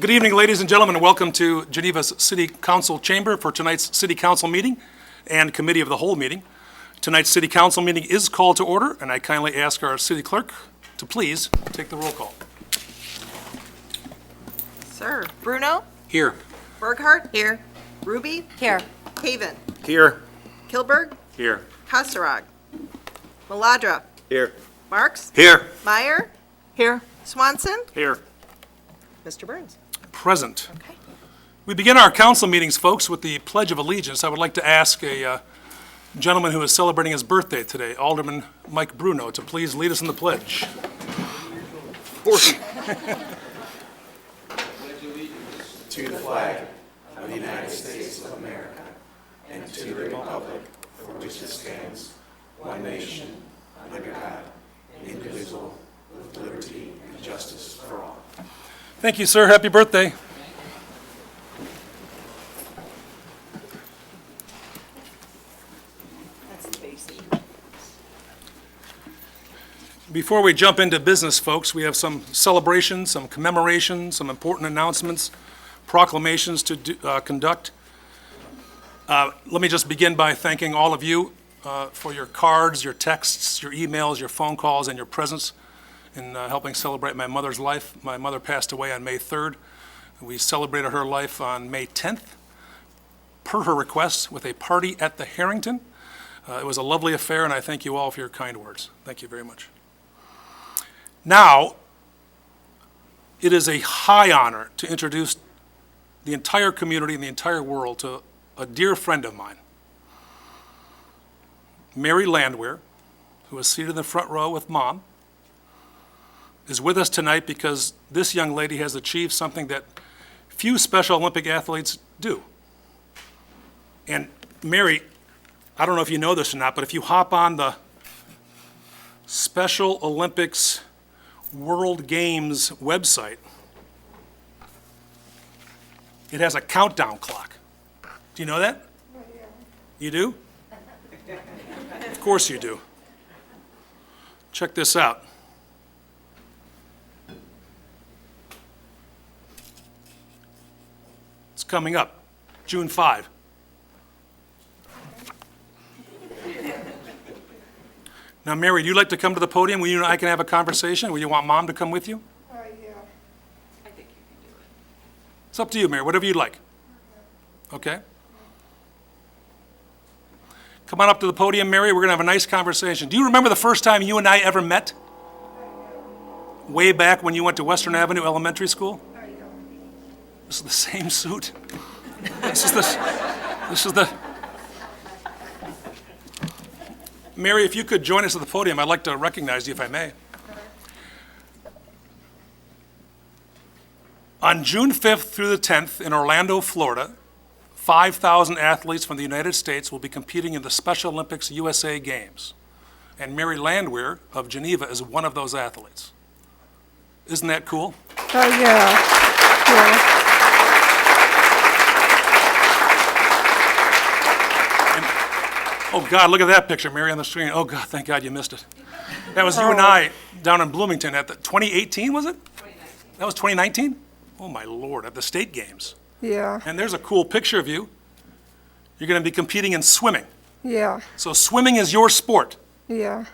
Good evening, ladies and gentlemen, and welcome to Geneva's City Council chamber for tonight's City Council meeting and Committee of the Whole meeting. Tonight's City Council meeting is called to order, and I kindly ask our City Clerk to please take the roll call. Sir. Bruno? Here. Burghardt? Here. Ruby? Here. Haven? Here. Kilberg? Here. Hasserag? Maladra? Here. Marks? Here. Meyer? Here. Swanson? Here. Mr. Burns? Present. Okay. We begin our council meetings, folks, with the Pledge of Allegiance. I would like to ask a gentleman who is celebrating his birthday today, Alderman Mike Bruno, to please lead us in the pledge. To the flag of the United States of America and to the republic for which it stands, one nation, under God, indivisible, with liberty and justice for all. Thank you, sir. Happy birthday. That's the basic. Before we jump into business, folks, we have some celebrations, some commemorations, some important announcements, proclamations to conduct. Let me just begin by thanking all of you for your cards, your texts, your emails, your phone calls, and your presence in helping celebrate my mother's life. My mother passed away on May 3rd. We celebrated her life on May 10th, per her request, with a party at the Harrington. It was a lovely affair, and I thank you all for your kind words. Thank you very much. Now, it is a high honor to introduce the entire community and the entire world to a dear friend of mine, Mary Landwehr, who is seated in the front row with Mom, is with us tonight because this young lady has achieved something that few Special Olympic athletes do. And Mary, I don't know if you know this or not, but if you hop on the Special Olympics World Games website, it has a countdown clock. Do you know that? You do? Of course you do. Check this out. It's coming up, June 5. Now, Mary, do you like to come to the podium where you and I can have a conversation? Where you want Mom to come with you? Yeah. I think you can do it. It's up to you, Mary, whatever you'd like. Okay? Come on up to the podium, Mary. We're going to have a nice conversation. Do you remember the first time you and I ever met? Way back when you went to Western Avenue Elementary School? This is the same suit. This is the... Mary, if you could join us at the podium, I'd like to recognize you, if I may. On June 5th through the 10th in Orlando, Florida, 5,000 athletes from the United States will be competing in the Special Olympics USA Games. And Mary Landwehr of Geneva is one of those athletes. Isn't that cool? Yeah. Oh, God, look at that picture, Mary, on the screen. Oh, God, thank God you missed it. That was you and I down in Bloomington at the 2018, was it? 2019. That was 2019? Oh, my Lord, at the state games. Yeah. And there's a cool picture of you. You're going to be competing in swimming. Yeah. So swimming is your sport. Yeah.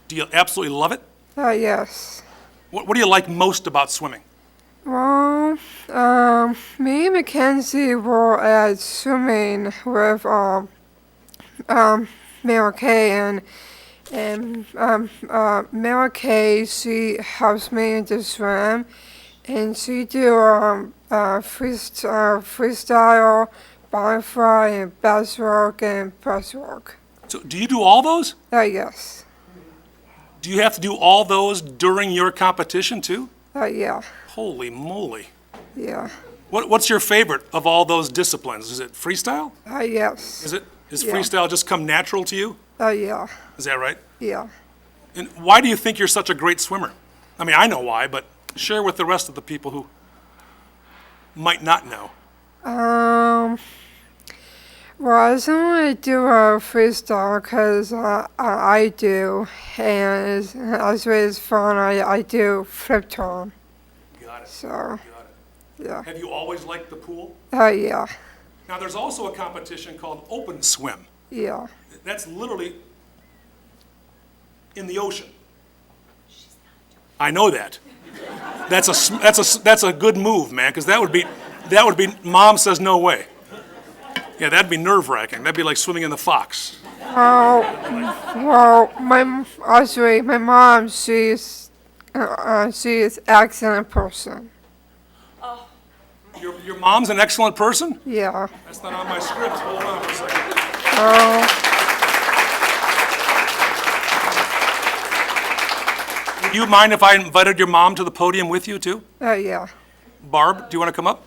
Do you absolutely love it? Yes. What do you like most about swimming? Well, me and Mackenzie were at swimming with Mary Kay, and Mary Kay, she helps me to swim, and she do freestyle, butterfly, and backstroke, and breaststroke. So do you do all those? Yes. Do you have to do all those during your competition too? Yeah. Holy moly. Yeah. What's your favorite of all those disciplines? Is it freestyle? Yes. Is Yeah. freestyle just come natural to you? Yeah. Is that right? Yeah. And why do you think you're such a great swimmer? I mean, I know why, but share with the rest of the people who might not know. Well, I just want to do a freestyle because I do, and it's fun. I do flip turn. Got it. So, Got it. Yeah. Have you always liked the pool? Yeah. Now, there's also a competition called Open Swim. Yeah. That's literally in the ocean. I know that. That's a good move, man, because that would be, Mom says no way. Yeah, that'd be nerve-wracking. That'd be like swimming in the Fox. Well, my mom, she's excellent person. Your mom's an excellent person? Yeah. That's not on my script. Hold on for a second. Would you mind if I invited your mom to the podium with you, too? Yeah. Barb, do you want to come up?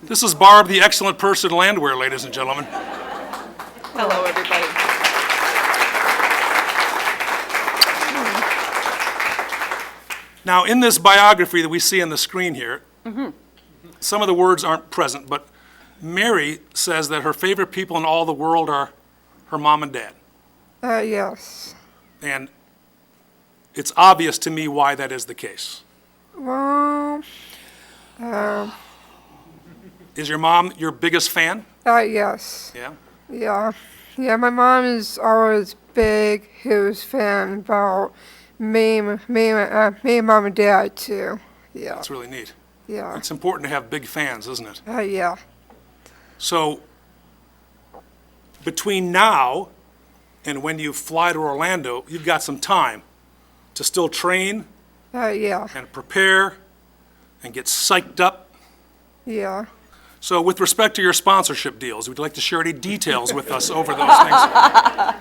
This is Barb, the excellent person Landwehr, ladies and gentlemen. Hello, everybody. Now, in this biography that we see on the screen here, some of the words aren't present, but Mary says that her favorite people in all the world are her mom and dad. Yes. And it's obvious to me why that is the case. Well, Is your mom your biggest fan? yes. Yeah? Yeah. Yeah, my mom is always big, huge fan about me, mom and dad too. Yeah. That's really neat. Yeah. It's important to have big fans, isn't it? Yeah. So, between now and when you fly to Orlando, you've got some time to still train Yeah. and prepare and get psyched up. Yeah. So with respect to your sponsorship deals, would you like to share any details with us over those things?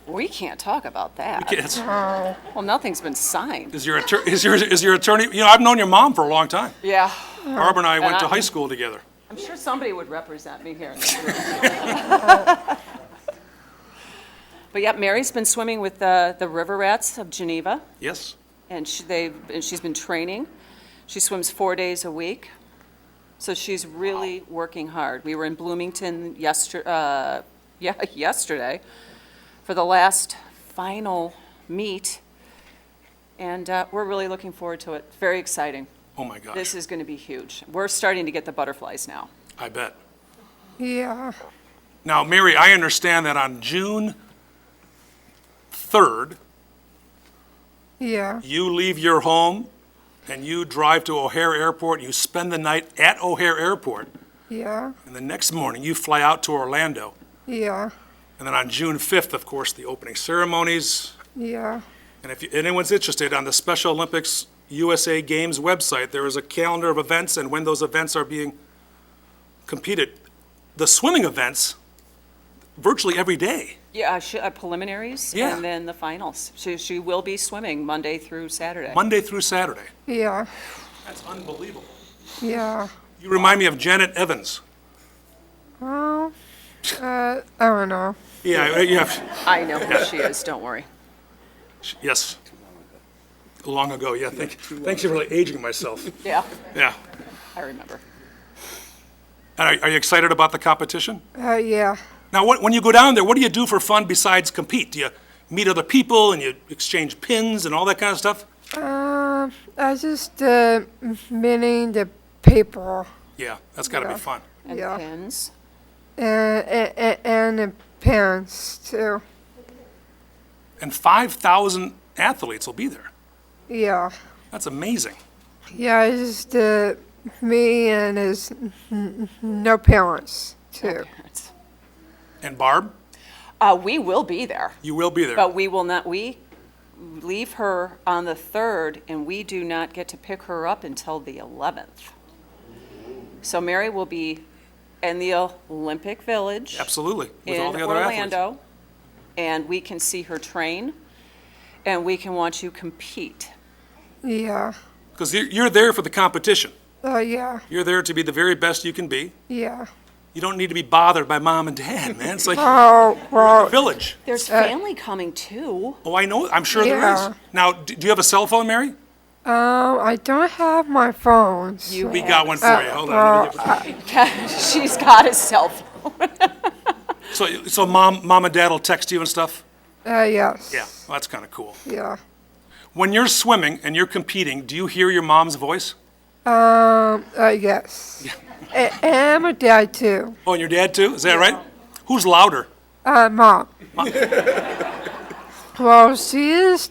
We can't talk about that. Yes. Well, nothing's been signed. Is your attorney, you know, I've known your mom for a long time. Yeah. Barb and I went to I- high school together. I'm sure somebody would represent me here in this room. But yeah, Mary's been swimming with the River Rats of Geneva, Yes? and she's been training. She swims 4 days a week, so she's really working hard. We were in Bloomington yesterday for the last final meet, and we're really looking forward to it. Very exciting. Oh my gosh, This is going to be huge. We're starting to get the butterflies now. I bet. Yeah. Now, Mary, I understand that on June 3rd, Yeah. you leave your home and you drive to O'Hare Airport, you spend the night at O'Hare Airport, Yeah. and the next morning you fly out to Orlando. Yeah. And then on June 5th, of course, the opening ceremonies. Yeah. And if anyone's interested, on the Special Olympics USA Games website, there is a calendar of events and when those events are being competed. The swimming events, virtually every day. Yeah, preliminaries Yeah. and then the finals. She will be swimming Monday through Saturday. Monday through Saturday. Yeah. That's unbelievable. Yeah. You remind me of Janet Evans. Well, I don't know. Yeah, yeah, I know who she is, don't worry. yes. Long ago, yeah. Thanks for really aging myself. Yeah, Yeah. I remember. And are you excited about the competition? Yeah. Now, when you go down there, what do you do for fun besides compete? Do you meet other people and you exchange pins and all that kind of stuff? I just meaning the people Yeah, that's got to be Yeah. fun. And Yeah. pins. and the parents too. And 5,000 athletes will be there. Yeah. That's amazing. Yeah, it's just me and his no parents too. Parents. And Barb, We will be there, you will be there. but we will not, we leave her on the 3rd, and we do not get to pick her up until the 11th. So Mary will be in the Olympic Village. Absolutely, with in all the other athletes. Orlando, and we can see her train, and we can watch you compete. Yeah. Because you're there for the competition. Yeah. You're there to be the very best you can be. Yeah. You don't need to be bothered by mom and dad, man. It's like a Oh, well, village. There's family coming too. Oh, I know. I'm sure there Yeah. is. Now, do you have a cell phone, Mary? I don't have my phone. You We got one for you. Hold on. let me get- She's got a cell phone. So mom and dad will text you and stuff? Yes. Yeah, well, that's kind of cool. Yeah. When you're swimming and you're competing, do you hear your mom's voice? Yes. And my dad too. Oh, and your dad too? Is that right? Who's louder? Mom. Well, she's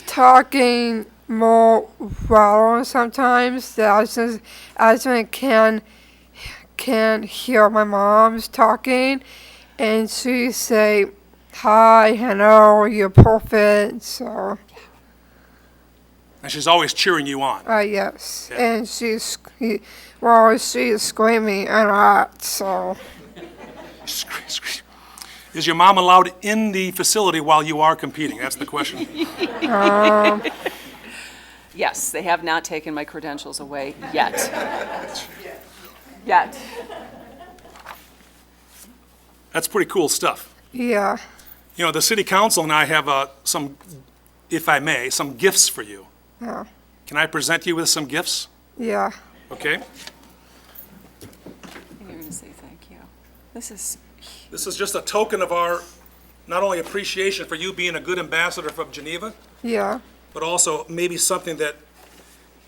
talking more louder sometimes. As I can hear my mom's talking, and she say, "Hi, hello, you're perfect." So, And she's always cheering you on. yes, Yeah. and she's screaming a lot. So, Is your mom allowed in the facility while you are competing? That's the question. Yes, they have not taken my credentials away yet. Yet. That's pretty cool stuff. yeah, You know, the city council and I have some, if I may, some gifts for you. yeah, Can I present you with some gifts? yeah. Okay? I think you're going to say thank you. This is, This is just a token of our, not only appreciation for you being a good ambassador from Geneva, Yeah, but also maybe something that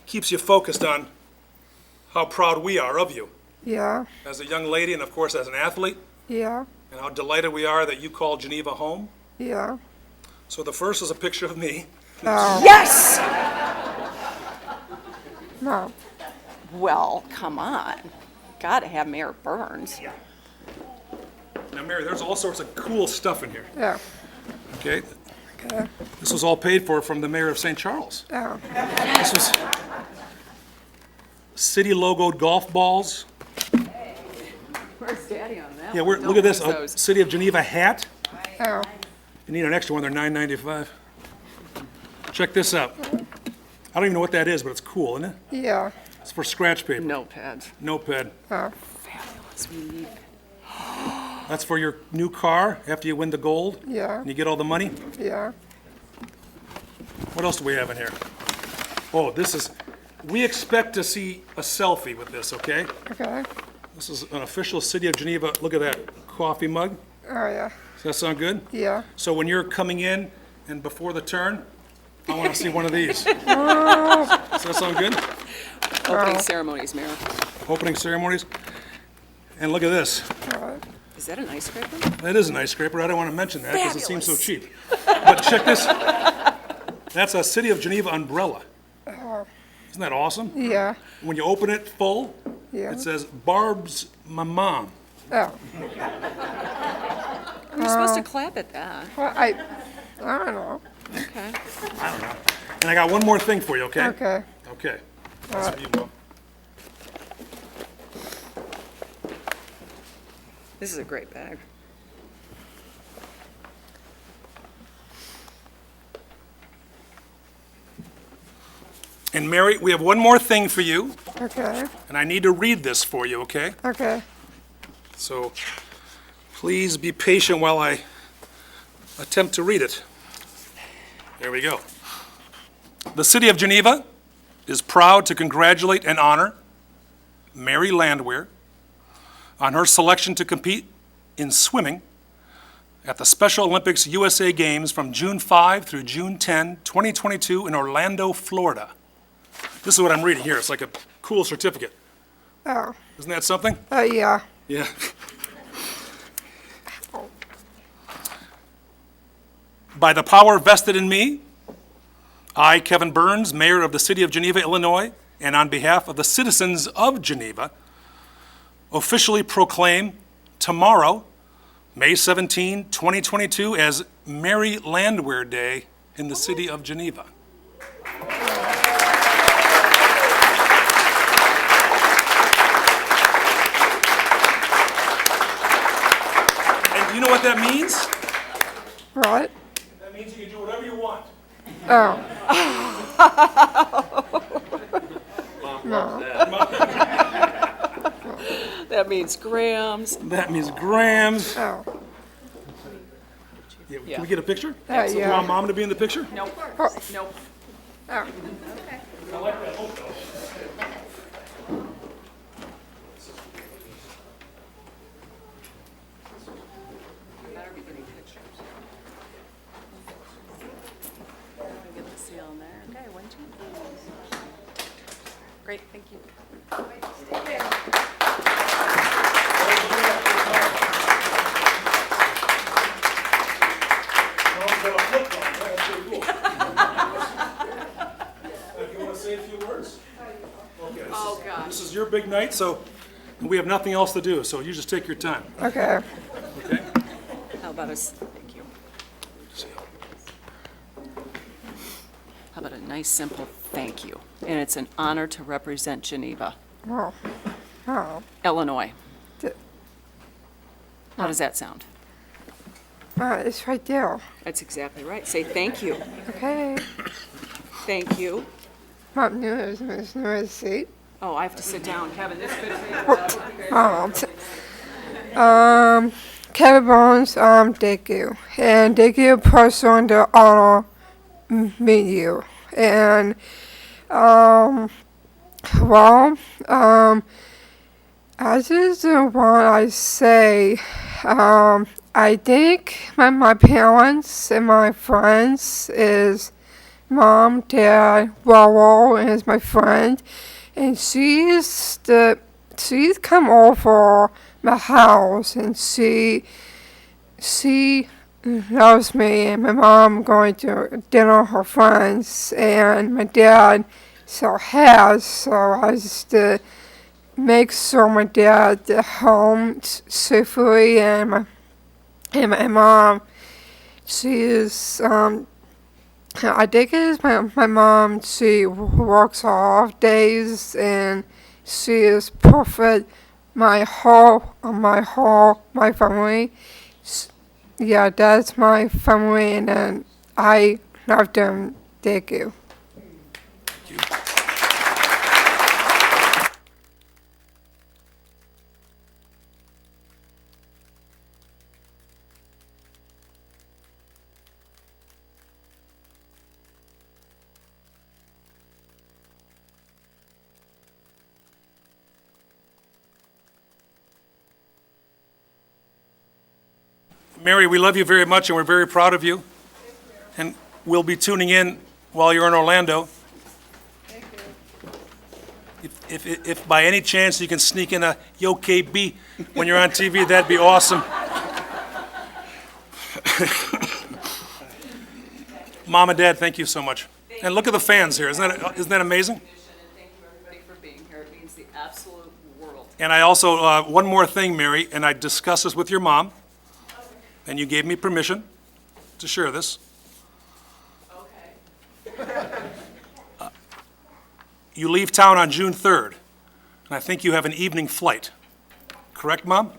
keeps you focused on how proud we are of you yeah, as a young lady and, of course, as an athlete, yeah, and how delighted we are that you call Geneva home. yeah. So the first is a picture of me. yes! No, Well, come on. Got to have Mayor Burns. Now, Mary, there's all sorts of cool stuff in here, yeah, okay? okay, This was all paid for from the mayor of St. Charles. yeah, This was city logoed golf balls. Where's Daddy on that? Yeah, look at this, a City of Geneva hat. yeah, You need an extra one, they're $9.95. Check this out. I don't even know what that is, but it's cool, isn't it? yeah, It's for scratch paper. Notepads. Notepad. Fabulous. We need. That's for your new car after you win the gold yeah, and you get all the money. yeah, What else do we have in here? Oh, we expect to see a selfie with this, okay? okay. This is an official City of Geneva, look at that, coffee mug. Oh, yeah, Does that sound good? yeah. So when you're coming in and before the turn, I want to see one of these. Does that sound good? Opening ceremonies, Mayor. Opening ceremonies. And look at this. Is that an ice scraper? That is an ice scraper. I don't want to mention that because it seems so cheap. But check this. That's a City of Geneva umbrella. Isn't that awesome? Yeah, When you open it full, yeah. it says, Barb's my mom. Oh, You're supposed to clap at that. well, I don't know. Okay. I don't know. And I got one more thing for you, okay? Okay, Okay. That's for you, Mom. This is a great bag. And Mary, we have one more thing for you, okay, and I need to read this for you, okay? okay, So please be patient while I attempt to read it. There we go. The City of Geneva is proud to congratulate and honor Mary Landwehr on her selection to compete in swimming at the Special Olympics USA Games from June 5 through June 10, 2022 in Orlando, Florida. This is what I'm reading here. It's like a cool certificate. oh, Isn't that something? yeah, Yeah. By the power vested in me, I, Kevin Burns, Mayor of the City of Geneva, Illinois, and on behalf of the citizens of Geneva, officially proclaim tomorrow, May 17, 2022, as Mary Landwehr Day in the City of Geneva. And do you know what that means? what? That means you can do whatever you want. Oh. No, That means grams. That means grams. oh, Yeah, Yeah. Can we get a picture? yeah, You want Mom to be in the picture? Nope. oh, Nope. oh, I like that hope, though. Great, thank you. You want to say a few words? Okay, Oh, gosh. this is your big night, so we have nothing else to do, so you just take your time, Okay. okay? How about us, thank you. How about a nice, simple thank you? And it's an honor to represent Geneva, Oh. Oh. Illinois. D- How does that sound? It's right there. That's exactly right. Say thank you. Okay. Thank you. Mom, news, news, seat. Oh, I have to sit down. Kevin, this could be. Kevin Bones, thank you. And thank you, person, to honor meet you. And, well, I just want to say, I think my parents and my friends is Mom, Dad, Roro is my friend, and she's come over my house, and she loves me, and my mom going to dinner with her friends, and my dad so I just make sure my dad at home safely, and my mom, she is I think it is my mom. She works off days, and she is perfect. My family. Yeah, that's my family, and then I love them. Thank you. Mary, we love you very much, and we're very proud of you. And we'll be tuning in while you're in Orlando. Thank you. If by any chance you can sneak in a Yo KB when you're on TV, that'd be awesome. Mom and Dad, thank you so much. And look at the fans here. Isn't that amazing? And thank you, everybody, for being here. It means the absolute world. And I also, one more thing, Mary, and I discussed this with your mom, and you gave me permission to share this. Okay. You leave town on June 3rd, and I think you have an evening flight. Correct, Mom?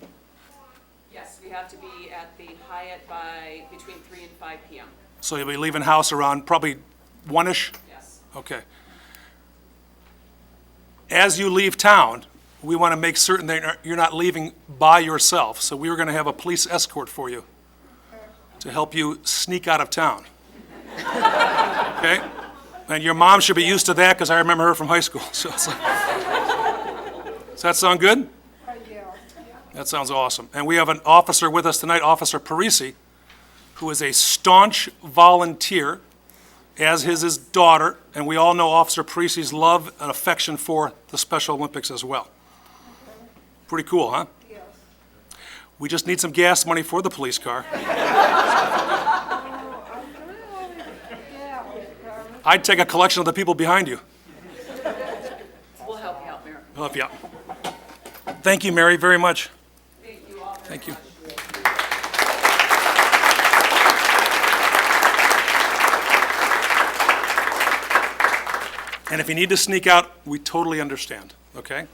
Yes, we have to be at the Hyatt by between 3 and 5 p.m. So you'll be leaving house around probably 1-ish? Yes. Okay. As you leave town, we want to make certain that you're not leaving by yourself, so we are going to have a police escort for you to help you sneak out of town. Okay? And your mom should be used to that because I remember her from high school. So it's like, does that sound good? That sounds awesome. And we have an officer with us tonight, Officer Parisi, who is a staunch volunteer, as is his daughter, and we all know Officer Parisi's love and affection for the Special Olympics as well. Pretty cool, huh? Yes. We just need some gas money for the police car. I'd take a collection of the people behind you. We'll help you out, Mary. I'll help you out. Thank you, Mary, very much. Thank you all. Thank you. And if you need to sneak out, we totally understand, okay?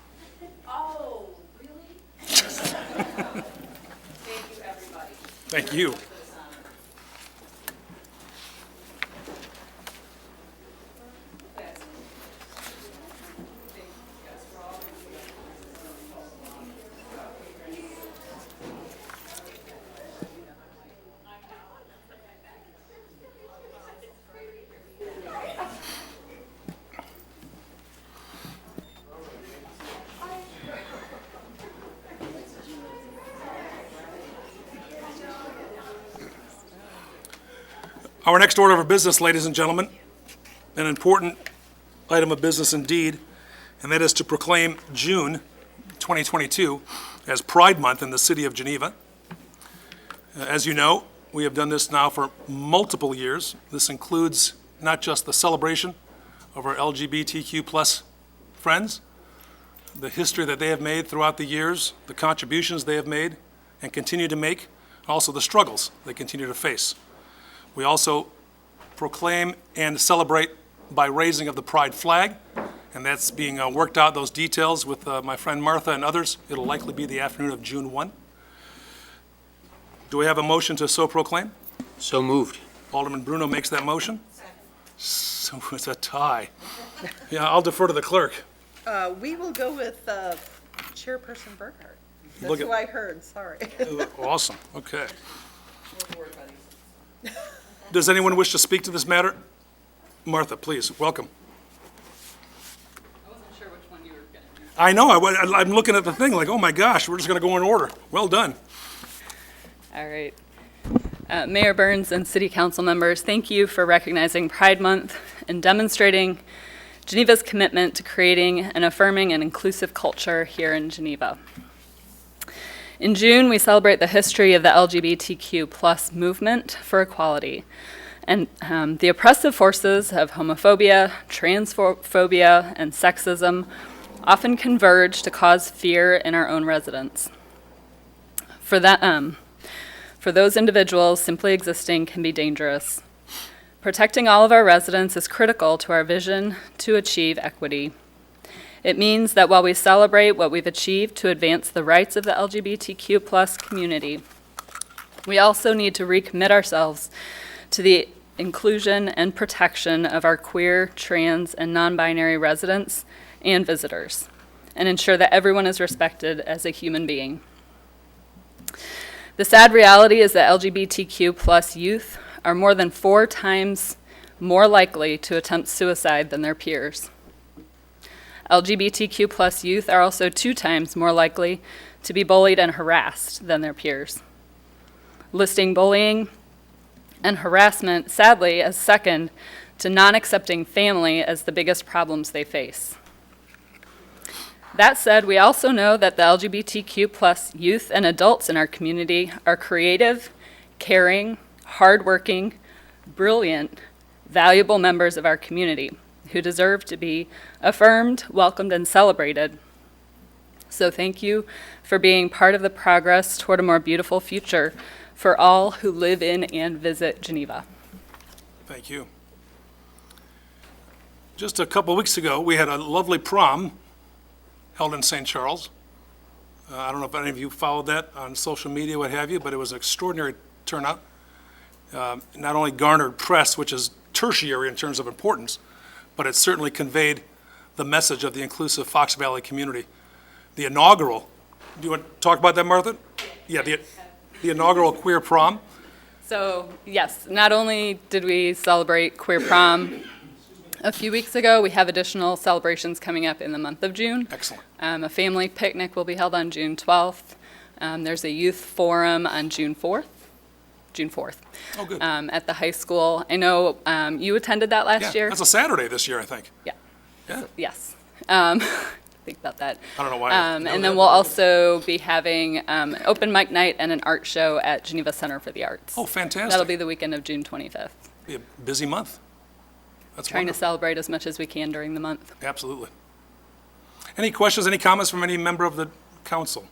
Oh, really? Thank you, everybody. Thank you. Our next order of business, ladies and gentlemen, an important item of business indeed, and that is to proclaim June 2022 as Pride Month in the city of Geneva. As you know, we have done this now for multiple years. This includes not just the celebration of our LGBTQ plus friends, the history that they have made throughout the years, the contributions they have made and continue to make, also the struggles they continue to face. We also proclaim and celebrate by raising of the pride flag, and that's being worked out, those details, with my friend Martha and others. It'll likely be the afternoon of June 1. Do we have a motion to so proclaim? So moved. Alderman Bruno makes that motion. So it's a tie. Yeah, I'll defer to the clerk. We will go with Chairperson Burkhart. That's Look at- who I heard, sorry. Awesome, okay. Does anyone wish to speak to this matter? Martha, please, welcome. I wasn't sure which one you were going to do. I know, I'm looking at the thing like, oh my gosh, we're just going to go in order. Well done. All right. Mayor Burns and City Council members, thank you for recognizing Pride Month and demonstrating Geneva's commitment to creating and affirming an inclusive culture here in Geneva. In June, we celebrate the history of the LGBTQ plus movement for equality and the oppressive forces of homophobia, transphobia, and sexism often converge to cause fear in our own residents. For those individuals, simply existing can be dangerous. Protecting all of our residents is critical to our vision to achieve equity. It means that while we celebrate what we've achieved to advance the rights of the LGBTQ plus community, we also need to recommit ourselves to the inclusion and protection of our queer, trans, and non-binary residents and visitors, and ensure that everyone is respected as a human being. The sad reality is that LGBTQ plus youth are more than 4 times more likely to attempt suicide than their peers. LGBTQ plus youth are also 2 times more likely to be bullied and harassed than their peers, listing bullying and harassment, sadly, as second to non-accepting family as the biggest problems they face. That said, we also know that the LGBTQ plus youth and adults in our community are creative, caring, hardworking, brilliant, valuable members of our community who deserve to be affirmed, welcomed, and celebrated. So thank you for being part of the progress toward a more beautiful future for all who live in and visit Geneva. Thank you. Just a couple weeks ago, we had a lovely prom held in St. Charles. I don't know if any of you followed that on social media, what have you, but it was an extraordinary turnout. Not only garnered press, which is tertiary in terms of importance, but it certainly conveyed the message of the inclusive Fox Valley community. The inaugural, do you want to talk about that, Martha? Yeah, the inaugural queer prom. So yes, not only did we celebrate queer prom a few weeks ago, we have additional celebrations coming up in the month of June. Excellent. A family picnic will be held on June 12th. There's a youth forum on June 4th. Oh, good. At the high school. I know you attended that last Yeah, year. that's a Saturday this year, I think. Yeah. Yeah, Yes. Think about that. I don't know why. I know And that. then we'll also be having an open mic night and an art show at Geneva Center for the Arts. Oh, fantastic. That'll be the weekend of June 25th. Be a busy month. That's Trying to wonderful. celebrate as much as we can during the month. Absolutely. Any questions, any comments from any member of the council?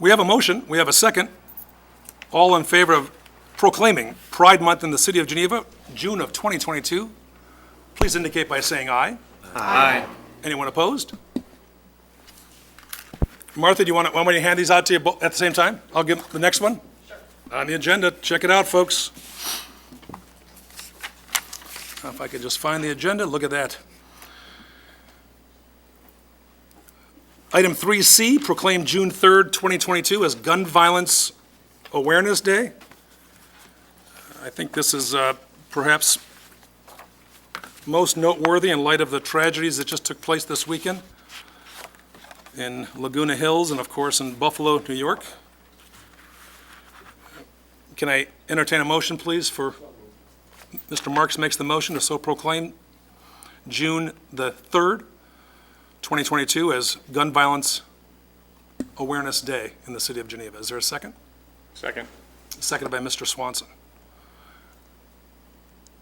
We have a motion, we have a second. All in favor of proclaiming Pride Month in the city of Geneva, June of 2022, please indicate by saying aye. Aye. Anyone opposed? Martha, do you want me to hand these out to you at the same time? I'll give the next one. Sure. On the agenda, check it out, folks. If I could just find the agenda, look at that. Item 3C, proclaim June 3rd, 2022 as Gun Violence Awareness Day. I think this is perhaps most noteworthy in light of the tragedies that just took place this weekend in Laguna Hills and, of course, in Buffalo, New York. Can I entertain a motion, please, for Mr. Marks makes the motion to so proclaim June the 3rd, 2022 as Gun Violence Awareness Day in the city of Geneva. Is there a second? Second. Seconded by Mr. Swanson.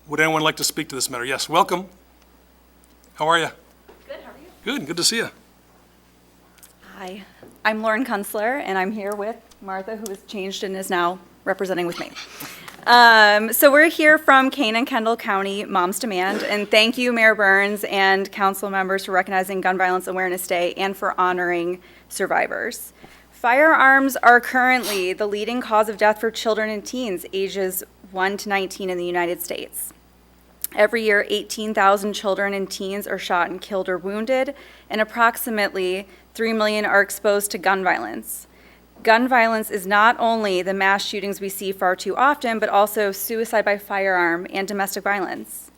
Would anyone like to speak to this matter? Yes, welcome. How are you? Good, how are you? Good to see you. Hi, I'm Lauren Kunstler, and I'm here with Martha, who has changed and is now representing with me. So we're here from Kane and Kendall County Moms Demand, and thank you, Mayor Burns and council members, for recognizing Gun Violence Awareness Day and for honoring survivors. Firearms are currently the leading cause of death for children and teens ages 1 to 19 in the United States. Every year, 18,000 children and teens are shot and killed or wounded, and approximately 3 million are exposed to gun violence. Gun violence is not only the mass shootings we see far too often, but also suicide by firearm and domestic violence.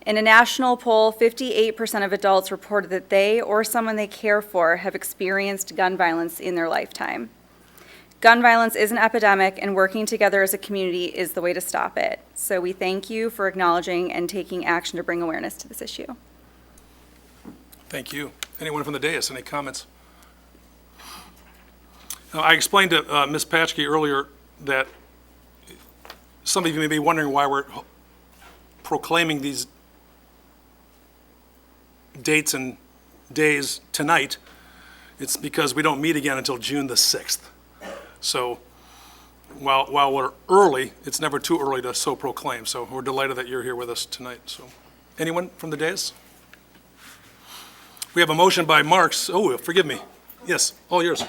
In a national poll, 58% of adults reported that they or someone they care for have experienced gun violence in their lifetime. Gun violence is an epidemic, and working together as a community is the way to stop it. So we thank you for acknowledging and taking action to bring awareness to this issue. Thank you. Anyone from the dais, any comments? Now, I explained to Ms. Patchke earlier that some of you may be wondering why we're proclaiming these dates and days tonight. It's because we don't meet again until June the 6th. So while we're early, it's never too early to so proclaim. So we're delighted that you're here with us tonight. So anyone from the dais? We have a motion by Marks. Oh, forgive me. Yes, all yours.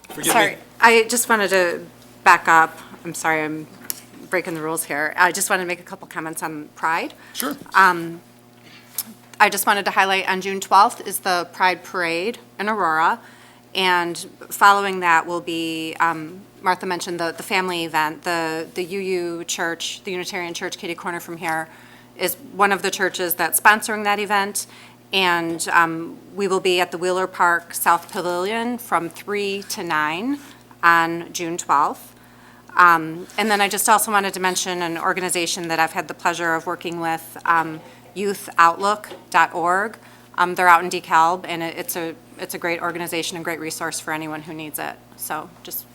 Forgive Sorry, me. I just wanted to back up. I'm sorry, I'm breaking the rules here. I just wanted to make a couple comments on Pride. Sure. I just wanted to highlight on June 12th is the Pride Parade in Aurora. And following that will be, Martha mentioned the family event. The UU Church, the Unitarian Church, kitty corner from here, is one of the churches that's sponsoring that event. And we will be at the Wheeler Park South Pavilion from 3 to 9 on June 12th. And then I just also wanted to mention an organization that I've had the pleasure of working with, youthoutlook.org. They're out in DeKalb, and it's a great organization and great resource for anyone who needs it. So just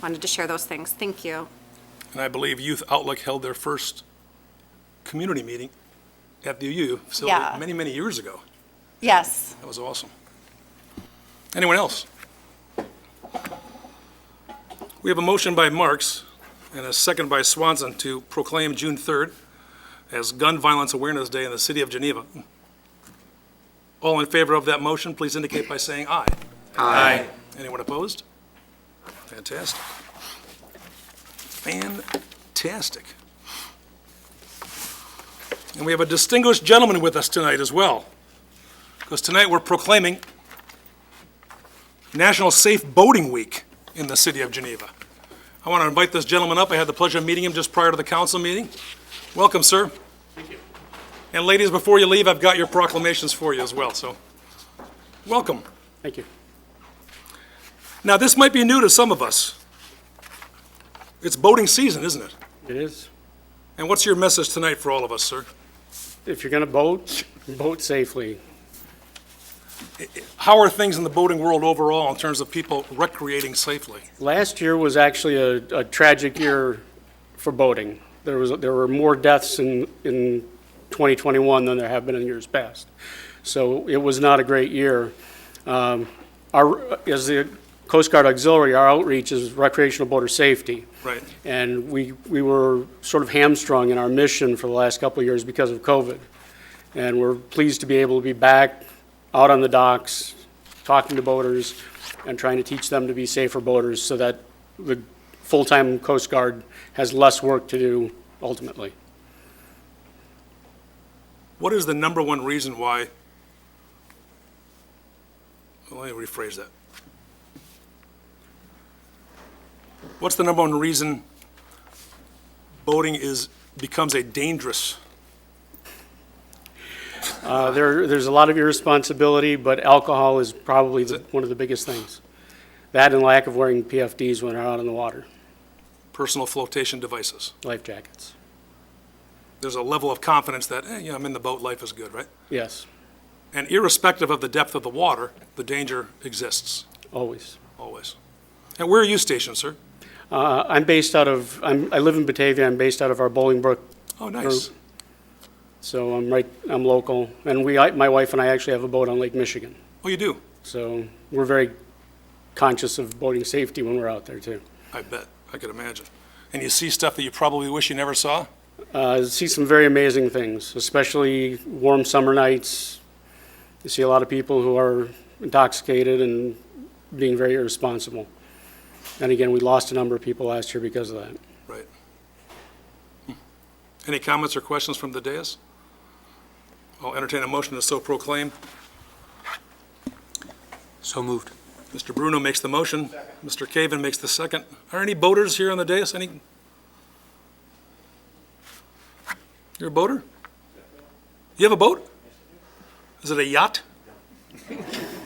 wanted to share those things. Thank you. And I believe Youth Outlook held their first community meeting at the UU facility Yeah. many, many years ago. Yes. That was awesome. Anyone else? We have a motion by Marks and a second by Swanson to proclaim June 3rd as Gun Violence Awareness Day in the city of Geneva. All in favor of that motion, please indicate by saying aye. Aye. Anyone opposed? Fantastic. Fantastic. And we have a distinguished gentleman with us tonight as well, because tonight we're proclaiming National Safe Boating Week in the city of Geneva. I want to invite this gentleman up. I had the pleasure of meeting him just prior to the council meeting. Welcome, sir. Thank you. And ladies, before you leave, I've got your proclamations for you as well, so welcome. Thank you. Now, this might be new to some of us. It's boating season, isn't it? It is. And what's your message tonight for all of us, sir? If you're going to boat, boat safely. How are things in the boating world overall in terms of people recreating safely? Last year was actually a tragic year for boating. There were more deaths in 2021 than there have been in years past. So it was not a great year. As the Coast Guard Auxiliary, our outreach is recreational boater safety. Right. And we were sort of hamstrung in our mission for the last couple of years because of COVID. And we're pleased to be able to be back out on the docks, talking to boaters, and trying to teach them to be safer boaters so that the full-time Coast Guard has less work to do ultimately. What is the number one reason why, well, let me rephrase that. What's the number one reason boating becomes a dangerous? There's a lot of irresponsibility, but alcohol is probably one of the biggest things. That and lack of wearing PFDs when they're out on the water, Personal flotation devices. life jackets. there's a level of confidence that, I'm in the boat, life is good, right? Yes, And irrespective of the depth of the water, the danger exists, always. always. And where are you stationed, sir? I'm based out of, I live in Batavia, I'm based out of our Bolingbrook, Oh, nice. so I'm local. And my wife and I actually have a boat on Lake Michigan, Oh, you do? so we're very conscious of boating safety when we're out there too. I bet, I could imagine. And you see stuff that you probably wish you never saw? See some very amazing things, especially warm summer nights. You see a lot of people who are intoxicated and being very irresponsible. And again, we lost a number of people last year because of that. Right. Any comments or questions from the dais? I'll entertain a motion to so proclaim. So moved. Mr. Bruno makes the motion. Mr. Caven makes the second. Are any boaters here on the dais? Any? You're a boater? You have a boat? Is it a yacht?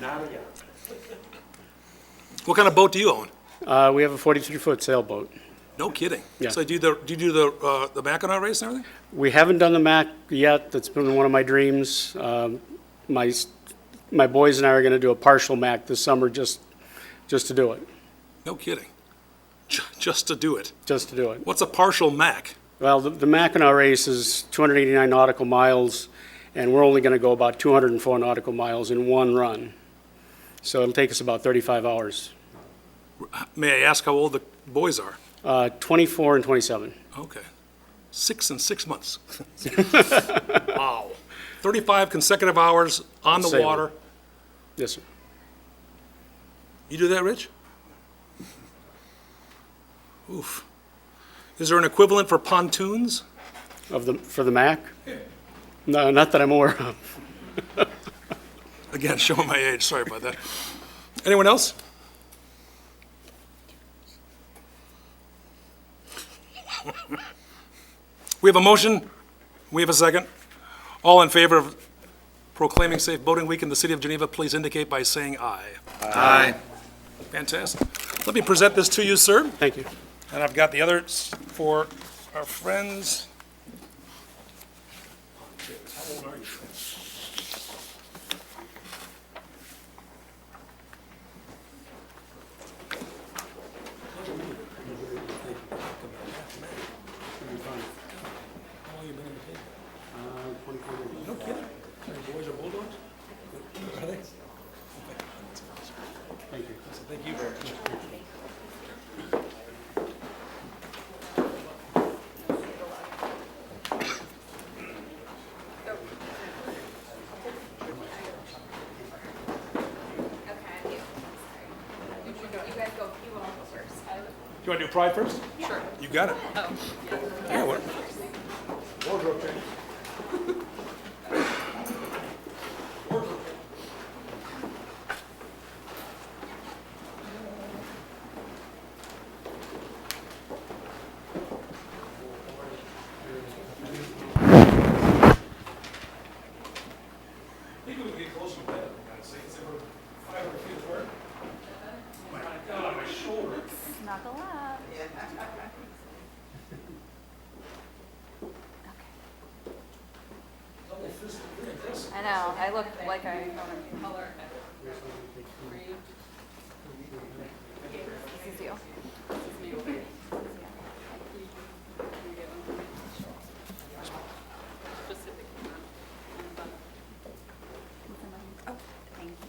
Not a yacht. What kind of boat do you own? We have a 43-foot sailboat. No kidding. Yeah. So do you do the Mackinac race and everything? We haven't done the Mac yet. That's been one of my dreams. My boys and I are going to do a partial Mac this summer just to do it. No kidding. Just to do it. Just to do it. What's a partial Mac? Well, the Mackinac race is 289 nautical miles, and we're only going to go about 204 nautical miles in one run. So it'll take us about 35 hours. May I ask how old the boys are? 24 and 27. Okay. 6 and 6 months. Wow. 35 consecutive hours on the Sailing. water. Yes, sir. You do that, Rich? Oof. Is there an equivalent for pontoons? For the Mac? No, not that I'm aware of. Again, showing my age, sorry about that. Anyone else? We have a motion, we have a second. All in favor of proclaiming Safe Boating Week in the city of Geneva, please indicate by saying aye. Aye. Fantastic. Let me present this to you, sir, Thank you. and I've got the others for our friends. How old are you? No kidding. Your boys are bulldogs? Are they? Thank you. Thank you very much. You want to do pride first? Sure. You got it. Oh. Yeah, what? Wardrobe change. I think we can get closer to that, I'd say, it's over 500 feet apart. Oh my God, my shoulder. Snuggle up. Double fisted, very impressive. I know, I look like I color. This is you. Oh, thank you.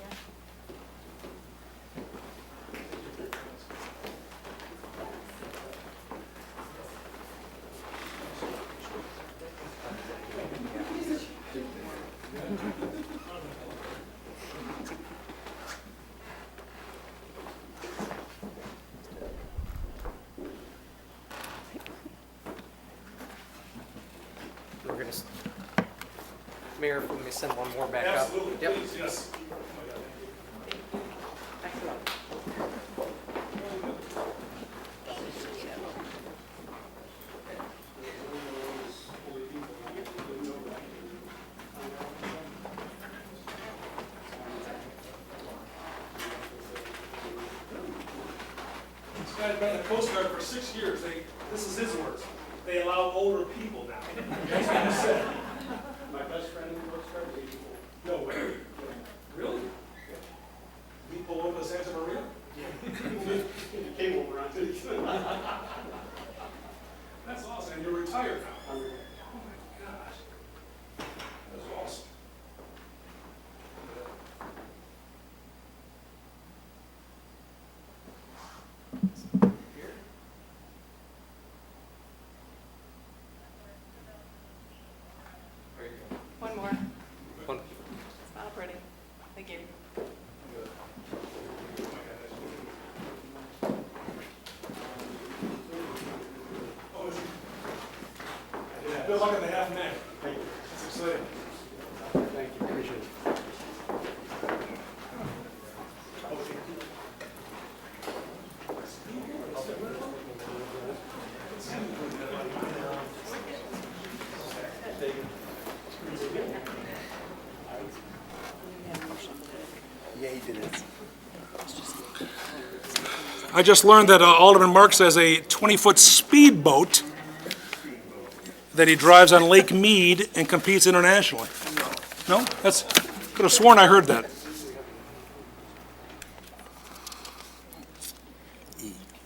We're gonna, Mayor, if we may send one more back up. Absolutely, Yep. please, yes. This guy's been in the Coast Guard for 6 years. This is his words. they allow older people now. That's what you said. My best friend who works there is 84. No way. Really? We pull over to Santa Maria? Came over on it. That's awesome, and you're retired now. Oh my gosh. That's awesome. One more. One. Stop, ready. Thank you. Good luck in the half man. That's exciting. Thank you, appreciate it. Yeah, he did it. I just learned that Alderman Marks has a 20-foot speedboat that he drives on Lake Mead and competes internationally. No? Could have sworn I heard that.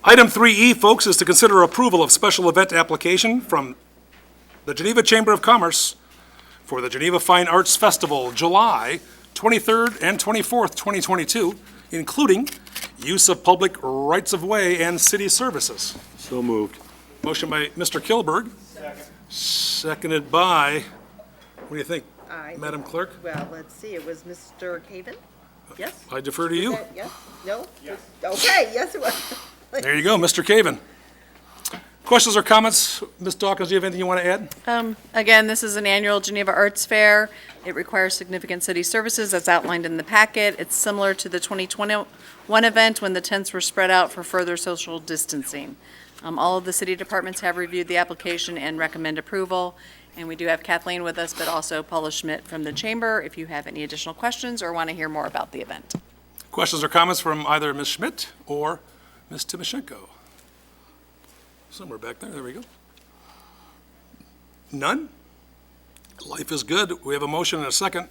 Item 3E, folks, is to consider approval of special event application from the Geneva Chamber of Commerce for the Geneva Fine Arts Festival, July 23rd and 24th, 2022, including use of public rights-of-way and city services. So moved. Motion by Mr. Kilberg. Seconded by, what do you think, Aye. Madam Clerk? Well, let's see, it was Mr. Caven? Yes? I defer to you. Yes? No? Okay, yes, it was. There you go, Mr. Caven. Questions or comments? Ms. Dawkins, do you have anything you want to add? Again, this is an annual Geneva Arts Fair. It requires significant city services as outlined in the packet. It's similar to the 2021 event when the tents were spread out for further social distancing. All of the city departments have reviewed the application and recommend approval. And we do have Kathleen with us, but also Paula Schmidt from the Chamber, if you have any additional questions or want to hear more about the event. Questions or comments from either Ms. Schmidt or Ms. Timoshenko? Somewhere back there we go. None? Life is good. We have a motion and a second.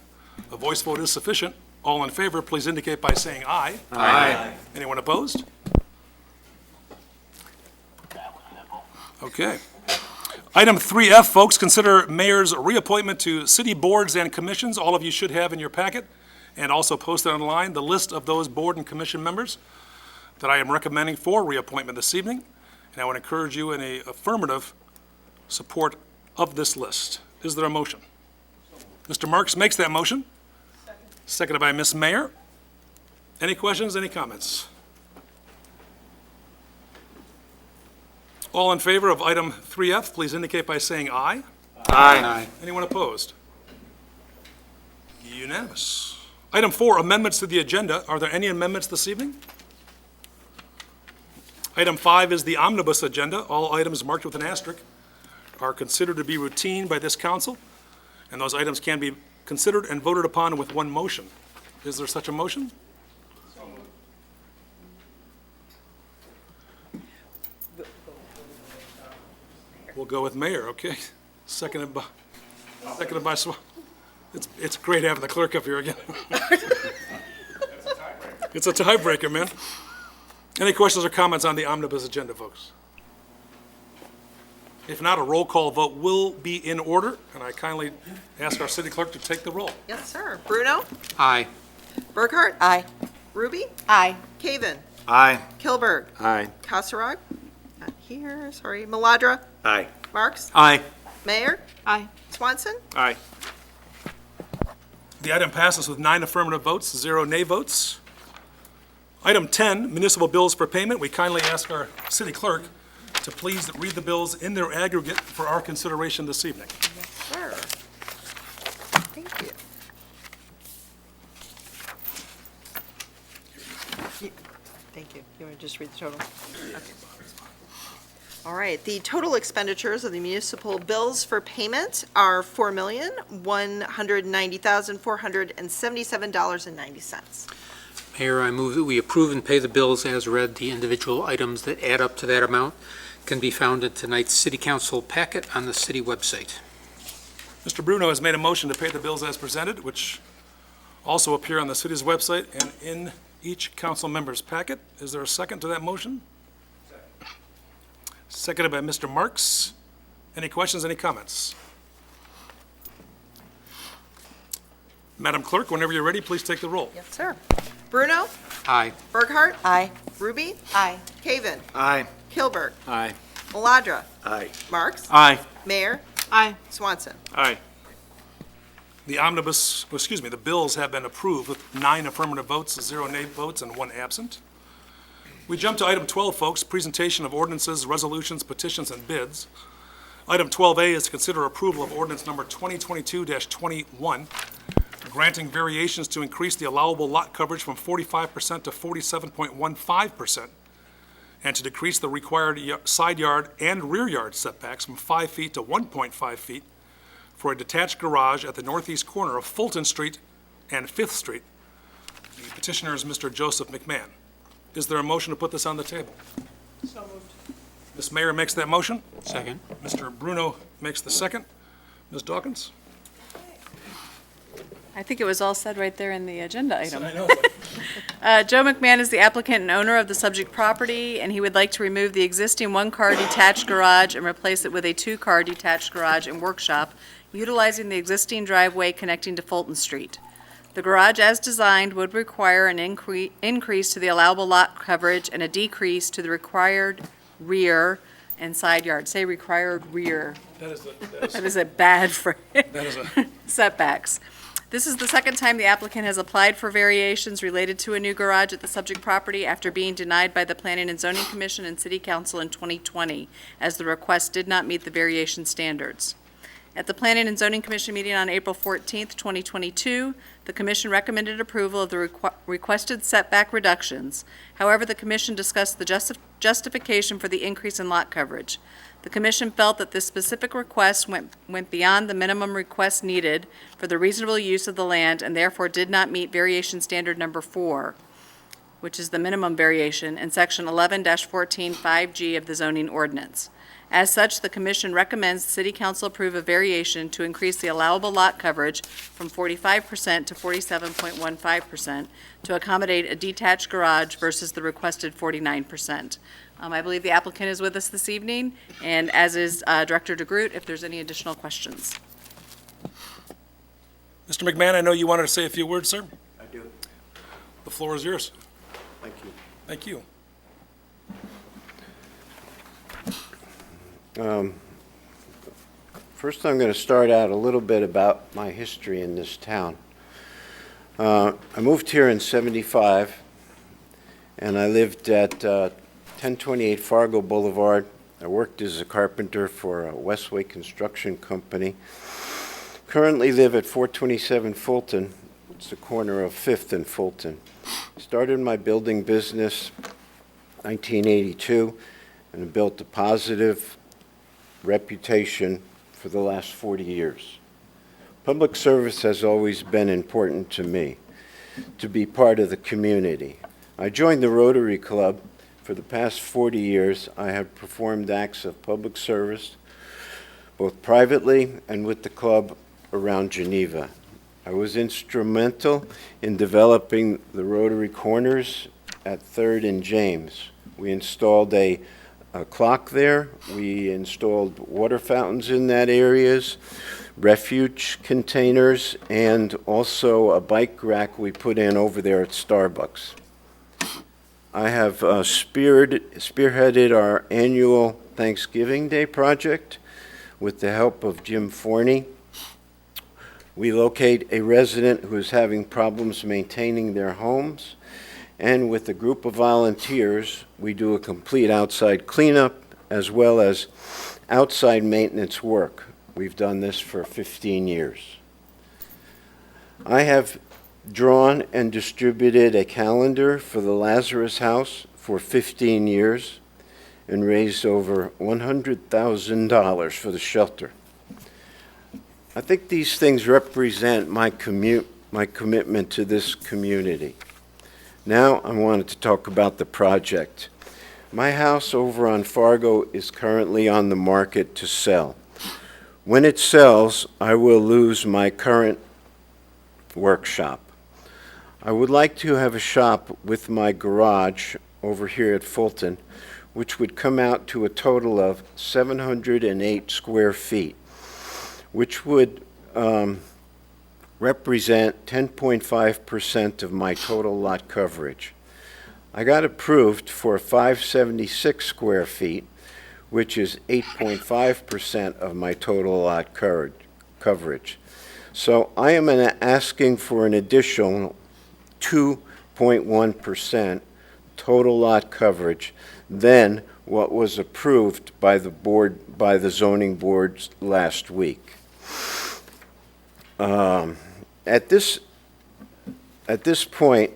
A voice vote is sufficient. All in favor, please indicate by saying aye. Aye. Anyone opposed? Okay. Item 3F, folks, consider mayor's reappointment to city boards and commissions. All of you should have in your packet, and also posted online, the list of those board and commission members that I am recommending for reappointment this evening. And I would encourage you in a affirmative support of this list. Is there a motion? Mr. Marks makes that motion. Seconded by Ms. Mayer. Any questions, any comments? All in favor of item 3F, please indicate by saying aye. Aye. Anyone opposed? Unanimous. Item 4, amendments to the agenda. Are there any amendments this evening? Item 5 is the omnibus agenda. All items marked with an asterisk are considered to be routine by this council, and those items can be considered and voted upon with one motion. Is there such a motion? We'll go with mayor, okay? Seconded by It's great having the clerk up here again. It's a tiebreaker, man. Any questions or comments on the omnibus agenda, folks? If not, a roll call vote will be in order, and I kindly ask our city clerk to take the roll. Yes, sir. Bruno? Aye. Burkhart? Aye. Ruby? Aye. Caven? Aye. Kilberg? Aye. Kasserag? Not here, sorry. Maladra? Aye. Marks? Aye. Mayor? Aye. Swanson? Aye. The item passes with 9 affirmative votes, 0 nay votes. Item 10, municipal bills for payment. We kindly ask our city clerk to please read the bills in their aggregate for our consideration this evening. Yes, sir. Thank you. Thank you. You want to just read the total? Okay. All right, the total expenditures of the municipal bills for payment are $4,190,477.90. Mayor, I move that we approve and pay the bills as read. The individual items that add up to that amount can be found in tonight's City Council packet on the city website. Mr. Bruno has made a motion to pay the bills as presented, which also appear on the city's website and in each council member's packet. Is there a second to that motion? Seconded by Mr. Marks. Any questions, any comments? Madam Clerk, whenever you're ready, please take the roll. Yes, sir. Bruno? Aye. Burkhart? Aye. Ruby? Aye. Caven? Aye. Kilberg? Aye. Maladra? Aye. Marks? Aye. Mayor? Aye. Swanson? Aye. The bills have been approved with 9 affirmative votes, 0 nay votes, and 1 absent. We jump to item 12, folks, presentation of ordinances, resolutions, petitions, and bids. Item 12A is to consider approval of ordinance number 2022-21, granting variations to increase the allowable lot coverage from 45% to 47.15%, and to decrease the required side yard and rear yard setbacks from 5 feet to 1.5 feet for a detached garage at the northeast corner of Fulton Street and 5th Street. The petitioner is Mr. Joseph McMahon. Is there a motion to put this on the table? So moved. Ms. Mayor makes that motion. Second. Mr. Bruno makes the second. Ms. Dawkins? I think it was all said right there in the agenda item. I know. Joe McMahon is the applicant and owner of the subject property, and he would like to remove the existing one-car detached garage and replace it with a two-car detached garage and workshop, utilizing the existing driveway connecting to Fulton Street. The garage, as designed, would require an increase to the allowable lot coverage and a decrease to the required rear and side yard. Say required rear. That is a bad phrase. Setbacks. This is the second time the applicant has applied for variations related to a new garage at the subject property after being denied by the Planning and Zoning Commission and City Council in 2020, as the request did not meet the variation standards. At the Planning and Zoning Commission meeting on April 14th, 2022, the commission recommended approval of the requested setback reductions. However, the commission discussed the justification for the increase in lot coverage. The commission felt that this specific request went beyond the minimum request needed for the reasonable use of the land and therefore did not meet variation standard number 4, which is the minimum variation in section 11-14-5G of the zoning ordinance. As such, the commission recommends the city council approve a variation to increase the allowable lot coverage from 45% to 47.15% to accommodate a detached garage versus the requested 49%. I believe the applicant is with us this evening, and as is Director DeGroot, if there's any additional questions. Mr. McMahon, I know you wanted to say a few words, sir. I do. The floor is yours. Thank you. Thank you. First, I'm going to start out a little bit about my history in this town. I moved here in '75, and I lived at 1028 Fargo Boulevard. I worked as a carpenter for a Westway Construction Company. Currently live at 427 Fulton. It's the corner of 5th and Fulton. Started my building business 1982 and built a positive reputation for the last 40 years. Public service has always been important to me, to be part of the community. I joined the Rotary Club. For the past 40 years, I have performed acts of public service, both privately and with the club around Geneva. I was instrumental in developing the Rotary Corners at 3rd and James. We installed a clock there. We installed water fountains in that areas, refuge containers, and also a bike rack we put in over there at Starbucks. I have spearheaded our annual Thanksgiving Day project with the help of Jim Forney. We locate a resident who is having problems maintaining their homes, and with a group of volunteers, we do a complete outside cleanup as well as outside maintenance work. We've done this for 15 years. I have drawn and distributed a calendar for the Lazarus House for 15 years and raised over $100,000 for the shelter. I think these things represent my commitment to this community. Now I wanted to talk about the project. My house over on Fargo is currently on the market to sell. When it sells, I will lose my current workshop. I would like to have a shop with my garage over here at Fulton, which would come out to a total of 708 square feet, which would represent 10.5% of my total lot coverage. I got approved for 576 square feet, which is 8.5% of my total lot coverage. So I am asking for an additional 2.1% total lot coverage than what was approved by the zoning board last week. At this point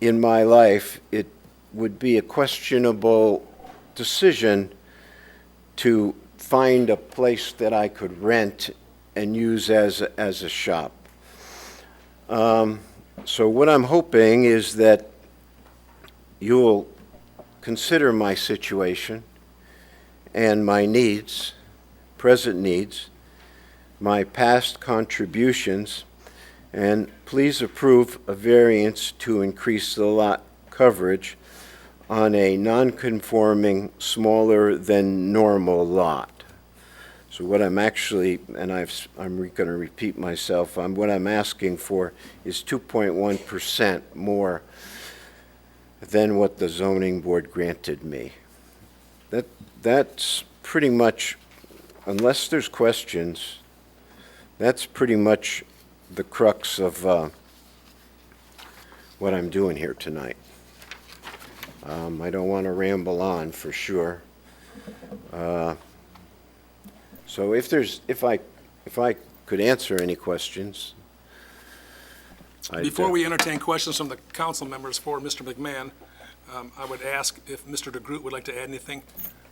in my life, it would be a questionable decision to find a place that I could rent and use as a shop. So what I'm hoping is that you'll consider my situation and my needs, present needs, my past contributions, and please approve a variance to increase the lot coverage on a non-conforming, smaller than normal lot. So what I'm actually, and I'm going to repeat myself, what I'm asking for is 2.1% more than what the zoning board granted me. That's pretty much, unless there's questions, that's pretty much the crux of what I'm doing here tonight. I don't want to ramble on for sure. So if I could answer any questions. Before we entertain questions from the council members for Mr. McMahon, I would ask if Mr. DeGroot would like to add anything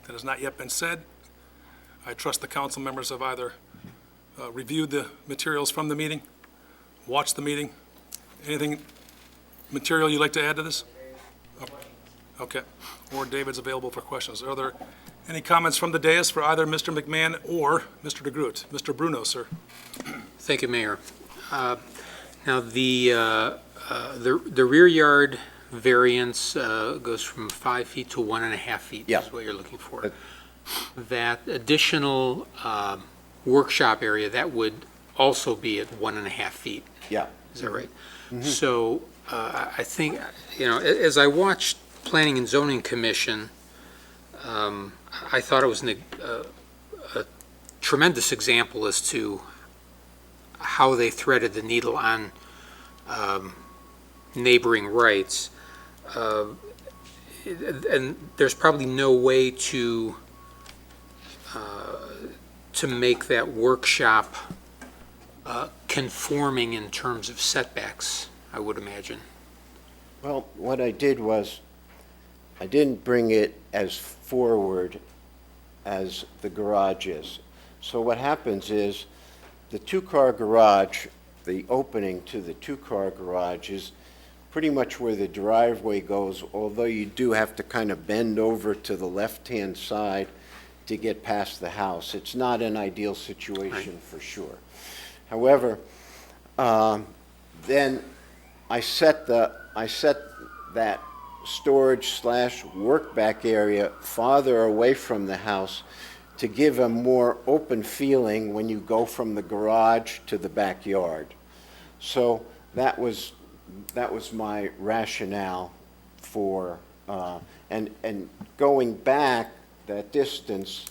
that has not yet been said. I trust the council members have either reviewed the materials from the meeting, watched the meeting. Anything material you'd like to add to this? Okay. Or David's available for questions. Are there any comments from the dais for either Mr. McMahon or Mr. DeGroot? Mr. Bruno, sir. Thank you, Mayor. Now, the rear yard variance goes from 5 feet to 1.5 feet. Yeah. Is what you're looking for. That additional workshop area, that would also be at 1.5 feet. Yeah. Is that right? So I think, as I watched Planning and Zoning Commission, I thought it was a tremendous example as to how they threaded the needle on neighboring rights. And there's probably no way to make that workshop conforming in terms of setbacks, I would imagine. Well, what I did was, I didn't bring it as forward as the garage is. So what happens is, the two-car garage, the opening to the two-car garage is pretty much where the driveway goes, although you do have to kind of bend over to the left-hand side to get past the house. It's not an ideal situation for sure. However, then I set that storage/work back area farther away from the house to give a more open feeling when you go from the garage to the backyard. So that was my rationale for, and going back that distance,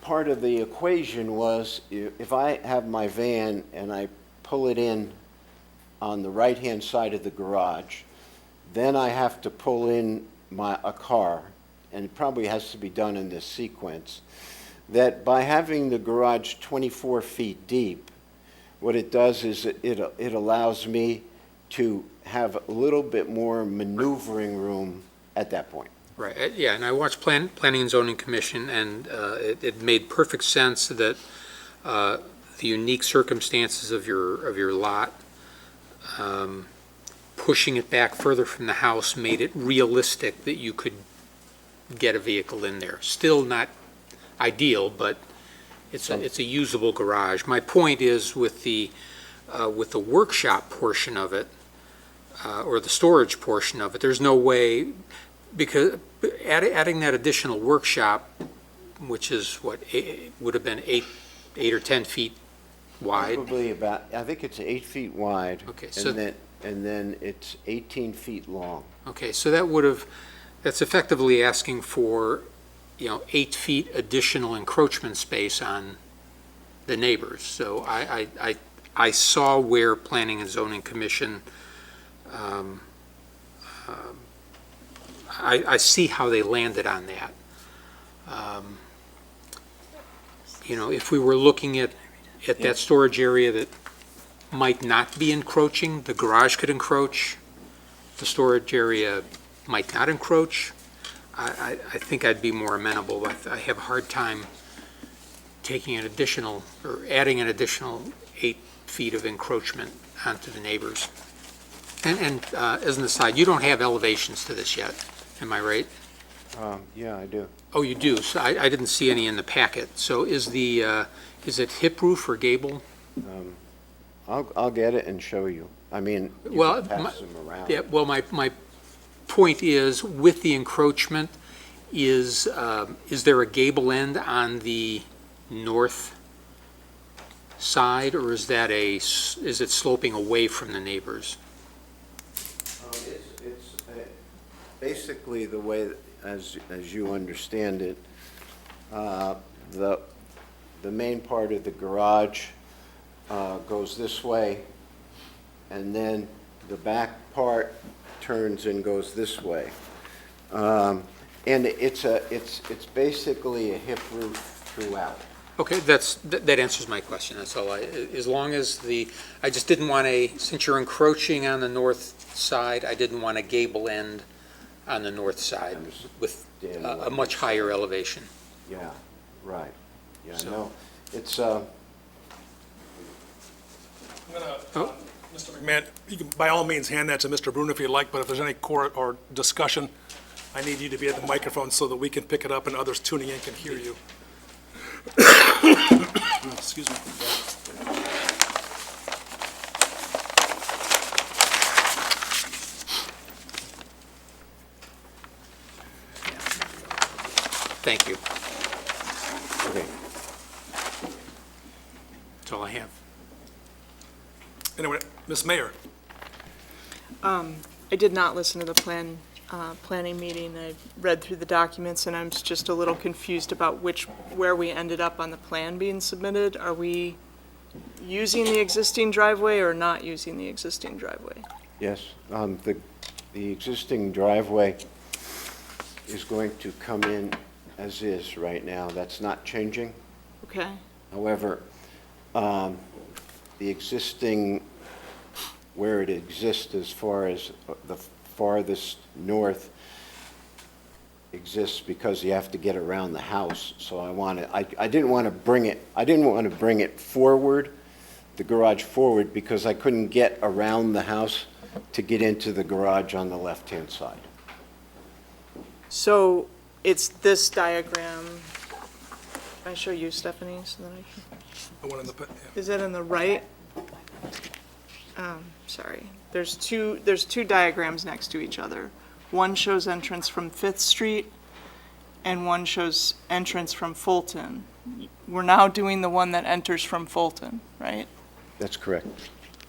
part of the equation was if I have my van and I pull it in on the right-hand side of the garage, then I have to pull in a car, and it probably has to be done in this sequence, that by having the garage 24 feet deep, what it does is it allows me to have a little bit more maneuvering room at that point. Right, yeah, and I watched Planning and Zoning Commission, and it made perfect sense that the the unique circumstances of your lot, pushing it back further from the house made it realistic that you could get a vehicle in there. Still not ideal, but it's a usable garage. My point is with the workshop portion of it, or the storage portion of it, there's no way, because adding that additional workshop, which is would have been eight or 10 feet wide. Probably about, I think it's 8 feet wide. Okay, so And then it's 18 feet long. Okay, so that's effectively asking for, 8 feet additional encroachment space on the neighbors. So I saw where Planning and Zoning Commission, I see how they landed on that. If we were looking at that storage area that might not be encroaching, the garage could encroach, the storage area might not encroach, I think I'd be more amenable, but I have a hard time taking an additional, or adding an additional 8 feet of encroachment onto the neighbors. And as an aside, you don't have elevations to this yet, am I right? Yeah, I do. Oh, you do? So I didn't see any in the packet. So is it hip roof or gable? I'll get it and show you. I mean, you Well, can pass them around. Yeah, well, my point is, with the encroachment, is there a gable end on the north side, or is it sloping away from the neighbors? It's basically the way, as you understand it, the main part of the garage goes this way, and then the back part turns and goes this way. And it's basically a hip roof throughout. Okay, that answers my question, that's all. As long as I just didn't want since you're encroaching on the north side, I didn't want a gable end on the north side with a much higher elevation. Yeah, right. Yeah, So- no, it's, I'm gonna, Mr. McMahon, you can by all means hand that to Mr. Bruno if you'd like, but if there's any court or discussion, I need you to be at the microphone so that we can pick it up and others tuning in can hear you. Excuse me. Thank you. okay. That's all I have. Anyway, Ms. Mayor, I did not listen to the planning meeting. I read through the documents, and I'm just a little confused about where we ended up on the plan being submitted. Are we using the existing driveway or not using the existing driveway? Yes, the existing driveway is going to come in as is right now. That's not changing. Okay, However, the existing, where it exists as far as the farthest north exists because you have to get around the house. So I didn't want to bring it forward, the garage forward, because I couldn't get around the house to get into the garage on the left-hand side. so it's this diagram. Can I show you, Stephanie, so that I can? the one in the, yeah. Is that on the right? Sorry. There's two diagrams next to each other. One shows entrance from Fifth Street, and one shows entrance from Fulton. We're now doing the one that enters from Fulton, right? That's correct.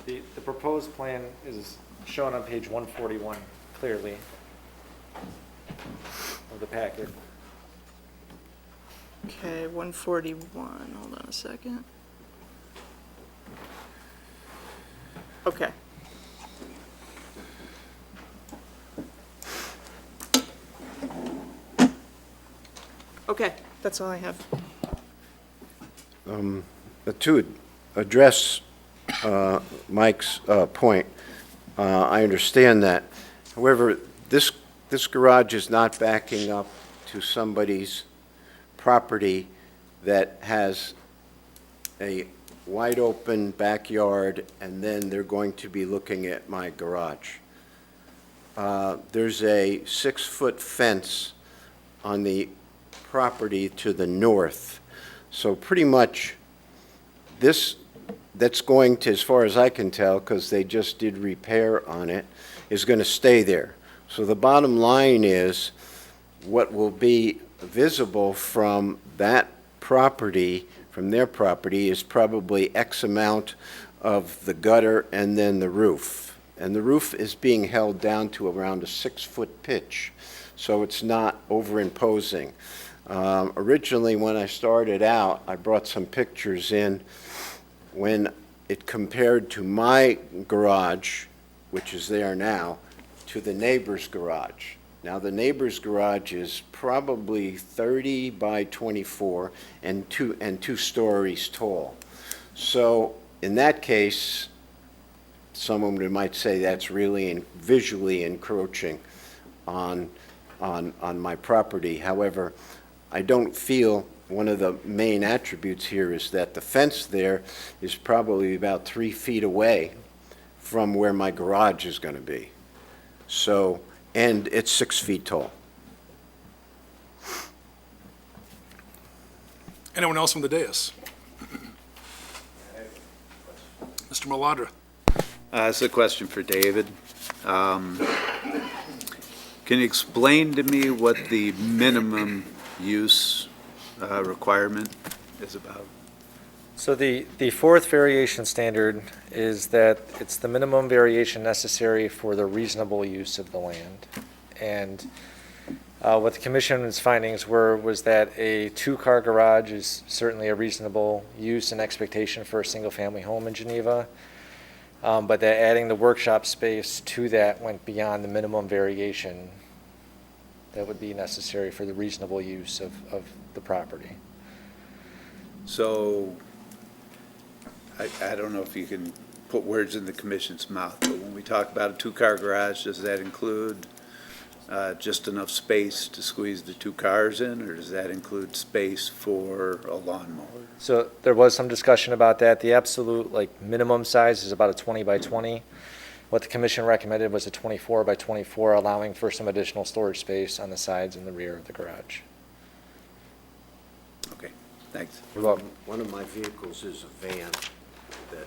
The proposed plan is shown on page 141 clearly of the packet. Okay, 141, hold on a second. Okay. Okay, that's all I have. To address Mike's point, I understand that. However, this garage is not backing up to somebody's property that has a wide open backyard, and then they're going to be looking at my garage. There's a 6-foot fence on the property to the north. So pretty much this, that's going to, as far as I can tell, because they just did repair on it, is going to stay there. So the bottom line is what will be visible from that property, from their property, is probably X amount of the gutter and then the roof. And the roof is being held down to around a 6-foot pitch, so it's not overimposing. Originally, when I started out, I brought some pictures in when it compared to my garage, which is there now, to the neighbor's garage. Now, the neighbor's garage is probably 30 by 24 and two stories tall. So in that case, someone might say that's really visually encroaching on my property. However, I don't feel one of the main attributes here is that the fence there is probably about 3 feet away from where my garage is going to be. So, and it's 6 feet tall. Anyone else from the dais? Mr. Maladra. It's a question for David. Can you explain to me what the minimum use requirement is about? So the fourth variation standard is that it's the minimum variation necessary for the reasonable use of the land. And what the commission's findings were was that a 2-car garage is certainly a reasonable use and expectation for a single-family home in Geneva, but that adding the workshop space to that went beyond the minimum variation that would be necessary for the reasonable use of the property. So, I don't know if you can put words in the commission's mouth, but when we talk about a 2-car garage, does that include just enough space to squeeze the 2 cars in, or does that include space for a lawnmower? So there was some discussion about that. The absolute minimum size is about a 20 by 20. What the commission recommended was a 24 by 24, allowing for some additional storage space on the sides and the rear of the garage. Okay, thanks. One of my vehicles is a van that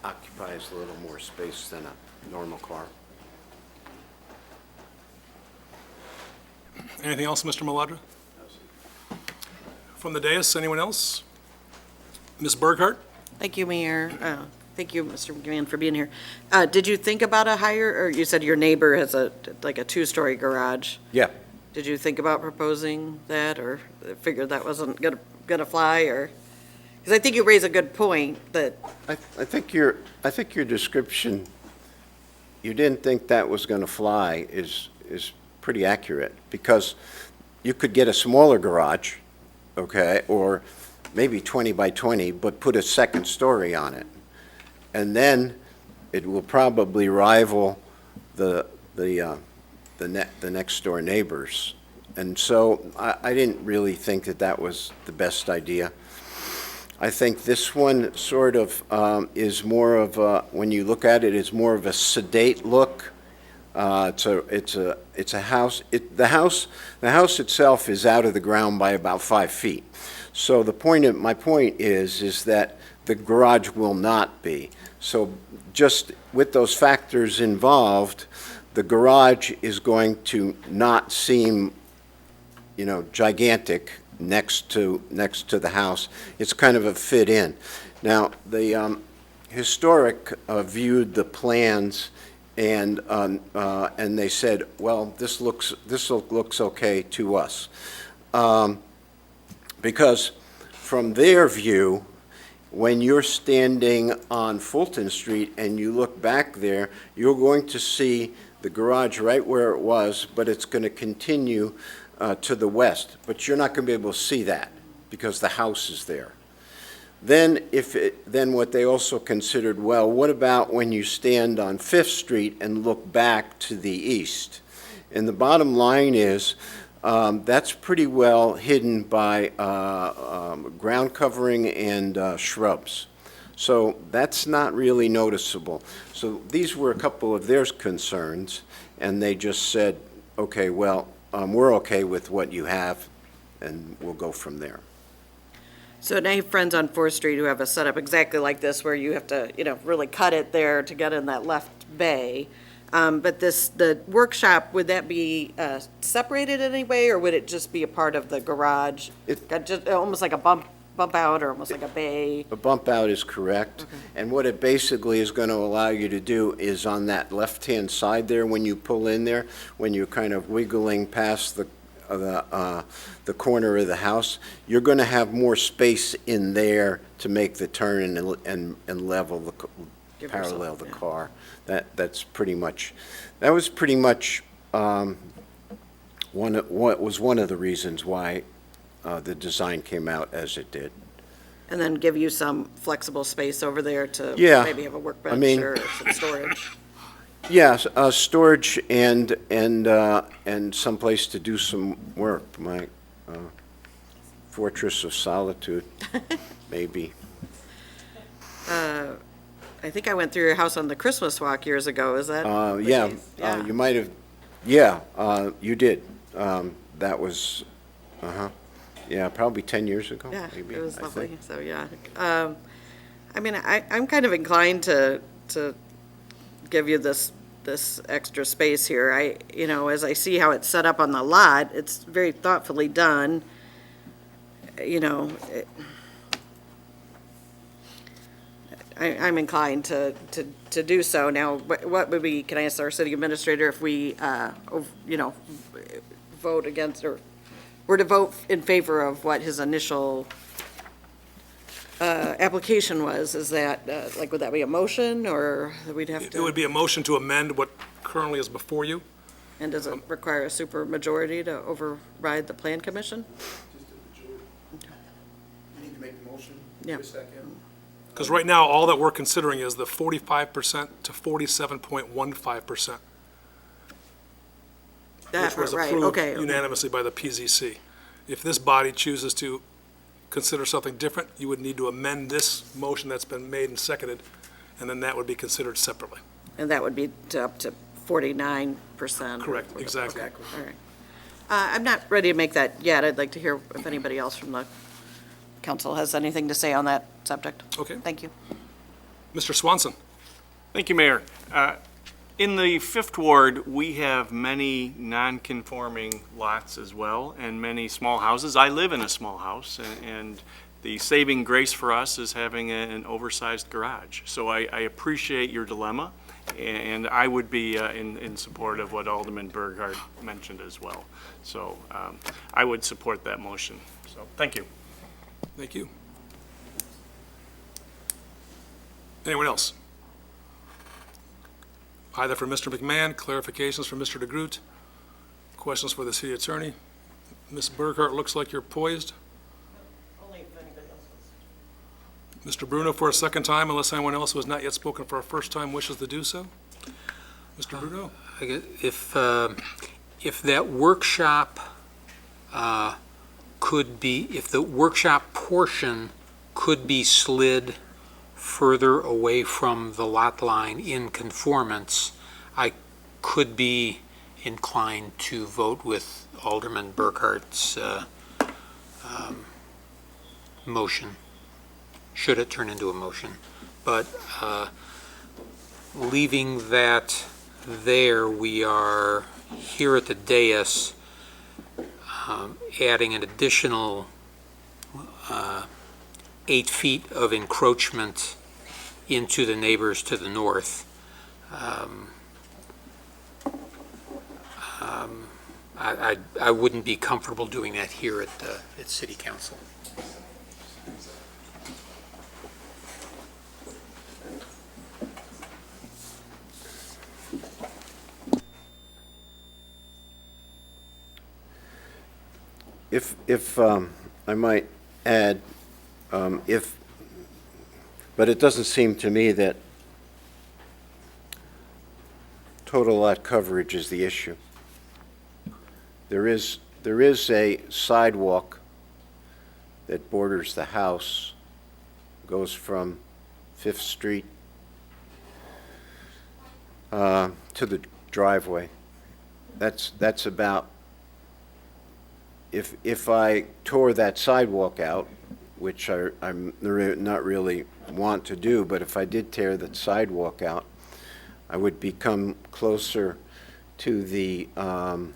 occupies a little more space than a normal car. Anything else, Mr. Maladra? From the dais, anyone else? Ms. Burghardt? Thank you, Mayor. Thank you, Mr. McMahon, for being here. Did you think about a higher, or you said your neighbor has a 2-story garage? Yeah. Did you think about proposing that, or figured that wasn't gonna fly, or? Because I think you raise a good point that. I think your description, you didn't think that was going to fly, is pretty accurate, because you could get a smaller garage, okay, or maybe 20 by 20, but put a 2nd story on it. And then it will probably rival the next door neighbors. And so I didn't really think that was the best idea. I think this one sort of is more of a, when you look at it, it's more of a sedate look. It's a house. The house itself is out of the ground by about 5 feet. So my point is that the garage will not be. So just with those factors involved, the garage is going to not seem, gigantic next to the house. It's kind of a fit in. Now, the historic viewed the plans and they said, well, this looks okay to us, because from their view, when you're standing on Fulton Street and you look back there, you're going to see the garage right where it was, but it's going to continue to the west. But you're not going to be able to see that because the house is there. Then what they also considered, well, what about when you stand on 5th Street and look back to the east? And the bottom line is, That's pretty well hidden by ground covering and shrubs. So that's not really noticeable. So these were a couple of their concerns, and they just said, okay, well, we're okay with what you have, and we'll go from there. So now I have friends on 4th Street who have a setup exactly like this, where you have to, really cut it there to get in that left bay. But the workshop, would that be separated in any way, or would it just be a part of the garage? Just almost like a bump out, or almost like a bay? A bump out is correct. And what it basically is going to allow you to do is on that left-hand side there, when you pull in there, when you're kind of wiggling past the corner of the house, you're going to have more space in there to make the turn and level parallel the car. That was pretty much what was one of the reasons why the design came out as it did. And then give you some flexible space over there to Yeah. maybe have a workbench or some storage? Yes, storage and some place to do some work. My fortress of solitude, maybe. I think I went through your house on the Christmas walk years ago, is that? the Yeah, case? Yeah. you might have, yeah, you did. That was, yeah, probably 10 years ago, Yeah, maybe, it was I lovely, think. so, yeah. I mean, I'm kind of inclined to give you this extra space here. As I see how it's set up on the lot, it's very thoughtfully done. I'm inclined to do so. Now, what would be, can I ask our city administrator if we, vote against, or were to vote in favor of what his initial application was? Is that, would that be a motion, or we'd have It to? would be a motion to amend what currently is before you. And does it require a supermajority to override the plan commission? You need to make a motion? Yeah. Because right now, all that we're considering is the 45% to 47.15%, which was Right, approved okay. unanimously by the PZC. If this body chooses to consider something different, you would need to amend this motion that's been made and seconded, and then that would be considered separately. And that would be up to 49%? Correct, exactly. All right. I'm not ready to make that yet. I'd like to hear if anybody else from the council has anything to say on that subject. Okay. Thank you. Mr. Swanson? Thank you, Mayor. In the 5th Ward, we have many non-conforming lots as well, and many small houses. I live in a small house, and the saving grace for us is having an oversized garage. So I appreciate your dilemma, and I would be in support of what Alderman Burghardt mentioned as well. So I would support that motion. So thank you. Thank you. Anyone else? Either for Mr. McMahon, clarifications for Mr. DeGroot, questions for the city attorney? Ms. Burghardt, looks like you're poised. Mr. Bruno for a second time, unless anyone else who has not yet spoken for a first time wishes to do so. Mr. Bruno? If that workshop if the workshop portion could be slid further away from the lot line in conformance, I could be inclined to vote with Alderman Burkhardt's motion, should it turn into a motion. But leaving that there, we are here at the dais adding an additional 8 feet of encroachment into the neighbors to the north. I wouldn't be comfortable doing that here at City Council. If I might add, but it doesn't seem to me that total lot coverage is the issue. There is there is a sidewalk that borders the house, goes from Fifth Street to the driveway. That's about, if I tore that sidewalk out, which I'm not really want to do, but if I did tear the sidewalk out, I would become closer to the amount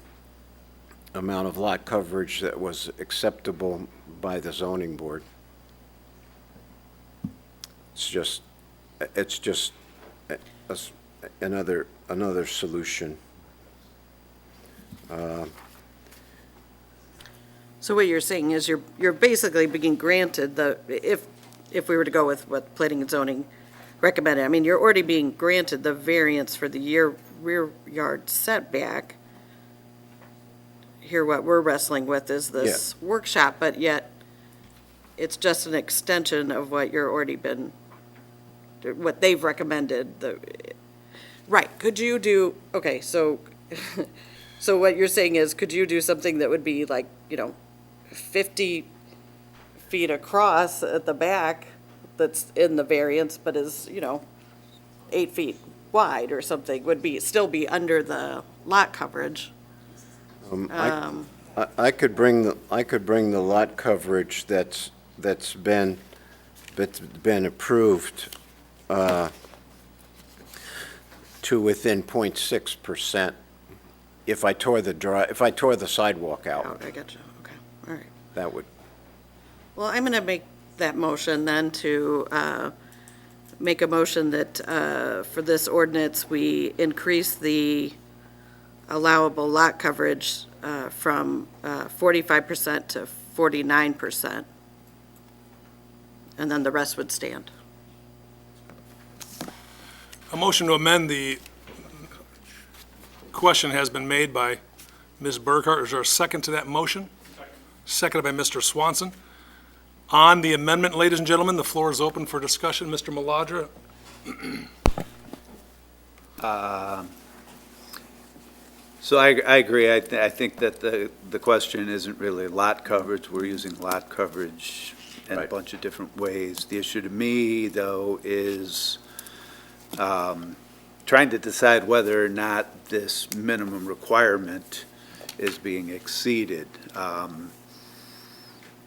of lot coverage that was acceptable by the zoning board. It's just another solution. So what you're saying is you're basically being granted if we were to go with what planning and zoning recommended, I mean, you're already being granted the variance for the rear yard setback. Here, what we're wrestling with is this workshop, but yet it's just an extension of what what they've recommended. Right, could you do, okay, so, so what you're saying is, could you do something that would be like, 50 feet across at the back that's in the variance, but is, 8 feet wide or something, would still be under the lot coverage? I could bring the lot coverage that's been approved to within 0.6% if I tore the sidewalk out. Oh, I got you, okay, all right. That would. Well, I'm going to make that motion then to make a motion that for this ordinance, we increase the allowable lot coverage from 45% to 49%. And then the rest would stand. A motion to amend the question has been made by Ms. Burkhart. Is there a second to that motion? Seconded by Mr. Swanson. On the amendment, ladies and gentlemen, the floor is open for discussion. Mr. Maladra? So I agree. I think that the question isn't really lot coverage. We're using lot coverage in a bunch of different ways. The issue to me, though, is trying to decide whether or not this minimum requirement is being exceeded.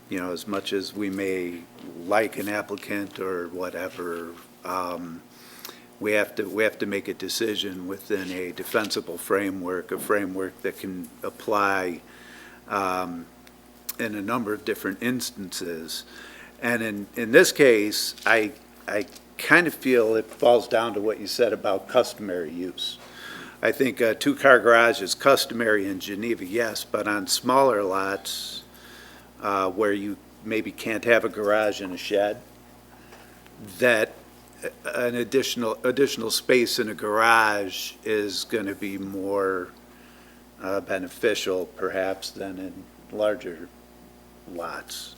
As much as we may like an applicant or whatever, we have to make a decision within a defensible framework, a framework that can apply in a number of different instances. And in this case, I kind of feel it falls down to what you said about customary use. I think a two-car garage is customary in Geneva, yes, but on smaller lots where you maybe can't have a garage and a shed, that an additional space in a garage is going to be more beneficial perhaps than in larger lots.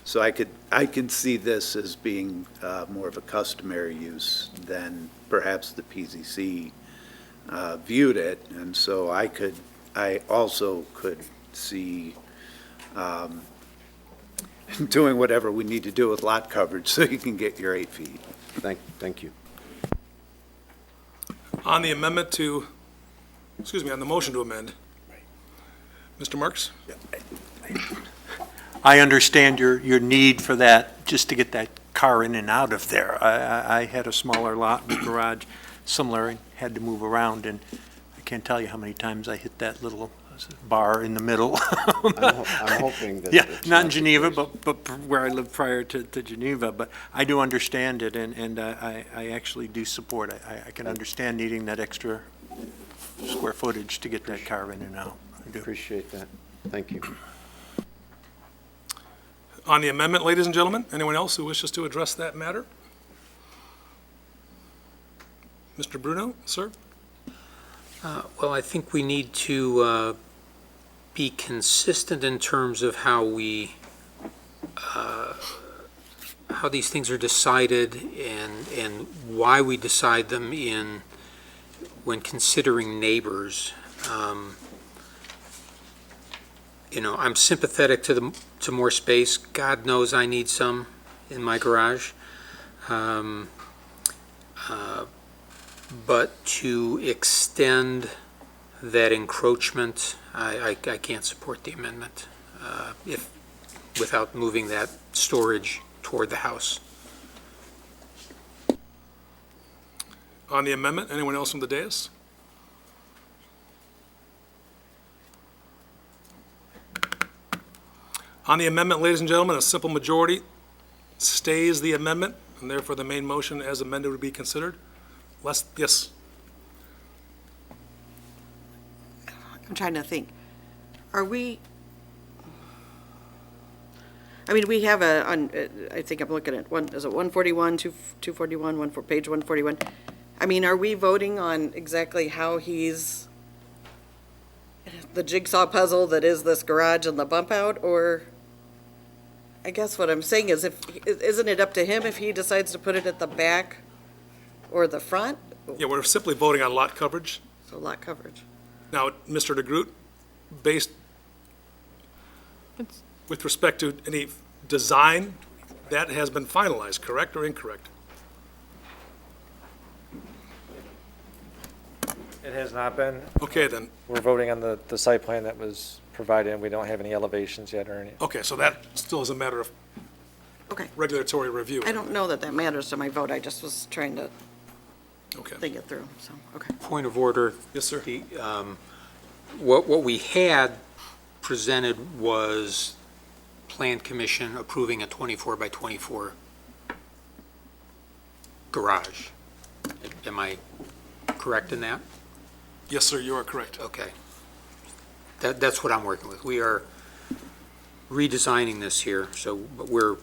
So I can see this as being more of a customary use than perhaps the PZC viewed it, and so I also could see doing whatever we need to do with lot coverage so you can get your 8 feet. Thank you. On the amendment to, on the motion to amend. Mr. Marks? I understand your need for that, just to get that car in and out of there. I had a smaller lot in the garage, similar, and had to move around, and I can't tell you how many times I hit that little bar in the middle. I'm hoping that. Yeah, it's not in the Geneva, case. but where I lived prior to Geneva, but I do understand it, and I actually do support it. I can understand needing that extra square footage to get that car in and out. I do. Appreciate that. Thank you. On the amendment, ladies and gentlemen, anyone else who wishes to address that matter? Mr. Bruno, sir? Well, I think we need to be consistent in terms of how these things are decided and why we decide them when considering neighbors. you know, I'm sympathetic to more space. God knows I need some in my garage. But to extend that encroachment, I can't support the amendment without moving that storage toward the house. On the amendment, anyone else from the dais? On the amendment, ladies and gentlemen, a simple majority stays the amendment, and therefore the main motion as amended would be considered. Yes, I'm trying to think. Are we, I mean, we have I think I'm looking at is it 141, 241, page 141? I mean, are we voting on exactly how he's, the jigsaw puzzle that is this garage and the bump out, or? I guess what I'm saying is isn't it up to him if he decides to put it at the back or the front? yeah, we're simply voting on lot coverage. So lot coverage. Now, Mr. DeGroot, based with respect to any design, that has been finalized, correct or incorrect? It has not been. Okay, then, We're voting on the site plan that was provided, and we don't have any elevations yet or any. okay, so that still is a matter of Okay. regulatory review. I don't know that that matters to my vote. I just was trying to Okay. think it through, so, okay. Point of order. Yes, sir. What we had presented was Plan Commission approving a 24 by 24 garage. Am I correct in that? Yes, sir, you are correct. Okay. That's what I'm working with. We are redesigning this here, so, but we're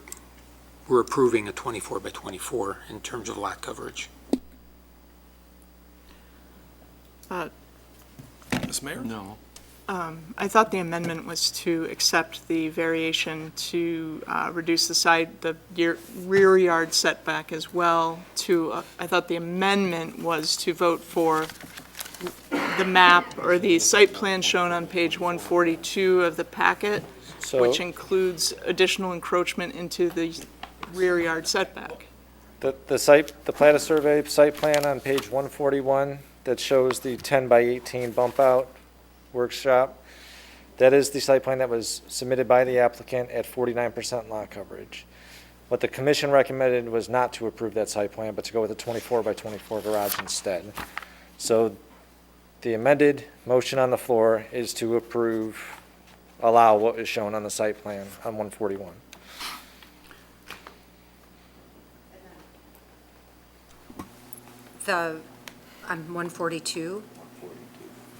approving a 24 by 24 in terms of lot coverage. Ms. Mayor? No. I thought the amendment was to accept the variation to reduce the rear yard setback as well to, I thought the amendment was to vote for the map or the site plan shown on page 142 of the packet, So which includes additional encroachment into the rear yard setback. the plat of survey site plan on page 141 that shows the 10 by 18 bump out workshop, that is the site plan that was submitted by the applicant at 49% lot coverage. What the commission recommended was not to approve that site plan, but to go with a 24 by 24 garage instead. So the amended motion on the floor is to allow what is shown on the site plan on 141. On 142,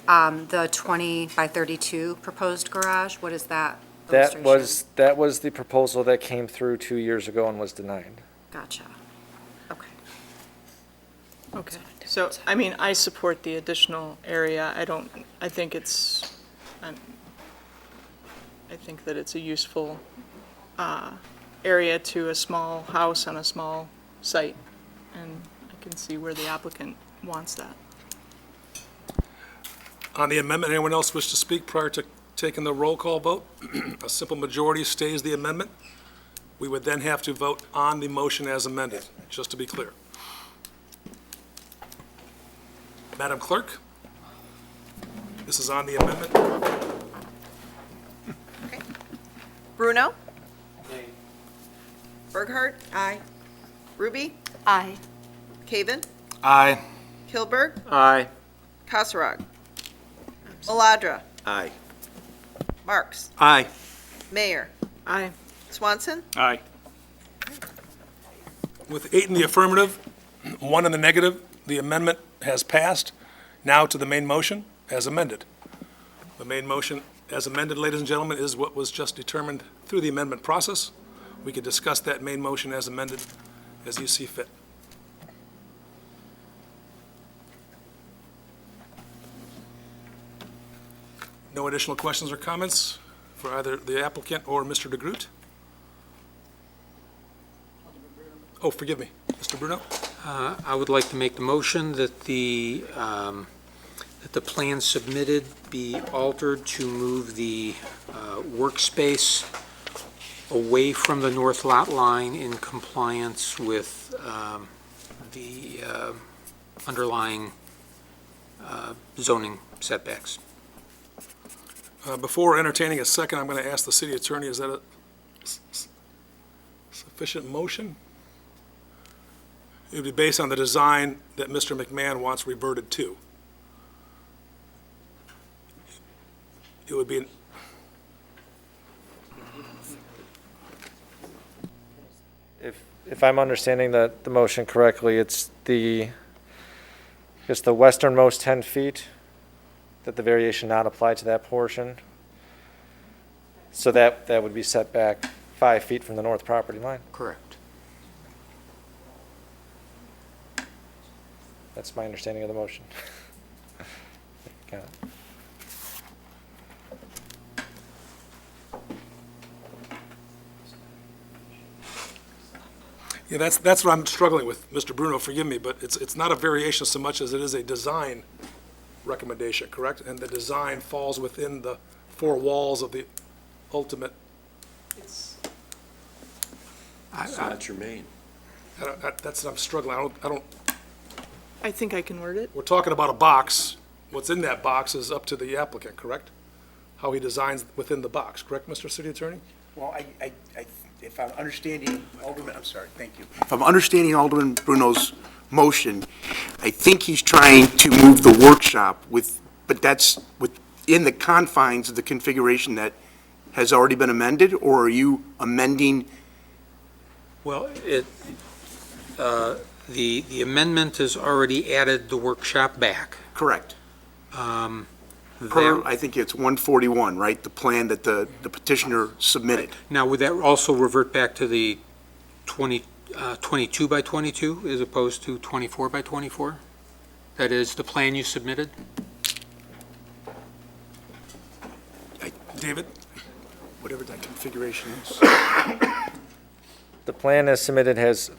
the 20 by 32 proposed garage, what is that illustration? That was the proposal that came through 2 years ago and was denied. Gotcha. Okay. Okay, so, I mean, I support the additional area. I think that it's a useful area to a small house on a small site, and I can see where the applicant wants that. On the amendment, anyone else wish to speak prior to taking the roll call vote? A simple majority stays the amendment. We would then have to vote on the motion as amended, just to be clear. Madam Clerk, this is on the amendment. Bruno? Berghardt? Aye. Ruby? Aye. Caven? Aye. Kilberg? Aye. Kasserag? Maladra? Aye. Marks? Aye. Mayor? Aye. Swanson? Aye. With 8 in the affirmative, 1 in the negative, the amendment has passed. Now to the main motion as amended. The main motion as amended, ladies and gentlemen, is what was just determined through the amendment process. We could discuss that main motion as amended as you see fit. No additional questions or comments for either the applicant or Mr. DeGroot? Oh, forgive me, Mr. Bruno? I would like to make the motion that the plan submitted be altered to move the workspace away from the north lot line in compliance with the underlying zoning setbacks. Before entertaining a second, I'm going to ask the city attorney, is that a sufficient motion? It would be based on the design that Mr. McMahon wants reverted to. It would be, If I'm understanding the motion correctly, it's the westernmost 10 feet that the variation not apply to that portion. So that would be set back 5 feet from the north property line. Correct. That's my understanding of the motion. Got it. yeah, that's what I'm struggling with, Mr. Bruno, forgive me, but it's not a variation so much as it is a design recommendation, correct? And the design falls within the four walls of the ultimate. That's your main. That's what I'm struggling. I think I can word it. We're talking about a box. What's in that box is up to the applicant, correct? How he designs within the box, correct, Mr. City Attorney? Well, if I'm understanding Alderman, I'm sorry, thank you. If I'm understanding Alderman Bruno's motion, I think he's trying to move the workshop but that's within the confines of the configuration that has already been amended, or are you amending? Well, the amendment has already added the workshop back. Correct. There- Per, I think it's 141, right? The plan that the petitioner submitted. Now, would that also revert back to the 22 by 22 as opposed to 24 by 24? That is the plan you submitted? David? Whatever that configuration is. The plan as submitted is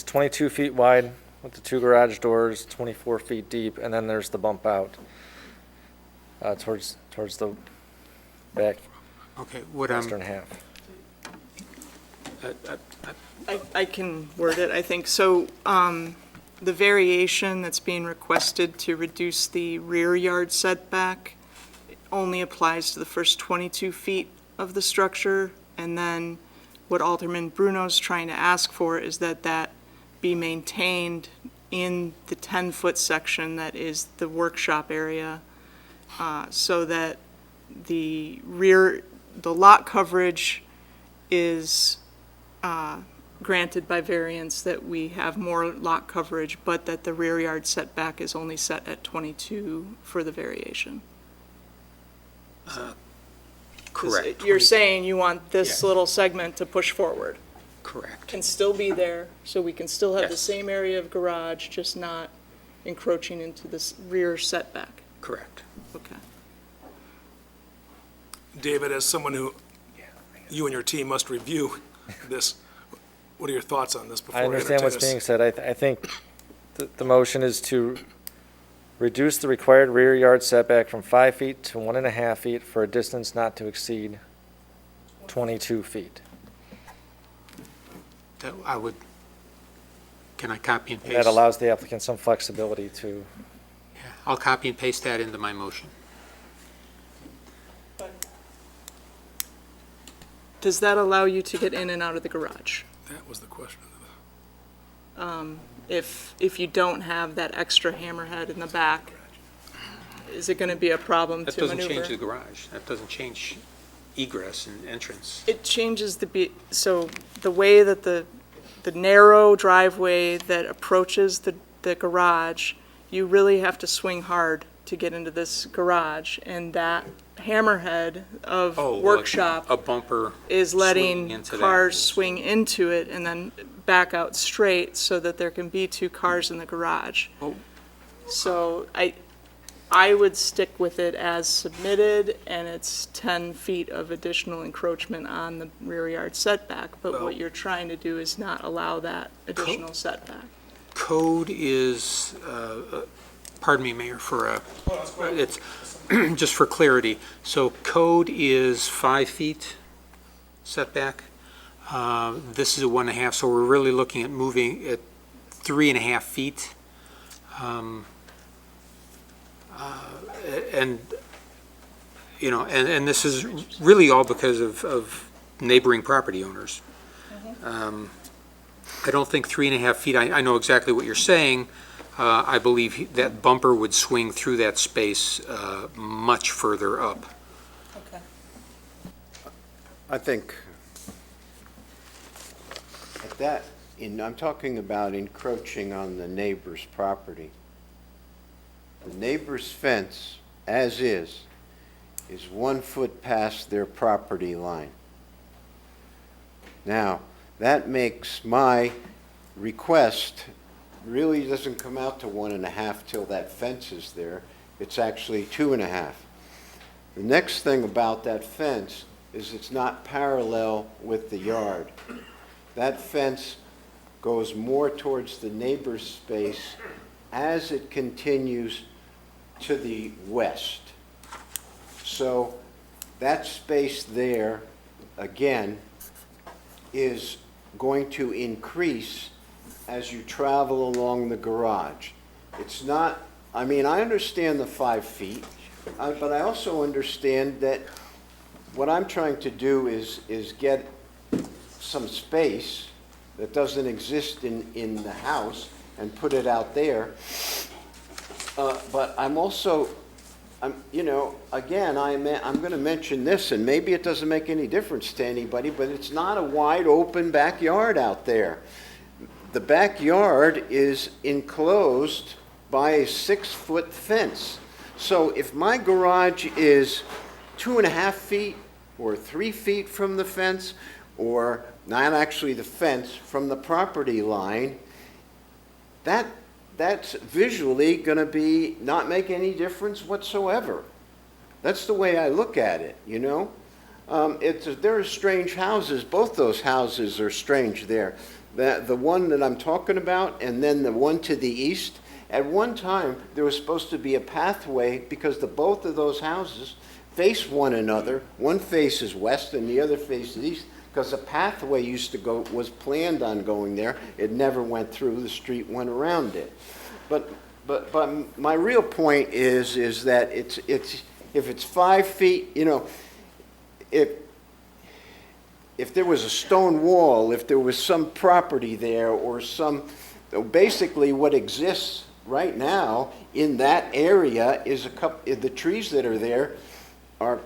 22 feet wide with the 2 garage doors, 24 feet deep, and then there's the bump out towards the back Okay, what I'm, western half. I can word it, I think. So the variation that's being requested to reduce the rear yard setback only applies to the first 22 feet of the structure, and then what Alderman Bruno's trying to ask for is that that be maintained in the 10-foot section that is the workshop area, so that the lot coverage is granted by variance, that we have more lot coverage, but that the rear yard setback is only set at 22 for the variation. 'Cause correct. You're saying you want this little segment to push forward. Correct. Can still be there, so we can still have the Yes. same area of garage, just not encroaching into this rear setback. Correct. Okay. David, as someone who, you and your team must review this, what are your thoughts on this before I we understand what's entertain being this? said. I think the motion is to reduce the required rear yard setback from 5 feet to 1.5 feet for a distance not to exceed 22 feet. That I would, can I copy and paste? That allows the applicant some flexibility to, Yeah, I'll copy and paste that into my motion. Does that allow you to get in and out of the garage? That was the question. If you don't have that extra hammerhead in the back, is it going to be a problem That to doesn't maneuver? change the garage. That doesn't change egress and entrance. It changes so the way that the narrow driveway that approaches the garage, you really have to swing hard to get into this garage, and that hammerhead of Oh, like workshop a bumper is swinging letting into that. cars swing into it and then back out straight so that there can be 2 cars in the garage. Oh. So I would stick with it as submitted, and it's 10 feet of additional encroachment on the rear yard setback, but Well- what you're trying to do is not allow that additional setback. Code is pardon me, Mayor, it's, just for clarity. So code is 5 feet setback. This is a 1.5, so we're really looking at moving at 3.5 feet. And, you know, and this is really all because of neighboring property owners. I don't think 3.5 feet, I know exactly what you're saying. I believe that bumper would swing through that space much further up. Okay. I think at that, I'm talking about encroaching on the neighbor's property. The neighbor's fence, as is 1 foot past their property line. Now, that makes my request really doesn't come out to 1.5 till that fence is there. It's actually 2.5. The next thing about that fence is it's not parallel with the yard. That fence goes more towards the neighbor's space as it continues to the west. So that space there, again, is going to increase as you travel along the garage. It's not, I mean, I understand the 5 feet, but I also understand that what I'm trying to do is get some space that doesn't exist in the house and put it out there. But I'm also, you know, again, I'm going to mention this, and maybe it doesn't make any difference to anybody, but it's not a wide open backyard out there. The backyard is enclosed by a 6-foot fence. So if my garage is 2.5 feet or 3 feet from the fence, or not actually the fence, from the property line, that's visually going to be not make any difference whatsoever. That's the way I look at it, you know. There are strange houses. Both those houses are strange there. The one that I'm talking about and then the one to the east, at one time there was supposed to be a pathway because both of those houses face one another. One faces west and the other faces east, because a pathway was planned on going there. It never went through. The street went around it. But my real point is that if it's 5 feet, you know, if there was a stone wall, if there was some property there or basically what exists right now in that area is the trees that are there are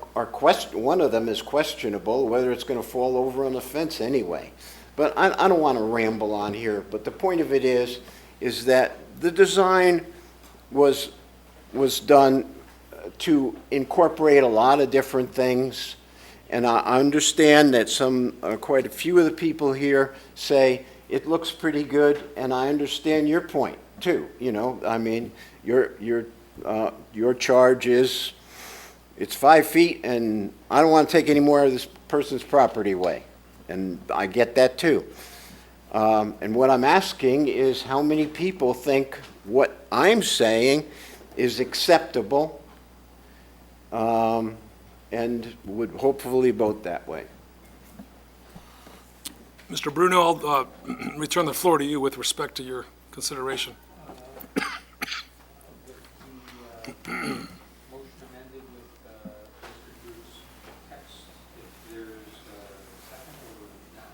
one of them is questionable, whether it's going to fall over on the fence anyway. But I don't want to ramble on here, but the point of it is that the design was done to incorporate a lot of different things. And I understand that quite a few of the people here say it looks pretty good, and I understand your point too. You know, I mean, your charge is it's 5 feet, and I don't want to take any more of this person's property away, and I get that too. And what I'm asking is how many people think what I'm saying is acceptable. And would hopefully vote that way. Mr. Bruno, I'll return the floor to you with respect to your consideration. Motion amended with Mr. Groot's text, if there's a second or not.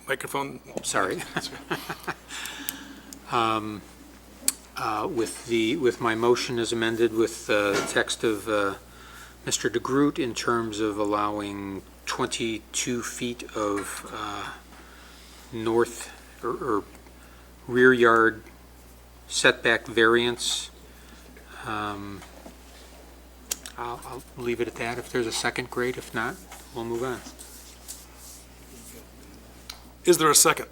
Microphone. Sorry. With my motion as amended with the text of Mr. DeGroot in terms of allowing 22 feet of north or rear yard setback variance. I'll leave it at that. If there's a second, great. If not, we'll move on. Is there a second?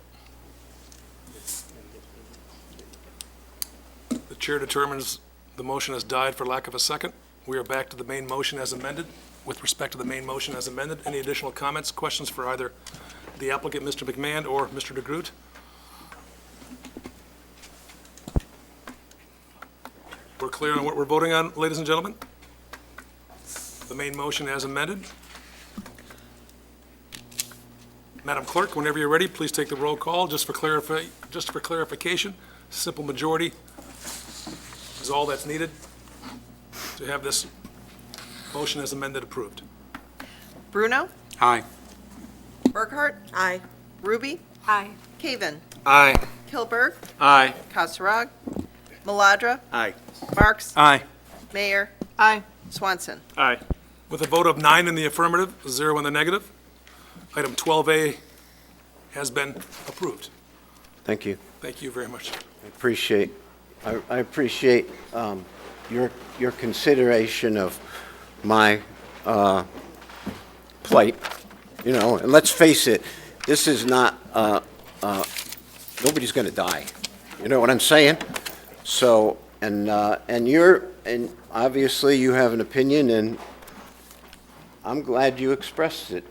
The chair determines the motion has died for lack of a second. We are back to the main motion as amended. With respect to the main motion as amended, any additional comments, questions for either the applicant, Mr. McMahon, or Mr. DeGroot? We're clear on what we're voting on, ladies and gentlemen? The main motion as amended. Madam Clerk, whenever you're ready, please take the roll call. Just for clarification, simple majority is all that's needed to have this motion as amended approved. Bruno? Aye. Burkhart? Aye. Ruby? Aye. Caven? Aye. Kilberg? Aye. Kasserag? Maladra? Aye. Marks? Aye. Mayor? Aye. Swanson? Aye. With a vote of 9 in the affirmative, 0 in the negative, item 12A has been approved. Thank you. Thank you very much. I appreciate your consideration of my plight, you know, and let's face it, this is not, nobody's going to die. You know what I'm saying? So, and obviously you have an opinion, and I'm glad you expressed it,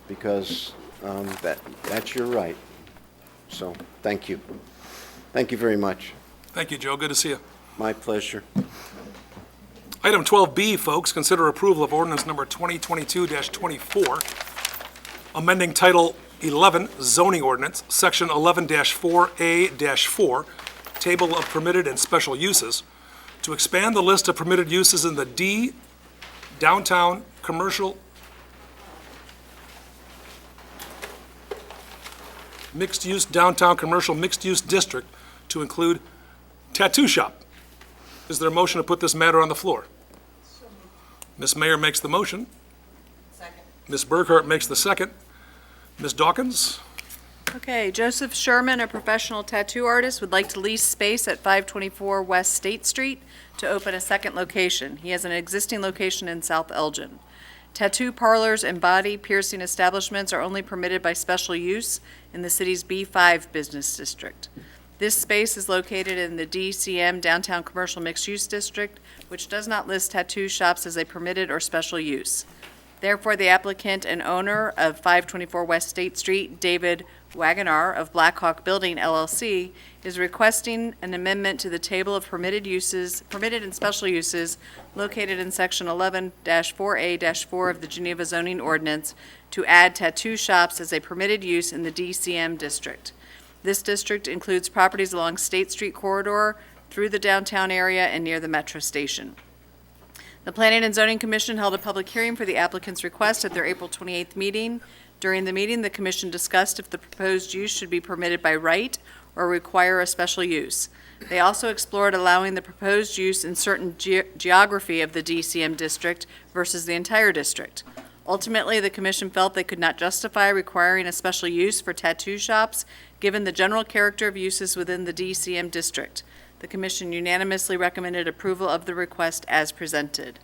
because that's your right. So, thank you. Thank you very much. Thank you, Joe. Good to see you. My pleasure. Item 12B, folks, consider approval of ordinance number 2022-24, amending Title 11 zoning ordinance, Section 11-4A-4, Table of Permitted and Special Uses, to expand the list of permitted uses in the D downtown commercial mixed-use district to include tattoo shop. Is there a motion to put this matter on the floor? Ms. Mayor makes the motion. Second. Ms. Burkhart makes the second. Ms. Dawkins? Okay, Joseph Sherman, a professional tattoo artist, would like to lease space at 524 West State Street to open a second location. He has an existing location in South Elgin. Tattoo parlors and body piercing establishments are only permitted by special use in the city's B5 business district. This space is located in the DCM Downtown Commercial Mixed Use District, which does not list tattoo shops as a permitted or special use. Therefore, the applicant and owner of 524 West State Street, David Wagonar of Black Hawk Building LLC, is requesting an amendment to the table of permitted and special uses located in Section 11-4A-4 of the Geneva zoning ordinance to add tattoo shops as a permitted use in the DCM district. This district includes properties along State Street corridor, through the downtown area, and near the metro station. The Planning and Zoning Commission held a public hearing for the applicant's request at their April 28th meeting. During the meeting, the commission discussed if the proposed use should be permitted by right or require a special use. They also explored allowing the proposed use in certain geography of the DCM district versus the entire district. Ultimately, the commission felt they could not justify requiring a special use for tattoo shops, given the general character of uses within the DCM district. The commission unanimously recommended approval of the request as presented.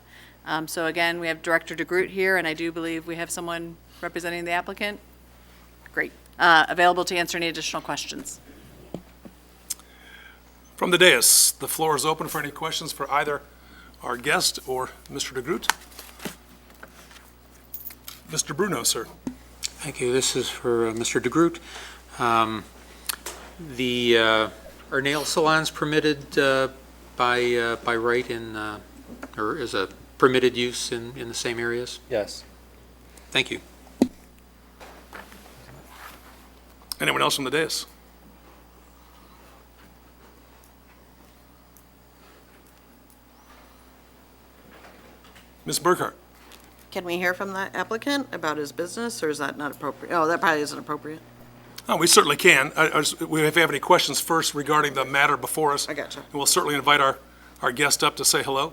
So again, we have Director DeGroot here, and I do believe we have someone representing the applicant. Great. Available to answer any additional questions. From the dais, the floor is open for any questions for either our guest or Mr. DeGroot. Mr. Bruno, sir. Thank you. This is for Mr. DeGroot. Are nail salons permitted by right in, or is a permitted use in the same areas? Yes. Thank you. Anyone else from the dais? Ms. Burkhart? Can we hear from the applicant about his business, or is that not appropriate? Oh, that probably isn't appropriate. Oh, we certainly can. If you have any questions first regarding the matter before us, I gotcha. we'll certainly invite our guest up to say hello.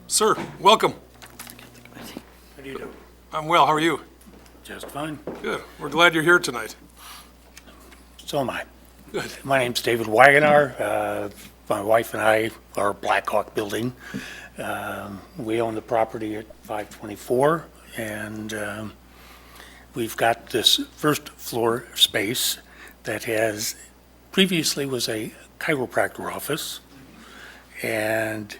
Sir, welcome. How do you do? I'm well. How are you? Just fine. Good. We're glad you're here tonight. So am I. Good. My name's David Wagonar. My wife and I are Black Hawk Building. We own the property at 524, and we've got this first floor space that has, previously was a chiropractor office, and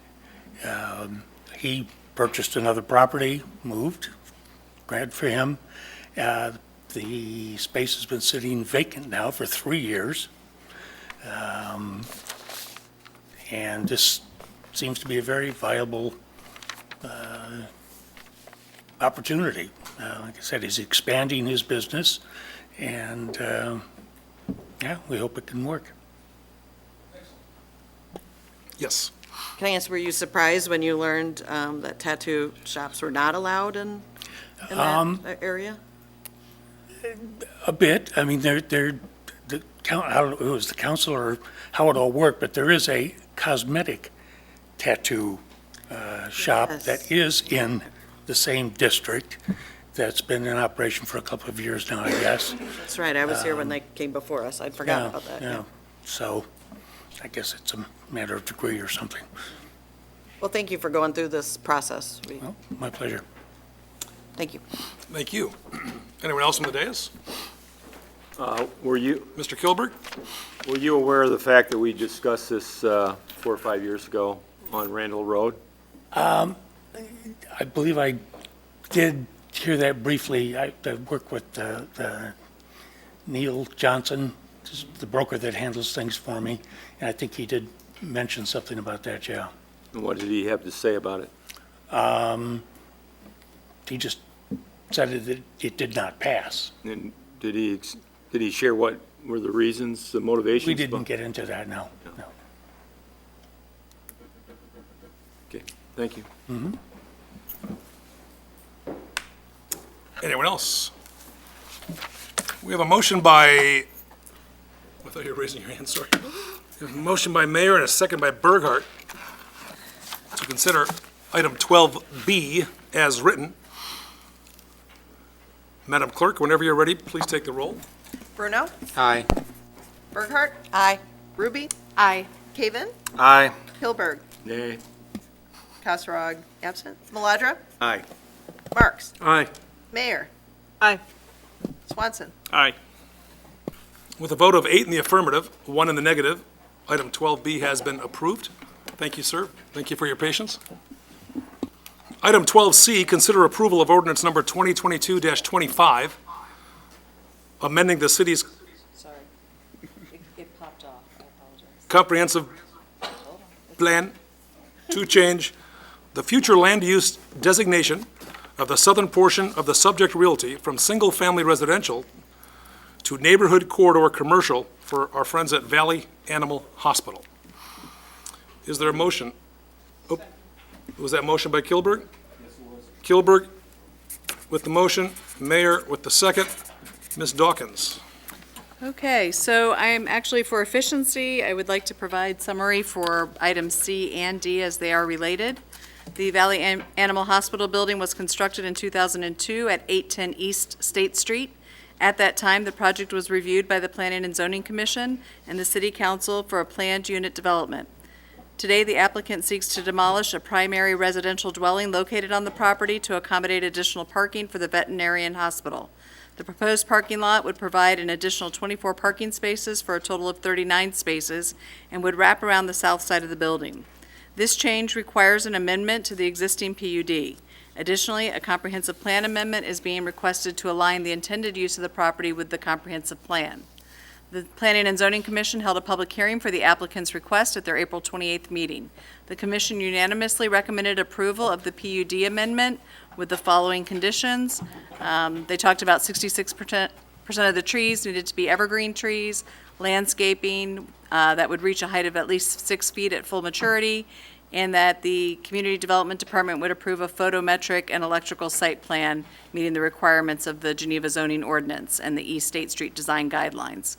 he purchased another property, moved, glad for him. The space has been sitting vacant now for 3 years. And this seems to be a very viable opportunity. Like I said, he's expanding his business, and yeah, we hope it can work. Yes. Can I ask, were you surprised when you learned that tattoo shops were not allowed in that area? A bit. I mean, I don't know if it was the council or how it all worked, but there is a cosmetic tattoo shop Yes. that is in the same district that's been in operation for a couple of years now, I guess. That's right, I was here when they came before us. I'd forgotten Yeah, about that. yeah. So I guess it's a matter of degree or something. Well, thank you for going through this process. Well, my pleasure. Thank you. Thank you. Anyone else on the dais? Were you Mr. Kilberg? aware of the fact that we discussed this 4 or 5 years ago on Randall Road? I believe I did hear that briefly. I work with the Neil Johnson, the broker that handles things for me, and I think he did mention something about that, yeah. And what did he have to say about it? He just said that it did not pass. And did he share what were the reasons, the motivations? We didn't get into that, no. Okay, thank you. Anyone else? We have a motion by, I thought you were raising your hand, sorry. We have a motion by Mayor and a second by Burghardt to consider item 12B as written. Madam Clerk, whenever you're ready, please take the roll. Bruno? Aye. Burkhart? Aye. Ruby? Aye. Caven? Aye. Hilberg? Nay. Kasserag, absent. Maladra? Aye. Marks? Aye. Mayor? Aye. Swanson? Aye. With a vote of 8 in the affirmative, 1 in the negative, item 12B has been approved. Thank you, sir. Thank you for your patience. Item 12C, consider approval of ordinance number 2022-25, amending the city's Sorry. It popped off. I apologize. comprehensive plan to change the future land use designation of the southern portion of the subject realty from single-family residential to neighborhood corridor commercial for our friends at Valley Animal Hospital. Is there a motion? Oh, was that motion by Kilberg? Yes, it was. Kilberg with the motion, Mayor with the second. Ms. Dawkins. Okay, so I'm actually, for efficiency, I would like to provide summary for items C and D as they are related. The Valley Animal Hospital building was constructed in 2002 at 810 East State Street. At that time, the project was reviewed by the Planning and Zoning Commission and the City Council for a planned unit development. Today, the applicant seeks to demolish a primary residential dwelling located on the property to accommodate additional parking for the veterinarian hospital. The proposed parking lot would provide an additional 24 parking spaces for a total of 39 spaces and would wrap around the south side of the building. This change requires an amendment to the existing PUD. Additionally, a comprehensive plan amendment is being requested to align the intended use of the property with the comprehensive plan. The Planning and Zoning Commission held a public hearing for the applicant's request at their April 28th meeting. The commission unanimously recommended approval of the PUD amendment with the following conditions. They talked about 66% of the trees needed to be evergreen trees, landscaping that would reach a height of at least 6 feet at full maturity, and that the Community Development Department would approve a photometric and electrical site plan meeting the requirements of the Geneva zoning ordinance and the East State Street design guidelines.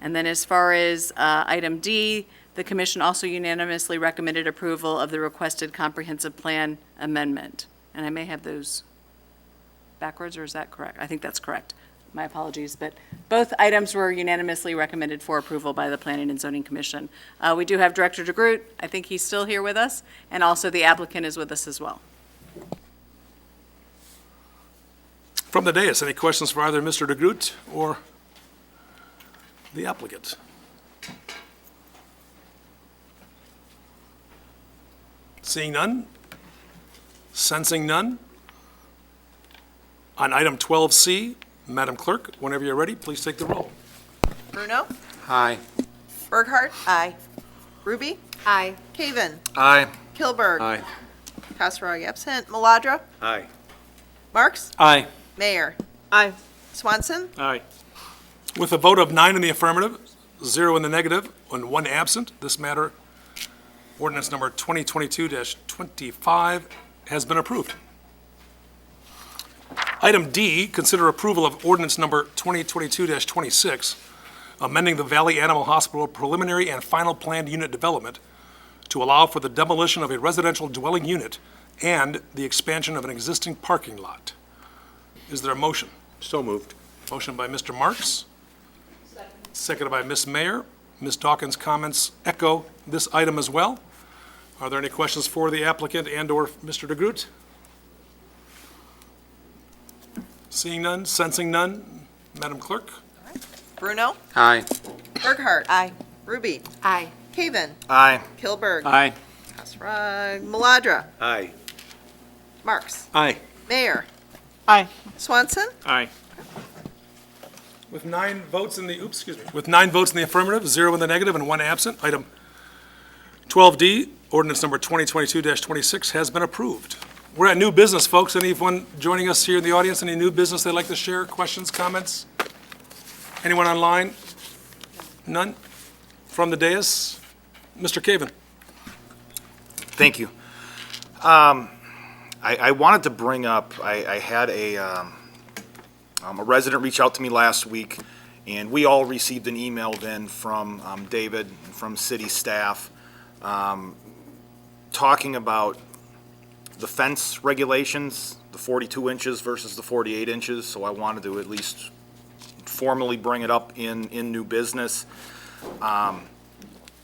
And then as far as item D, the commission also unanimously recommended approval of the requested comprehensive plan amendment. And I may have those backwards, or is that correct? I think that's correct. My apologies, but both items were unanimously recommended for approval by the Planning and Zoning Commission. We do have Director DeGroot. I think he's still here with us, and also the applicant is with us as well. From the dais, any questions for either Mr. DeGroot or the applicant? Seeing none? Sensing none? On item 12C, Madam Clerk, whenever you're ready, please take the roll. Bruno? Aye. Burkhart? Aye. Ruby? Aye. Caven? Aye. Kilberg? Aye. Kasserag absent. Maladra? Aye. Marks? Aye. Mayor? Aye. Swanson? Aye. With a vote of 9 in the affirmative, 0 in the negative, and 1 absent, this matter, ordinance number 2022-25, has been approved. Item D, consider approval of ordinance number 2022-26, amending the Valley Animal Hospital preliminary and final planned unit development to allow for the demolition of a residential dwelling unit and the expansion of an existing parking lot. Is there a motion? So moved. Motion by Mr. Marks. Seconded by Ms. Mayer. Ms. Dawkins' comments echo this item as well. Are there any questions for the applicant and/or Mr. DeGroot? Seeing none, sensing none, Madam Clerk? Bruno? Aye. Burkhart? Aye. Ruby? Aye. Caven? Aye. Kilberg? Aye. Kasserag. Maladra? Aye. Marks? Aye. Mayor? Aye. Swanson? Aye. With 9 votes in the, with 9 votes in the affirmative, 0 in the negative, and 1 absent, item 12D, ordinance number 2022-26 has been approved. We're at new business, folks. Anyone joining us here in the audience, any new business they'd like to share? Questions, comments? Anyone online? None? From the dais? Mr. Caven? Thank you. I wanted to bring up, I had a resident reach out to me last week, and we all received an email then from David, from city staff, talking about the fence regulations, the 42 inches versus the 48 inches, so I wanted to at least formally bring it up in new business.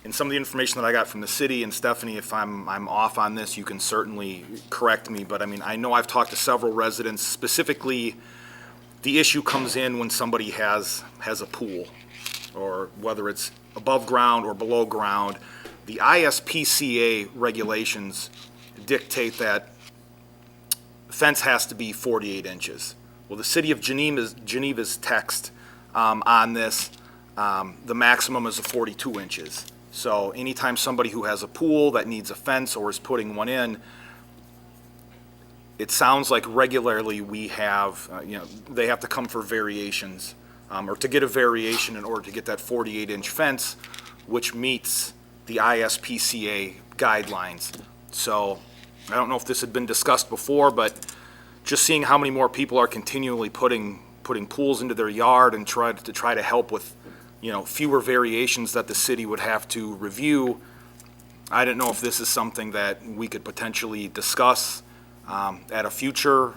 And some of the information that I got from the city, and Stephanie, if I'm off on this, you can certainly correct me, but I mean, I know I've talked to several residents, specifically, the issue comes in when somebody has a pool, or whether it's above ground or below ground. The ISPCA regulations dictate that fence has to be 48 inches. Well, the city of Geneva's text on this, the maximum is 42 inches. So anytime somebody who has a pool that needs a fence or is putting one in, it sounds like regularly we have, they have to come for variations, or to get a variation in order to get that 48-inch fence, which meets the ISPCA guidelines. So I don't know if this had been discussed before, but just seeing how many more people are continually putting pools into their yard and try to help with, fewer variations that the city would have to review. I didn't know if this is something that we could potentially discuss at a future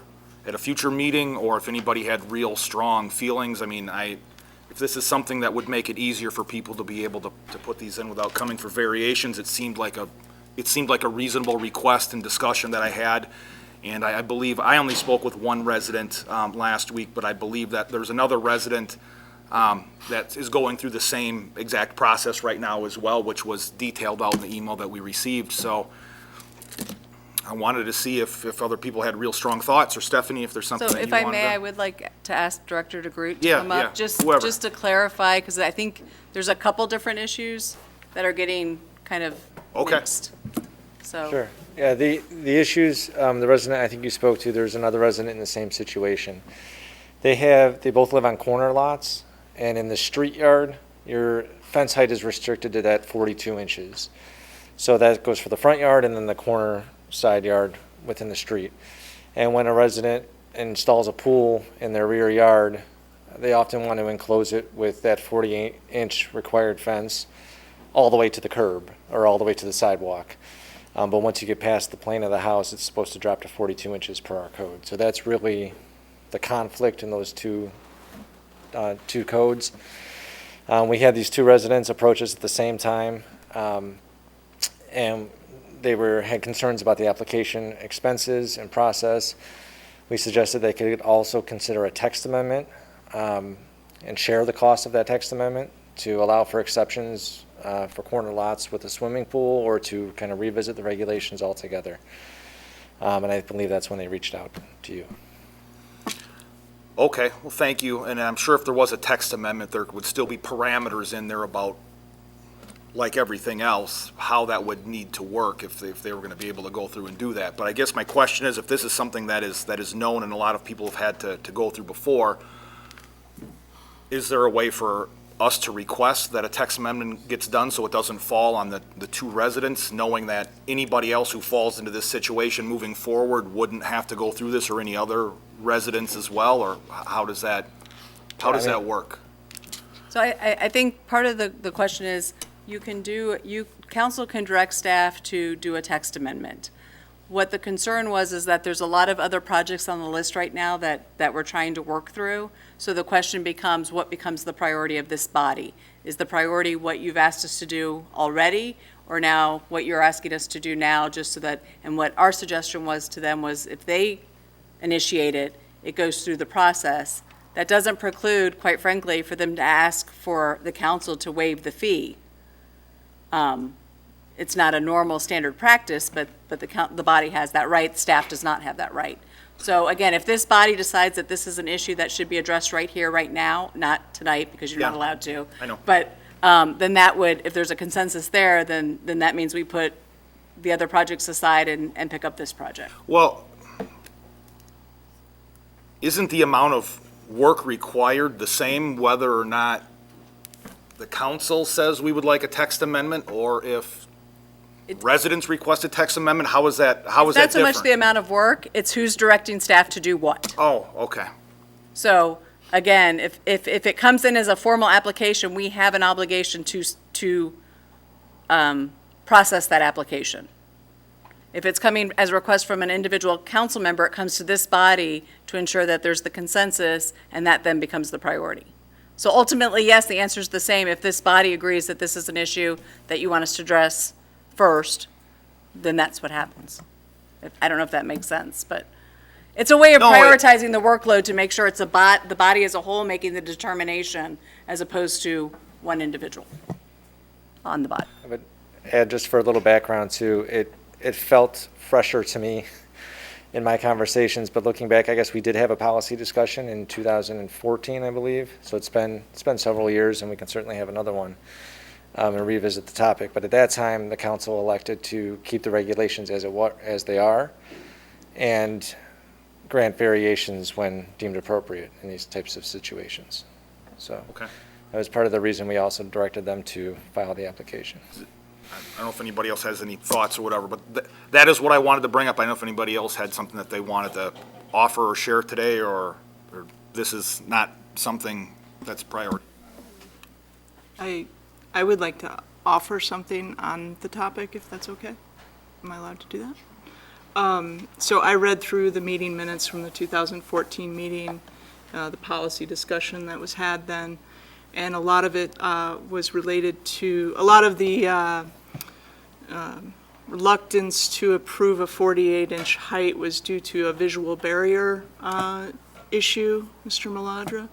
meeting, or if anybody had real strong feelings. I mean, if this is something that would make it easier for people to be able to put these in without coming for variations, it seemed like a reasonable request and discussion that I had. And I believe, I only spoke with one resident last week, but I believe that there's another resident that is going through the same exact process right now as well, which was detailed out in the email that we received. So I wanted to see if other people had real strong thoughts, or Stephanie, if there's something So that you if wanted I may, to. I would like to ask Director DeGroot to Yeah, come up. yeah, whoever. Just to clarify, because I think there's a couple different issues that are getting kind of Okay. mixed. So. Sure. Yeah, the issues, the resident I think you spoke to, there's another resident in the same situation. They both live on corner lots, and in the street yard, your fence height is restricted to that 42 inches. So that goes for the front yard and then the corner side yard within the street. And when a resident installs a pool in their rear yard, they often want to enclose it with that 48-inch required fence all the way to the curb or all the way to the sidewalk. But once you get past the plane of the house, it's supposed to drop to 42 inches per our code. So that's really the conflict in those two codes. We had these two residents approach us at the same time, and they had concerns about the application expenses and process. We suggested they could also consider a text amendment and share the cost of that text amendment to allow for exceptions for corner lots with a swimming pool, or to kind of revisit the regulations altogether. And I believe that's when they reached out to you. Okay, well, thank you. And I'm sure if there was a text amendment, there would still be parameters in there about like everything else, how that would need to work if they were going to be able to go through and do that. But I guess my question is, if this is something that is known and a lot of people have had to go through before, is there a way for us to request that a text amendment gets done so it doesn't fall on the two residents, knowing that anybody else who falls into this situation moving forward wouldn't have to go through this, or any other residents as well, or how does that work? So I think part of the question is, council can direct staff to do a text amendment. What the concern is that there's a lot of other projects on the list right now that we're trying to work through. So the question becomes, what becomes the priority of this body? Is the priority what you've asked us to do already, or now what you're asking us to do now, just so that, and what our suggestion was to them was, if they initiate it, it goes through the process. That doesn't preclude, quite frankly, for them to ask for the council to waive the fee. It's not a normal standard practice, but the body has that right. Staff does not have that right. So again, if this body decides that this is an issue that should be addressed right here, right now, not tonight, because you're not allowed to. I know. But then that would, if there's a consensus there, then that means we put the other projects aside and pick up this project. Well, isn't the amount of work required the same whether or not the council says we would like a text amendment, or if residents request a text amendment? How is that different? Not so much the amount of work, it's who's directing staff to do what. Oh, okay. So, again, if it comes in as a formal application, we have an obligation to process that application. If it's coming as a request from an individual council member, it comes to this body to ensure that there's the consensus, and that then becomes the priority. So ultimately, yes, the answer is the same. If this body agrees that this is an issue that you want us to address first, then that's what happens. I don't know if that makes sense, but it's a way of prioritizing the workload to make sure it's the body as a whole making the determination, as opposed to one individual on the body. I would add, just for a little background too, it felt fresher to me in my conversations, but looking back, I guess we did have a policy discussion in 2014, I believe. So it's been several years, and we can certainly have another one and revisit the topic. But at that time, the council elected to keep the regulations as they are, and grant variations when deemed appropriate in these types of situations. So Okay. that was part of the reason we also directed them to file the application. I don't know if anybody else has any thoughts or whatever, but that is what I wanted to bring up. I don't know if anybody else had something that they wanted to offer or share today, or this is not something that's a priority. I would like to offer something on the topic, if that's okay. Am I allowed to do that? So I read through the meeting minutes from the 2014 meeting, the policy discussion that was had then, and a lot of it was related to, a lot of the reluctance to approve a 48-inch height was due to a visual barrier issue, Mr. Maladra.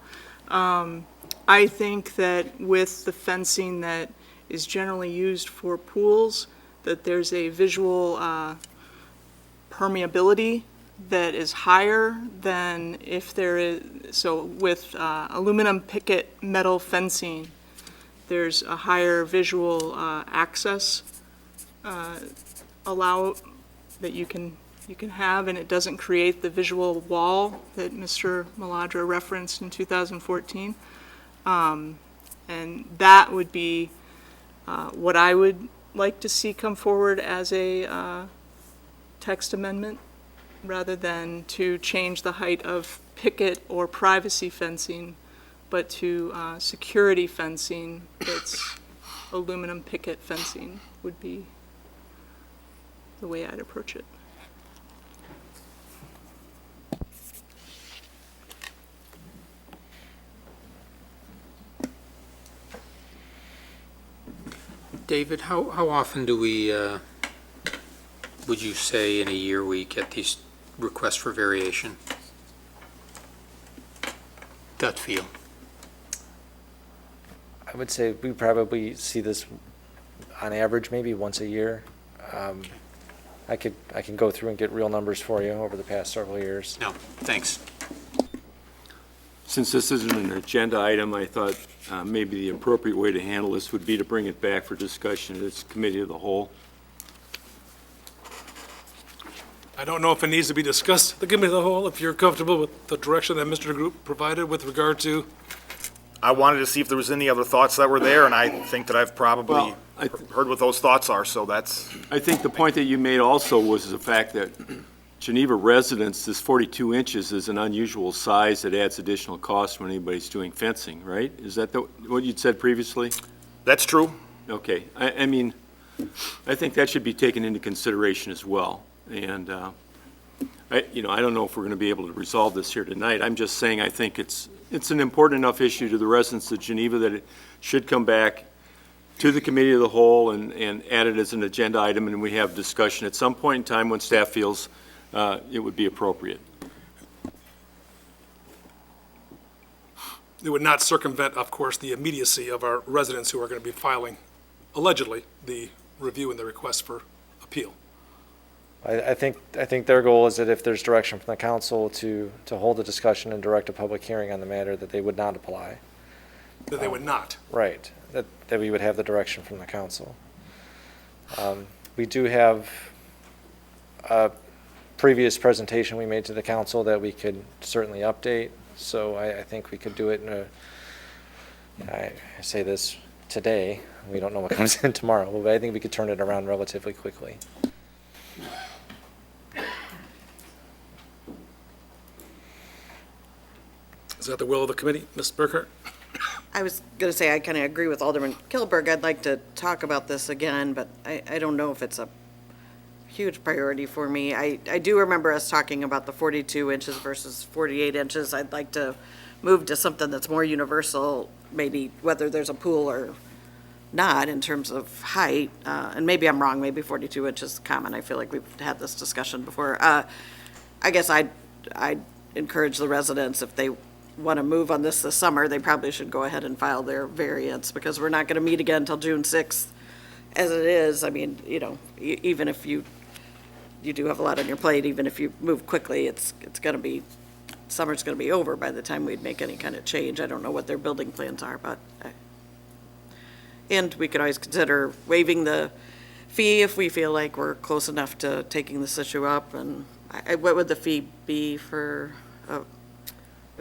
I think that with the fencing that is generally used for pools, that there's a visual permeability that is higher than if there is, so with aluminum picket metal fencing, there's a higher visual access that you can have, and it doesn't create the visual wall that Mr. Maladra referenced in 2014. And that would be what I would like to see come forward as a text amendment, rather than to change the height of picket or privacy fencing, but to security fencing that's aluminum picket fencing would be the way I'd approach it. David, how often do we, would you say in a year we get these requests for variation? Gut feel. I would say we probably see this on average maybe once a year. I can go through and get real numbers for you over the past several years. No, thanks. Since this isn't an agenda item, I thought maybe the appropriate way to handle this would be to bring it back for discussion at its committee of the whole. I don't know if it needs to be discussed at the committee of the whole, if you're comfortable with the direction that Mr. Group provided with regard to, I wanted to see if there was any other thoughts that were there, and I think that I've probably Well, heard what those thoughts are, so that's, I think the point that you made also was the fact that Geneva residence, this 42 inches is an unusual size that adds additional cost when anybody's doing fencing, right? Is that what you'd said previously? that's true. Okay, I mean, I think that should be taken into consideration as well. And, I don't know if we're going to be able to resolve this here tonight. I'm just saying I think it's an important enough issue to the residents of Geneva that it should come back to the committee of the whole and add it as an agenda item, and we have discussion at some point in time when staff feels it would be appropriate. it would not circumvent, of course, the immediacy of our residents who are going to be filing, allegedly, the review and the request for appeal. I think their goal is that if there's direction from the council to hold a discussion and direct a public hearing on the matter, that they would not apply. That they would not. Right, that we would have the direction from the council. We do have a previous presentation we made to the council that we could certainly update, so I think we could do it in I say this today, we don't know what comes in tomorrow, but I think we could turn it around relatively quickly. Is that the will of the committee, Ms. Burkhart? I was going to say, I kind of agree with Alderman Kilberg. I'd like to talk about this again, but I don't know if it's a huge priority for me. I do remember us talking about the 42 inches versus 48 inches. I'd like to move to something that's more universal, maybe whether there's a pool or not in terms of height. And maybe I'm wrong, maybe 42 inches is common. I feel like we've had this discussion before. I guess I'd encourage the residents, if they want to move on this summer, they probably should go ahead and file their variance, because we're not going to meet again until June 6th. As it is, I mean, even if you do have a lot on your plate, even if you move quickly, it's going to be, summer's going to be over by the time we'd make any kind of change. I don't know what their building plans are, but, and we could always consider waiving the fee if we feel like we're close enough to taking this issue up. And what would the fee be for a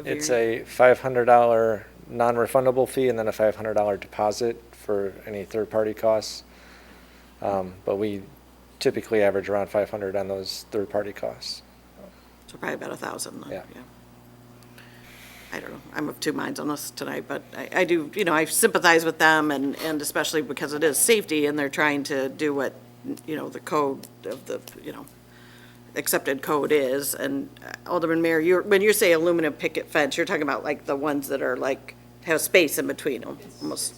It's a $500 non-refundable fee and then a $500 deposit for any third-party costs. But we typically average around 500 on those third-party costs. So probably about 1,000. Yeah. I don't know. I'm of two minds on this tonight, but I do, I sympathize with them, and especially because it is safety and they're trying to do what, the code of the, accepted code is. And Alderman Mayor, when you say aluminum picket fence, you're talking about like the ones that are like, have space in between them, almost.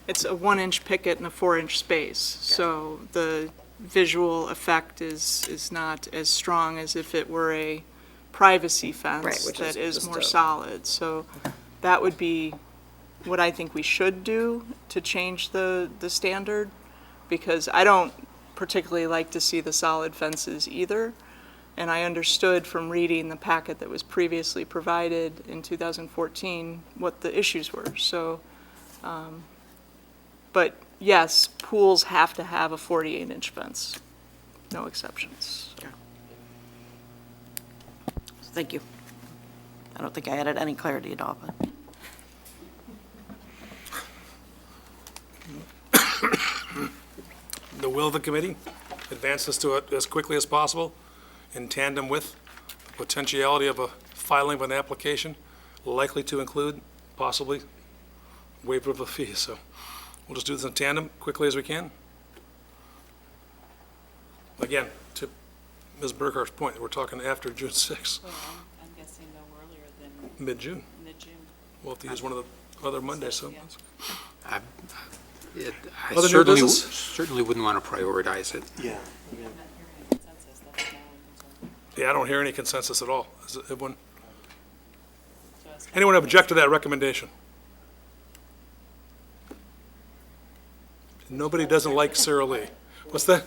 It's a 1-inch picket and a 4-inch space, so the visual effect is not as strong as if it were a privacy Right, fence which that is is just more a- solid. So that would be what I think we should do to change the standard, because I don't particularly like to see the solid fences either. And I understood from reading the packet that was previously provided in 2014 what the issues were. So, but yes, pools have to have a 48-inch fence, no exceptions. Thank you. I don't think I added any clarity at all, but. The will of the committee, advance this to it as quickly as possible, in tandem with the potentiality of a filing of an application, likely to include possibly waiver of a fee. So we'll just do this in tandem, quickly as we can. Again, to Ms. Burkhart's point, we're talking after June 6th, Well, I'm guessing no earlier than mid-June. mid-June. We'll have to use one of the other Mondays, so. I Other new certainly, business? certainly wouldn't want to prioritize it. Yeah. Yeah, I don't hear any consensus at all. Is it, anyone object to that recommendation? Nobody doesn't like Sarah Lee. What's that?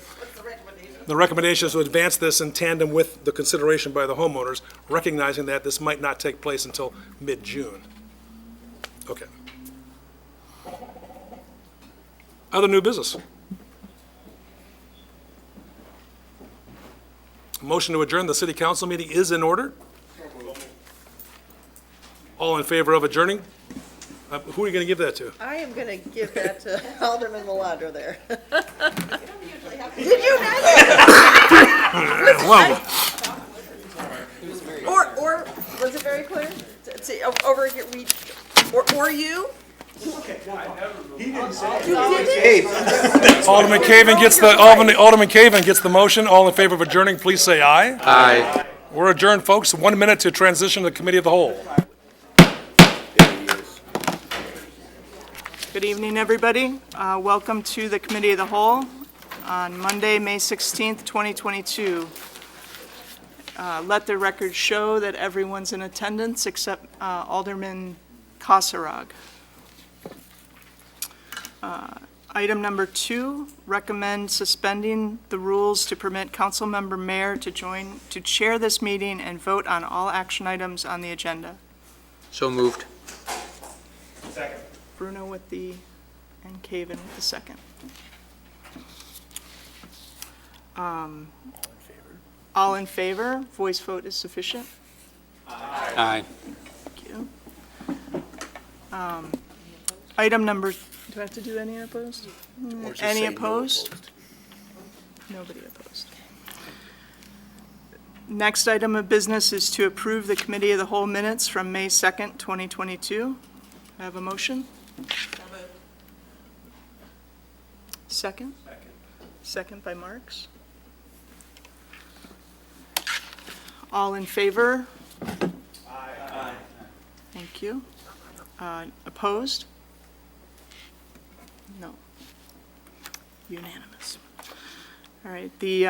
The recommendation is to advance this in tandem with the consideration by the homeowners, recognizing that this might not take place until mid-June. Okay. Other new business? Motion to adjourn the city council meeting is in order. All in favor of adjourning? Who are you going to give that to? I am going to give that to Alderman Maladra there. Did you not? Or, was it very clear? See, over here, or you? Alderman Caven gets the motion. All in favor of adjourning, please say aye. Aye. We're adjourned, folks. 1 minute to transition to the committee of the whole. Good evening, everybody. Welcome to the Committee of the Whole on Monday, May 16th, 2022. Let the record show that everyone's in attendance except Alderman Kasserag. Item number 2, recommend suspending the rules to permit Councilmember Mayor to chair this meeting and vote on all action items on the agenda. So moved. Bruno with the, and Caven with the second. All in favor? Voice vote is sufficient? Aye. Thank you. Item number, do I have to do any opposed? Any opposed? Nobody opposed. Next item of business is to approve the Committee of the Whole minutes from May 2nd, 2022. I have a motion? Second? Second by Marks. All in favor? Aye. Thank you. Opposed? No. Unanimous. All right, the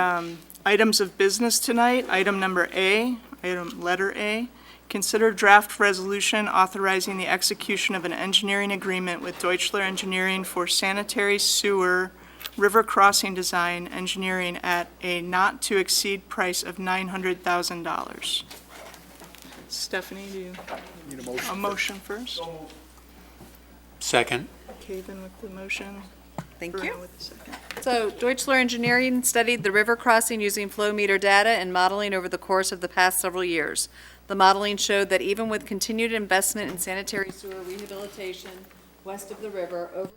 items of business tonight, item number A, letter A, consider draft resolution authorizing the execution of an engineering agreement with Deutschler Engineering for sanitary sewer river crossing design engineering at a not-to-exceed price of $900,000. Stephanie, do you need a motion first? Second. Caven with the motion. Thank Bruno you. with the second. So Deutschler Engineering studied the river crossing using flow meter data and modeling over the course of the past several years. The modeling showed that even with continued investment in sanitary sewer rehabilitation west of the river,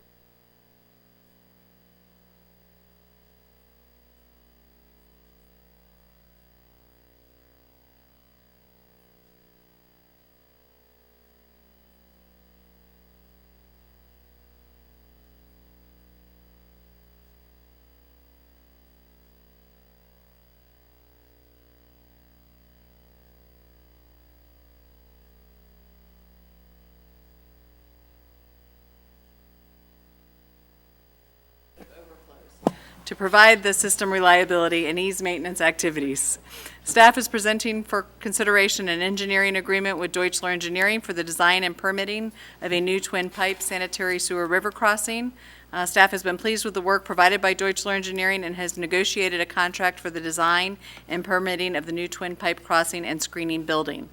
to provide the system reliability and ease maintenance activities. Staff is presenting for consideration an engineering agreement with Deutschler Engineering for the design and permitting of a new twin pipe sanitary sewer river crossing. Staff has been pleased with the work provided by Deutschler Engineering and has negotiated a contract for the design and permitting of the new twin pipe crossing and screening building.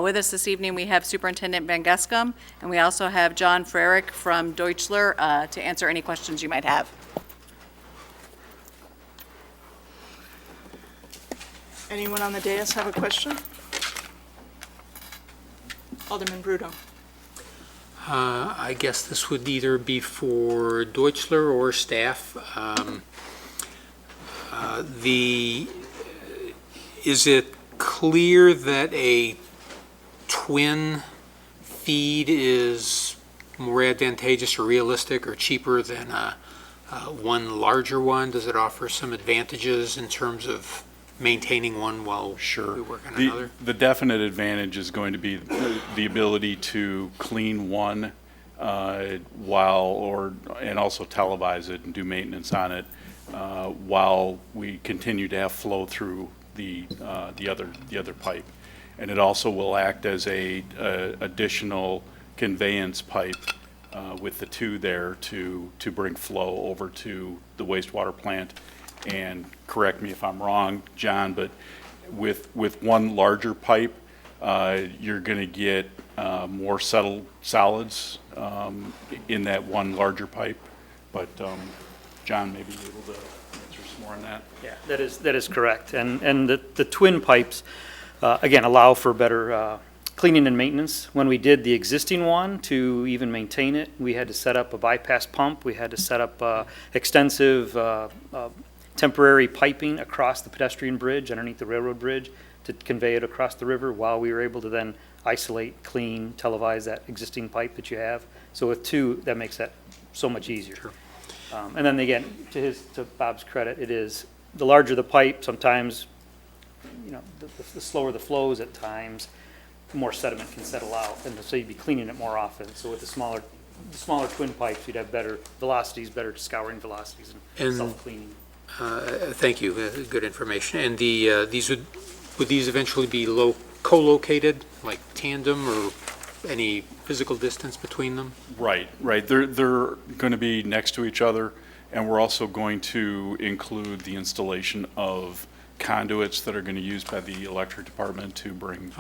With us this evening, we have Superintendent Van Gescam, and we also have John Frerick from Deutschler to answer any questions you might have. Anyone on the dais have a question? Alderman Bruno. I guess this would either be for Deutschler or staff. Is it clear that a twin feed is more advantageous or realistic or cheaper than one larger one? Does it offer some advantages in terms of maintaining one while we work on another? The definite advantage is going to be the ability to clean one and also televise it and do maintenance on it while we continue to have flow through the other pipe. And it also will act as a additional conveyance pipe with the two there to bring flow over to the wastewater plant and correct me if I'm wrong, John, but with one larger pipe, you're going to get more settled solids in that one larger pipe. But John may be able to answer some more on that. Yeah, that is correct. And the twin pipes, again, allow for better cleaning and maintenance. When we did the existing one, to even maintain it, we had to set up a bypass pump. We had to set up extensive temporary piping across the pedestrian bridge, underneath the railroad bridge, to convey it across the river, while we were able to then isolate, clean, televise that existing pipe that you have. So with two, that makes that so much easier. Sure. And then again, to Bob's credit, it is, the larger the pipe, sometimes, you know, the slower the flows at times, the more sediment can settle out, and so you'd be cleaning it more often. So with the smaller twin pipes, you'd have better velocities, better scouring velocities, and self-cleaning. Thank you, good information. And would these eventually be co-located, like tandem, or any physical distance between them? Right. They're going to be next to each other, and we're also going to include the installation of conduits that are going to be used by the electric department to bring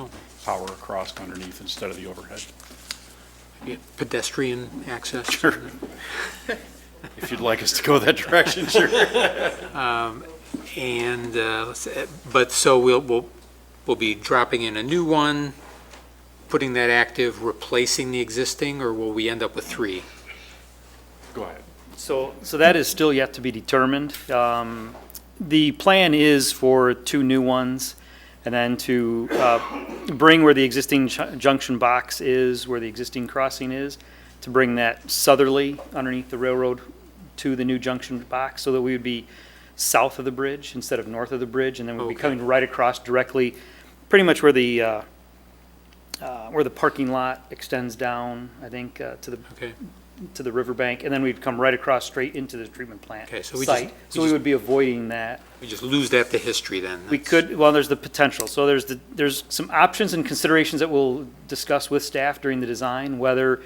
power across underneath instead of the overhead. Pedestrian access? Sure. If you'd like us to go that direction, sure. But so we'll be dropping in a new one, putting that active, replacing the existing, or will we end up with three? Go ahead. So that is still yet to be determined. The plan is for two new ones, and then to bring where the existing junction box is, where the existing crossing is, to bring that southerly underneath the railroad to the new junction box, so that we would be south of the bridge instead of north of the bridge, and then we'd be coming right across directly, pretty much where the parking lot extends down, I think, to the riverbank, and then we'd come right across straight into the treatment plant site. So we would be avoiding that. We just lose that to history then? We could, well, there's the potential. So there's some options and considerations that we'll discuss with staff during the design, whether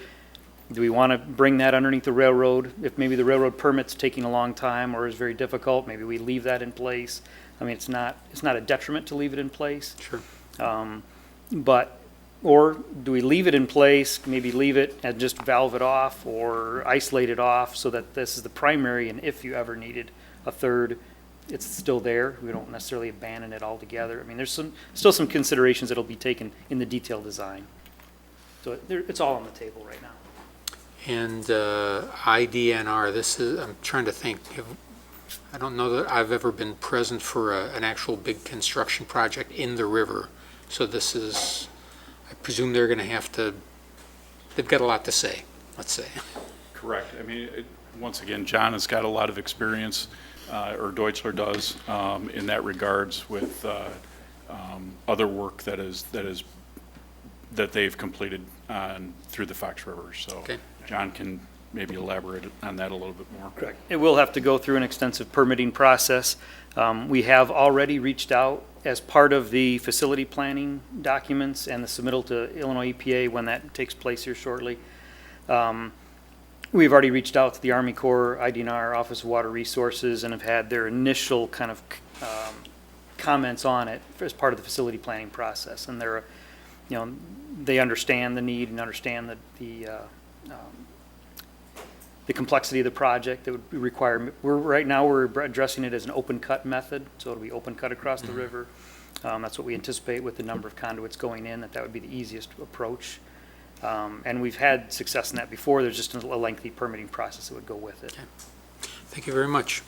do we want to bring that underneath the railroad, if maybe the railroad permit's taking a long time or is very difficult, maybe we leave that in place. I mean, it's not a detriment to leave it in place. Sure. Or do we leave it in place, maybe leave it and just valve it off or isolate it off so that this is the primary, and if you ever needed a third, it's still there. We don't necessarily abandon it altogether. I mean, there's still some considerations that'll be taken in the detailed design. So it's all on the table right now. And IDNR, I'm trying to think. I don't know that I've ever been present for an actual big construction project in the river. So this is, I presume they're going to have to, they've got a lot to say, let's say. Correct. I mean, once again, John has got a lot of experience, or Deutschler does, in that regards with other work that they've completed through the Fox River. So John can maybe elaborate on that a little bit more. Correct. It will have to go through an extensive permitting process. We have already reached out as part of the facility planning documents and the submittal to Illinois EPA when that takes place here shortly. We've already reached out to the Army Corps, IDNR, Office of Water Resources, and have had their initial kind of comments on it as part of the facility planning process. And they're, you know, they understand the need and understand the complexity of the project that would require. Right now we're addressing it as an open cut method, so it'll be open cut across the river. That's what we anticipate with the number of conduits going in, that would be the easiest approach. And we've had success in that before. There's just a lengthy permitting process that would go with it. Okay. Thank you very much.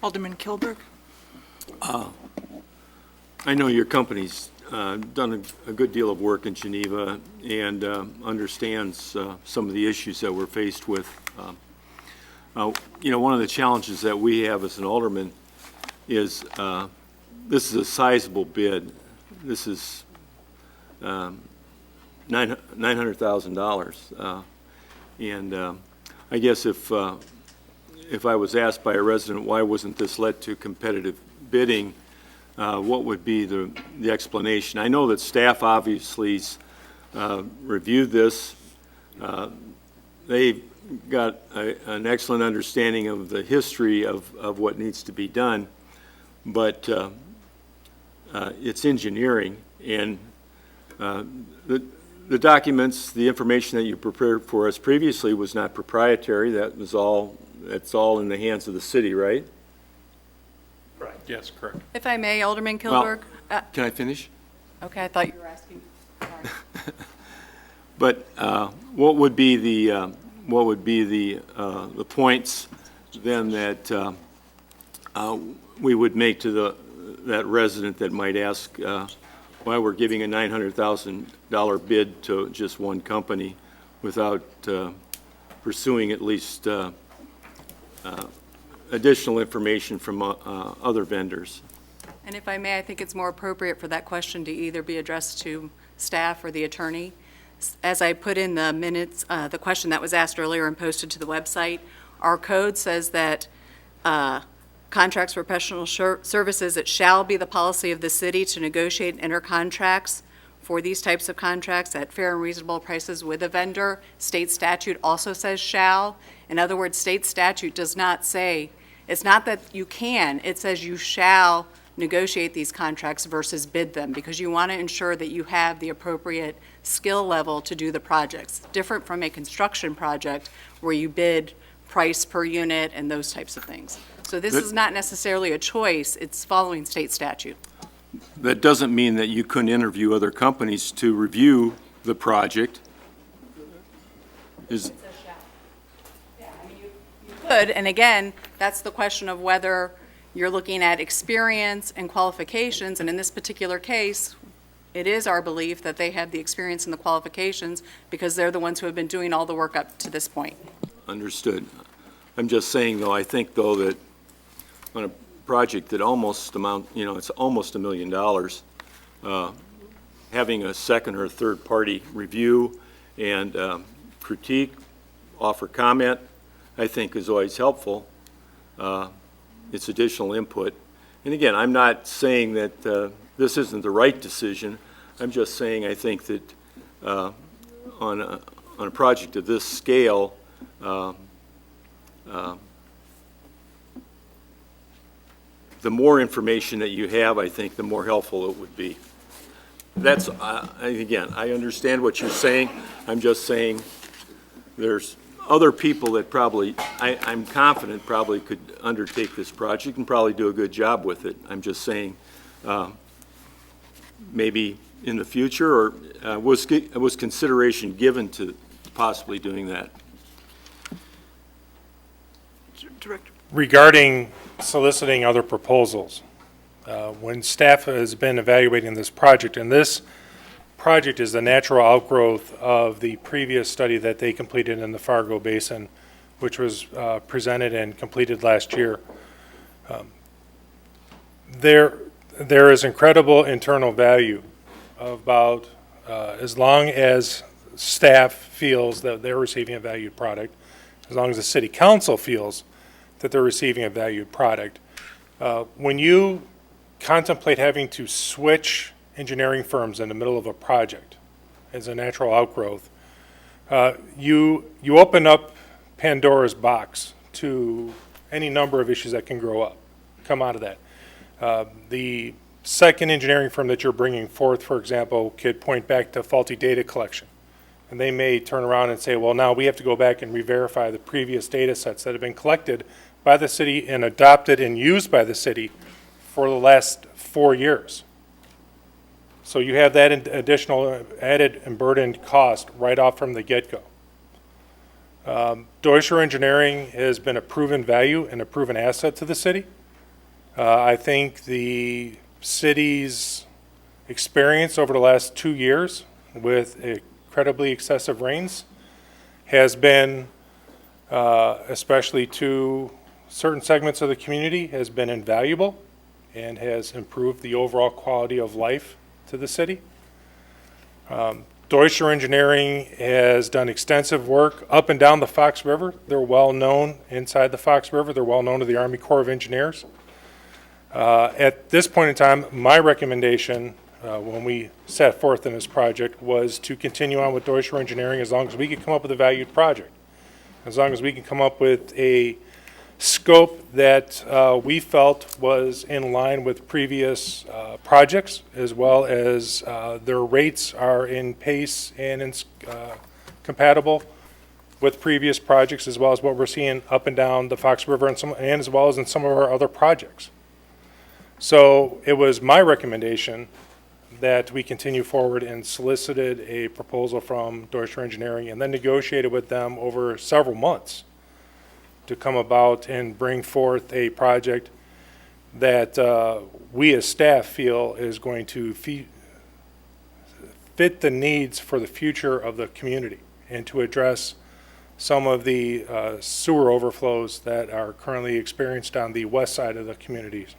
Alderman Kilberg? I know your company's done a good deal of work in Geneva and understands some of the issues that we're faced with. You know, one of the challenges that we have as an alderman is this is a sizable bid. This is $900,000. And I guess if I was asked by a resident why wasn't this led to competitive bidding, what would be the explanation? I know that staff obviously reviewed this. They got an excellent understanding of the history of what needs to be done, but it's engineering, and the documents, the information that you prepared for us previously was not proprietary. That's all in the hands of the city, right? Yes, correct. If I may, Alderman Kilberg? Can I finish? Okay, I thought you were asking. But what would be the points then that we would make to that resident that might ask why we're giving a $900,000 bid to just one company without pursuing at least additional information from other vendors? And if I may, I think it's more appropriate for that question to either be addressed to staff or the attorney. As I put in the minutes, the question that was asked earlier and posted to the website, our code says that contracts for professional services, it shall be the policy of the city to negotiate and enter contracts for these types of contracts at fair and reasonable prices with a vendor. State statute also says shall. In other words, state statute does not say, it's not that you can, it says you shall negotiate these contracts versus bid them, because you want to ensure that you have the appropriate skill level to do the projects. Different from a construction project where you bid price per unit and those types of things. So this is not necessarily a choice, it's following state statute. That doesn't mean that you couldn't interview other companies to review the project. Is, Good, and again, that's the question of whether you're looking at experience and qualifications, and in this particular case, it is our belief that they have the experience and the qualifications because they're the ones who have been doing all the work up to this point. understood. I'm just saying, though, I think, though, that on a project that almost it's almost $1 million, having a second or third party review and critique, offer comment, I think is always helpful. It's additional input. And again, I'm not saying that this isn't the right decision. I'm just saying I think that on a project of this scale, the more information that you have, I think, the more helpful it would be. That's, again, I understand what you're saying. I'm just saying there's other people that probably, I'm confident probably could undertake this project and probably do a good job with it. I'm just saying maybe in the future, or was consideration given to possibly doing that? Director. Regarding soliciting other proposals, when staff has been evaluating this project, and this project is the natural outgrowth of the previous study that they completed in the Fargo Basin, which was presented and completed last year. There is incredible internal value about as long as staff feels that they're receiving a valued product, as long as the city council feels that they're receiving a valued product. When you contemplate having to switch engineering firms in the middle of a project as a natural outgrowth, you open up Pandora's box to any number of issues that can come out of that. The second engineering firm that you're bringing forth, for example, could point back to faulty data collection. And they may turn around and say, well, now we have to go back and re-verify the previous data sets that have been collected by the city and adopted and used by the city for the last 4 years. So you have that additional added and burdened cost right off from the get-go. Deutscher Engineering has been a proven value and a proven asset to the city. I think the city's experience over the last 2 years with incredibly excessive rains has been, especially to certain segments of the community, has been invaluable and has improved the overall quality of life to the city. Deutscher Engineering has done extensive work up and down the Fox River. They're well known inside the Fox River. They're well known to the Army Corps of Engineers. At this point in time, my recommendation when we set forth in this project was to continue on with Deutscher Engineering as long as we could come up with a valued project. as long as we can come up with a scope that we felt was in line with previous projects, as well as their rates are in pace and compatible with previous projects, as well as what we're seeing up and down the Fox River and as well as in some of our other projects. So it was my recommendation that we continue forward and solicited a proposal from Deutscher Engineering and then negotiated with them over several months to come about and bring forth a project that we as staff feel is going to fit the needs for the future of the community and to address some of the sewer overflows that are currently experienced on the west side of the communities.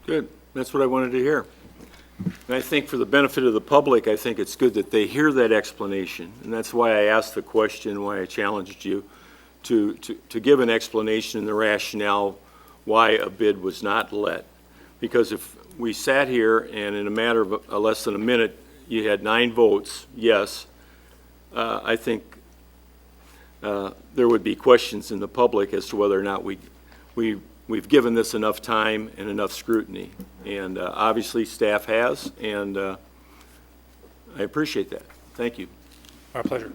Good. That's what I wanted to hear. And I think for the benefit of the public, I think it's good that they hear that explanation. And that's why I asked the question, why I challenged you to give an explanation and the rationale why a bid was not let. Because if we sat here and in a matter of less than a minute, you had 9 votes, yes, I think there would be questions in the public as to whether or not we've given this enough time and enough scrutiny. And obviously, staff has, and I appreciate that. Thank you. My pleasure.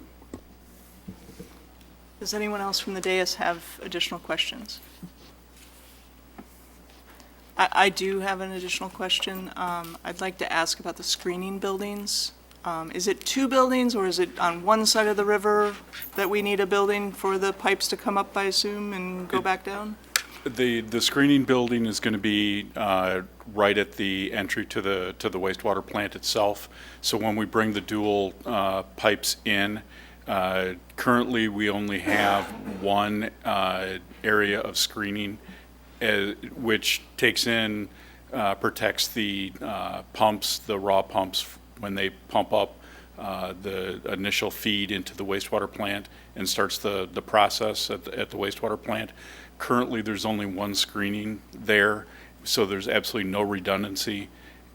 Does anyone else from the dais have additional questions? I do have an additional question. I'd like to ask about the screening buildings. Is it 2 buildings, or is it on one side of the river that we need a building for the pipes to come up, I assume, and go back down? The screening building is going to be right at the entry to the wastewater plant itself. So when we bring the dual pipes in, currently we only have one area of screening, which takes in, protects the pumps, the raw pumps, when they pump up the initial feed into the wastewater plant and starts the process at the wastewater plant. Currently, there's only one screening there, so there's absolutely no redundancy.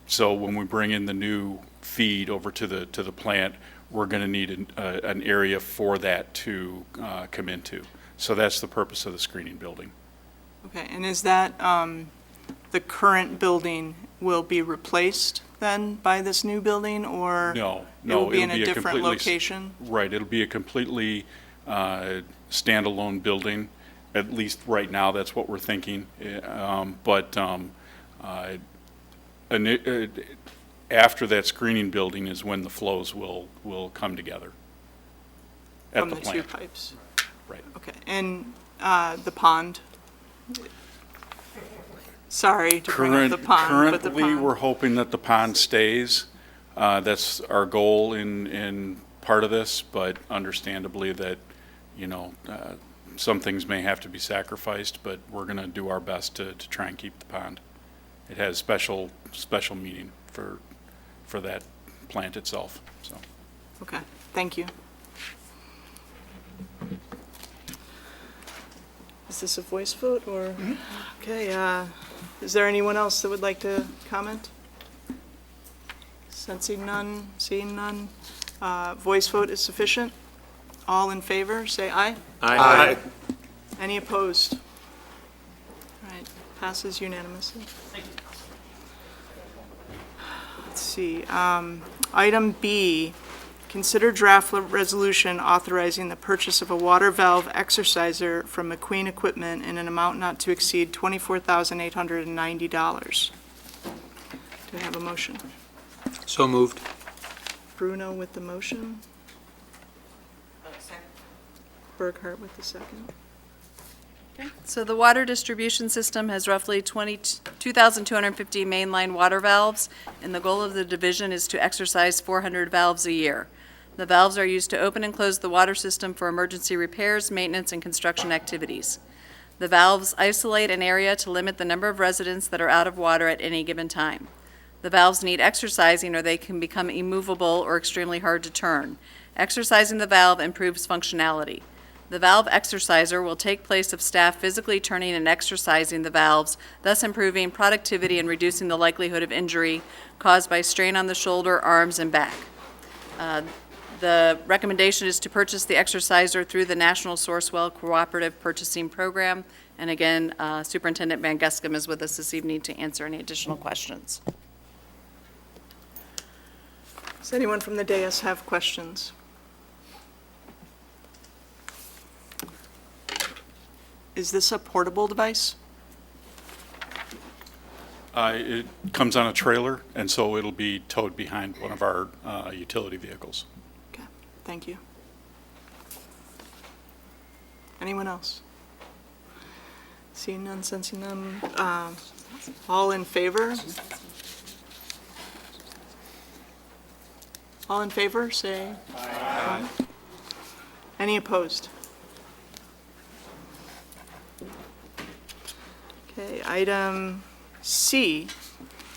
So when we bring in the new feed over to the plant, we're going to need an area for that to come into. So that's the purpose of the screening building. Okay, and is that the current building will be replaced then by this new building, or No, it will be in it'll a different completely location? Right, it'll be a completely standalone building. At least right now, that's what we're thinking. After that screening building is when the flows will come together at From the the plant. 2 pipes? Right. Okay, and the pond? Sorry to bring up the pond, but the Currently, pond. we're hoping that the pond stays. That's our goal in part of this, but understandably that, some things may have to be sacrificed, but we're going to do our best to try and keep the pond. It has special meaning for that plant itself, so. Okay, thank you. Is this a voice vote, or? Okay, is there anyone else that would like to comment? Sensing none, seeing none. Voice vote is sufficient. All in favor, say aye. Aye. Any opposed? All right, passes unanimously. Let's see, item B, consider draft resolution authorizing the purchase of a water valve exerciser from McQueen Equipment in an amount not to exceed $24,890. Do I have a motion? So moved. Bruno with the motion. Burkhart with the second. So the water distribution system has roughly 2,250 mainline water valves, and the goal of the division is to exercise 400 valves a year. The valves are used to open and close the water system for emergency repairs, maintenance, and construction activities. The valves isolate an area to limit the number of residents that are out of water at any given time. The valves need exercising, or they can become immovable or extremely hard to turn. Exercising the valve improves functionality. The valve exerciser will take place of staff physically turning and exercising the valves, thus improving productivity and reducing the likelihood of injury caused by strain on the shoulder, arms, and back. The recommendation is to purchase the exerciser through the National Sourcewell Cooperative Purchasing Program. And again, Superintendent Van Gescam is with us this evening to answer any additional questions. Does anyone from the dais have questions? Is this a portable device? It comes on a trailer, and so it'll be towed behind one of our utility vehicles. Okay, thank you. Anyone else? Seeing none, sensing none. All in favor? All in favor, say aye. Any opposed? Okay, item C,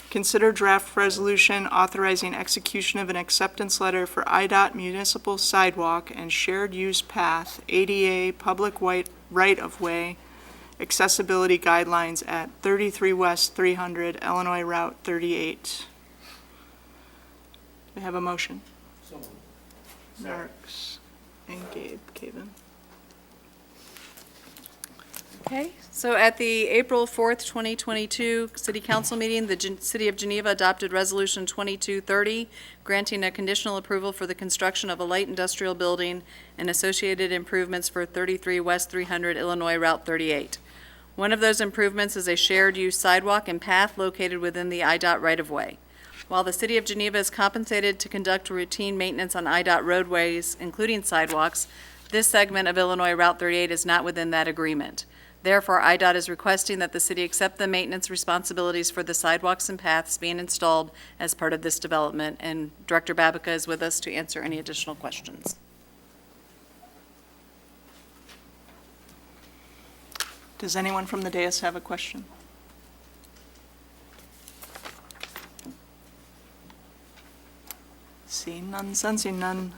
consider draft resolution authorizing execution of an acceptance letter for IDOT Municipal Sidewalk and Shared Use Path, ADA Public Right-of-Way Accessibility Guidelines at 33 West 300 Illinois Route 38. Do I have a motion? Marks and Gabe Caven. Okay, so at the April 4th, 2022 City Council meeting, the City of Geneva adopted Resolution 2230, granting a conditional approval for the construction of a light industrial building and associated improvements for 33 West 300 Illinois Route 38. One of those improvements is a shared-use sidewalk and path located within the IDOT right-of-way. While the City of Geneva is compensated to conduct routine maintenance on IDOT roadways, including sidewalks, this segment of Illinois Route 38 is not within that agreement. Therefore, IDOT is requesting that the city accept the maintenance responsibilities for the sidewalks and paths being installed as part of this development, and Director Babica is with us to answer any additional questions. Does anyone from the dais have a question? Seeing none, sensing none.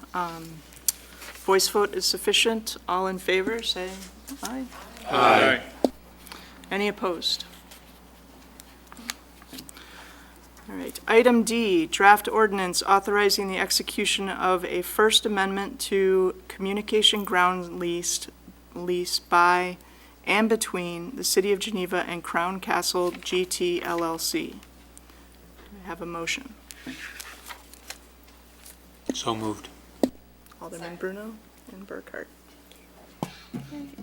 Voice vote is sufficient. All in favor, say aye. Aye. Any opposed? All right. Item D, draft ordinance authorizing the execution of a First Amendment to communication ground lease by and between the City of Geneva and Crown Castle GT LLC. Do I have a motion? So moved. Alderman Bruno and Burkhart.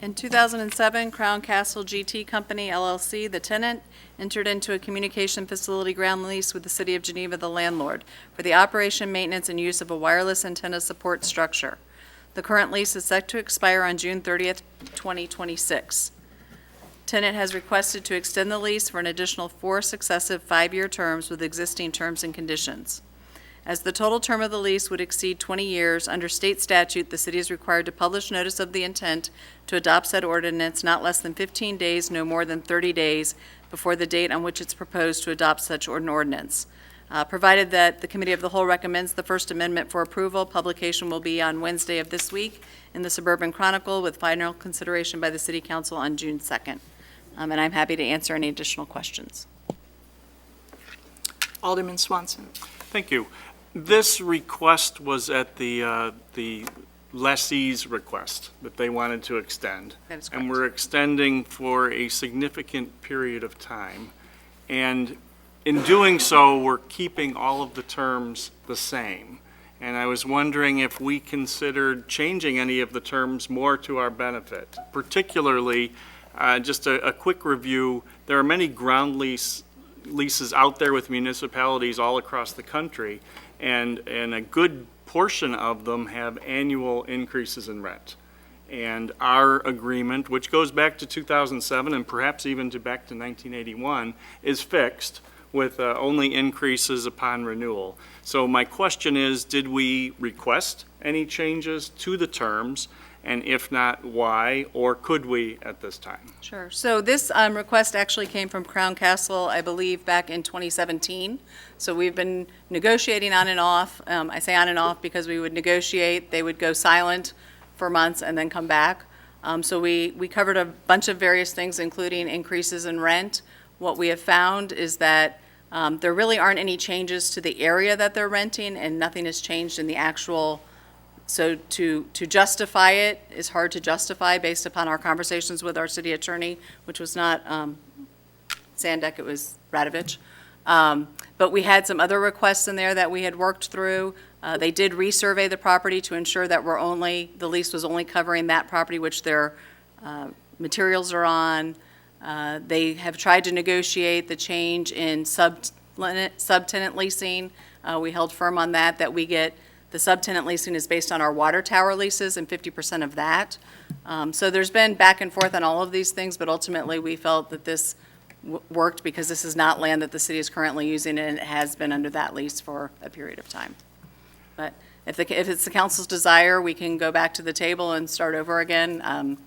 In 2007, Crown Castle GT Company LLC, the tenant, entered into a communication facility ground lease with the City of Geneva, the landlord, for the operation, maintenance, and use of a wireless antenna support structure. The current lease is set to expire on June 30th, 2026. Tenant has requested to extend the lease for an additional 4 successive 5-year terms with existing terms and conditions. As the total term of the lease would exceed 20 years, under state statute, the city is required to publish notice of the intent to adopt said ordinance not less than 15 days, no more than 30 days, before the date on which it's proposed to adopt such an ordinance. Provided that the Committee of the Whole recommends the First Amendment for approval, publication will be on Wednesday of this week in the Suburban Chronicle, with final consideration by the City Council on June 2nd. And I'm happy to answer any additional questions. Alderman Swanson. Thank you. This request was at the lessee's request, that they wanted to extend. That is And correct. we're extending for a significant period of time. And in doing so, we're keeping all of the terms the same. And I was wondering if we considered changing any of the terms more to our benefit. Particularly, just a quick review, there are many ground leases out there with municipalities all across the country, and a good portion of them have annual increases in rent. And our agreement, which goes back to 2007 and perhaps even back to 1981, is fixed with only increases upon renewal. So my question is, did we request any changes to the terms? And if not, why? Or could we at this time? Sure. So this request actually came from Crown Castle, I believe, back in 2017. So we've been negotiating on and off. I say on and off because we would negotiate, they would go silent for months and then come back. So we covered a bunch of various things, including increases in rent. What we have found is that there really aren't any changes to the area that they're renting, and nothing has changed in the actual So to justify it is hard to justify based upon our conversations with our city attorney, which was not Sandek, it was Radovich. But we had some other requests in there that we had worked through. They did resurvey the property to ensure that the lease was only covering that property which their materials are on. They have tried to negotiate the change in subtenant leasing. We held firm on that we get, the subtenant leasing is based on our water tower leases and 50% of that. So there's been back and forth on all of these things, but ultimately we felt that this worked because this is not land that the city is currently using and it has been under that lease for a period of time. But if it's the council's desire, we can go back to the table and start over again.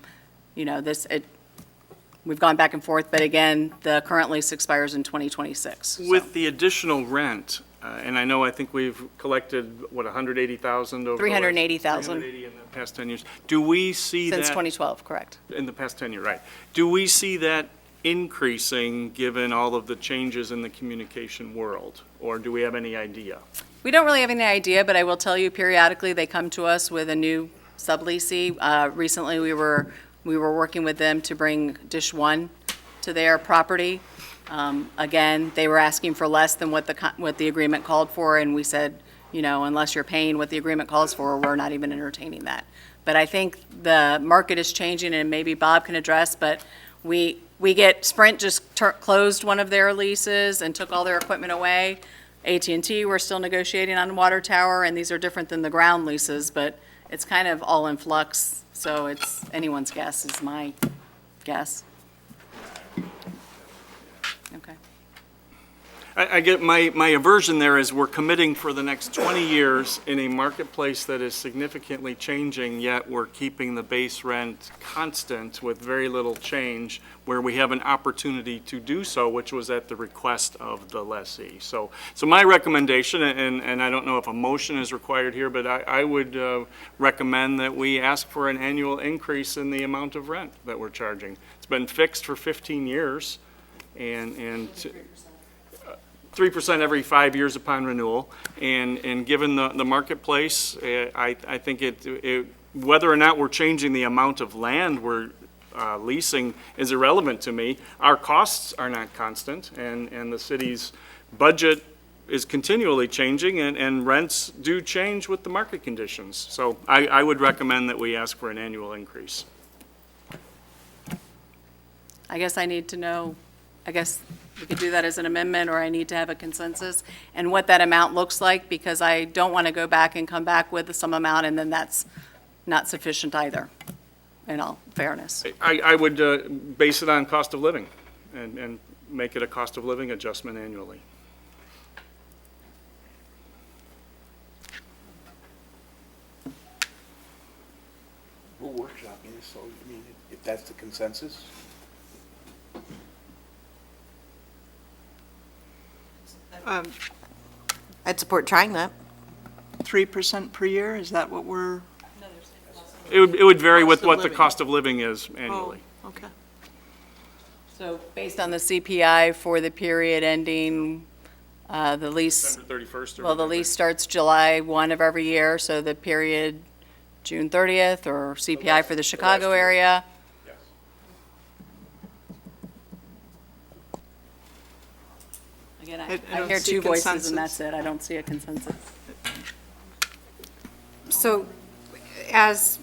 We've gone back and forth, but again, the current lease expires in 2026. so. With the additional rent, and I think we've collected, what, 180,000 over? 380,000. 380 in the past 10 years. Do we see that? Since 2012, correct. In the past 10 years, right. Do we see that increasing given all of the changes in the communication world? Or do we have any idea? We don't really have any idea, but I will tell you periodically they come to us with a new subleasee. Recently, we were working with them to bring Dish One to their property. Again, they were asking for less than what the agreement called for, and we said, unless you're paying what the agreement calls for, we're not even entertaining that. But I think the market is changing, and maybe Bob can address, but we get, Sprint just closed one of their leases and took all their equipment away. AT&T, we're still negotiating on water tower, and these are different than the ground leases, but it's kind of all in flux, so it's anyone's guess is my guess. Okay. I get my aversion there is we're committing for the next 20 years in a marketplace that is significantly changing, yet we're keeping the base rent constant with very little change, where we have an opportunity to do so, which was at the request of the lessee. So my recommendation, and I don't know if a motion is required here, but I would recommend that we ask for an annual increase in the amount of rent that we're charging. It's been fixed for 15 years, and 3% every 5 years upon renewal, and given the marketplace, I think whether or not we're changing the amount of land we're leasing is irrelevant to me. Our costs are not constant, and the city's budget is continually changing, and rents do change with the market conditions. So I would recommend that we ask for an annual increase. I guess I need to know, I guess we could do that as an amendment, or I need to have a consensus, and what that amount looks like, because I don't want to go back and come back with some amount, and then that's not sufficient either, in all fairness. I would base it on cost of living, and make it a cost of living adjustment annually. We're workshopping this, so, I mean, if that's the consensus? I'd support trying that. 3% per year, is that what we're? It would vary with Cost of what the living. cost of living is annually. Oh, okay. So based on the CPI for the period ending, the lease, December 31st or well, the whatever. lease starts July 1 of every year, so the period June 30th, or CPI for the Chicago year. area. Yes. Again, I I don't hear see two voices, consensus. and that's it. I don't see a consensus. So as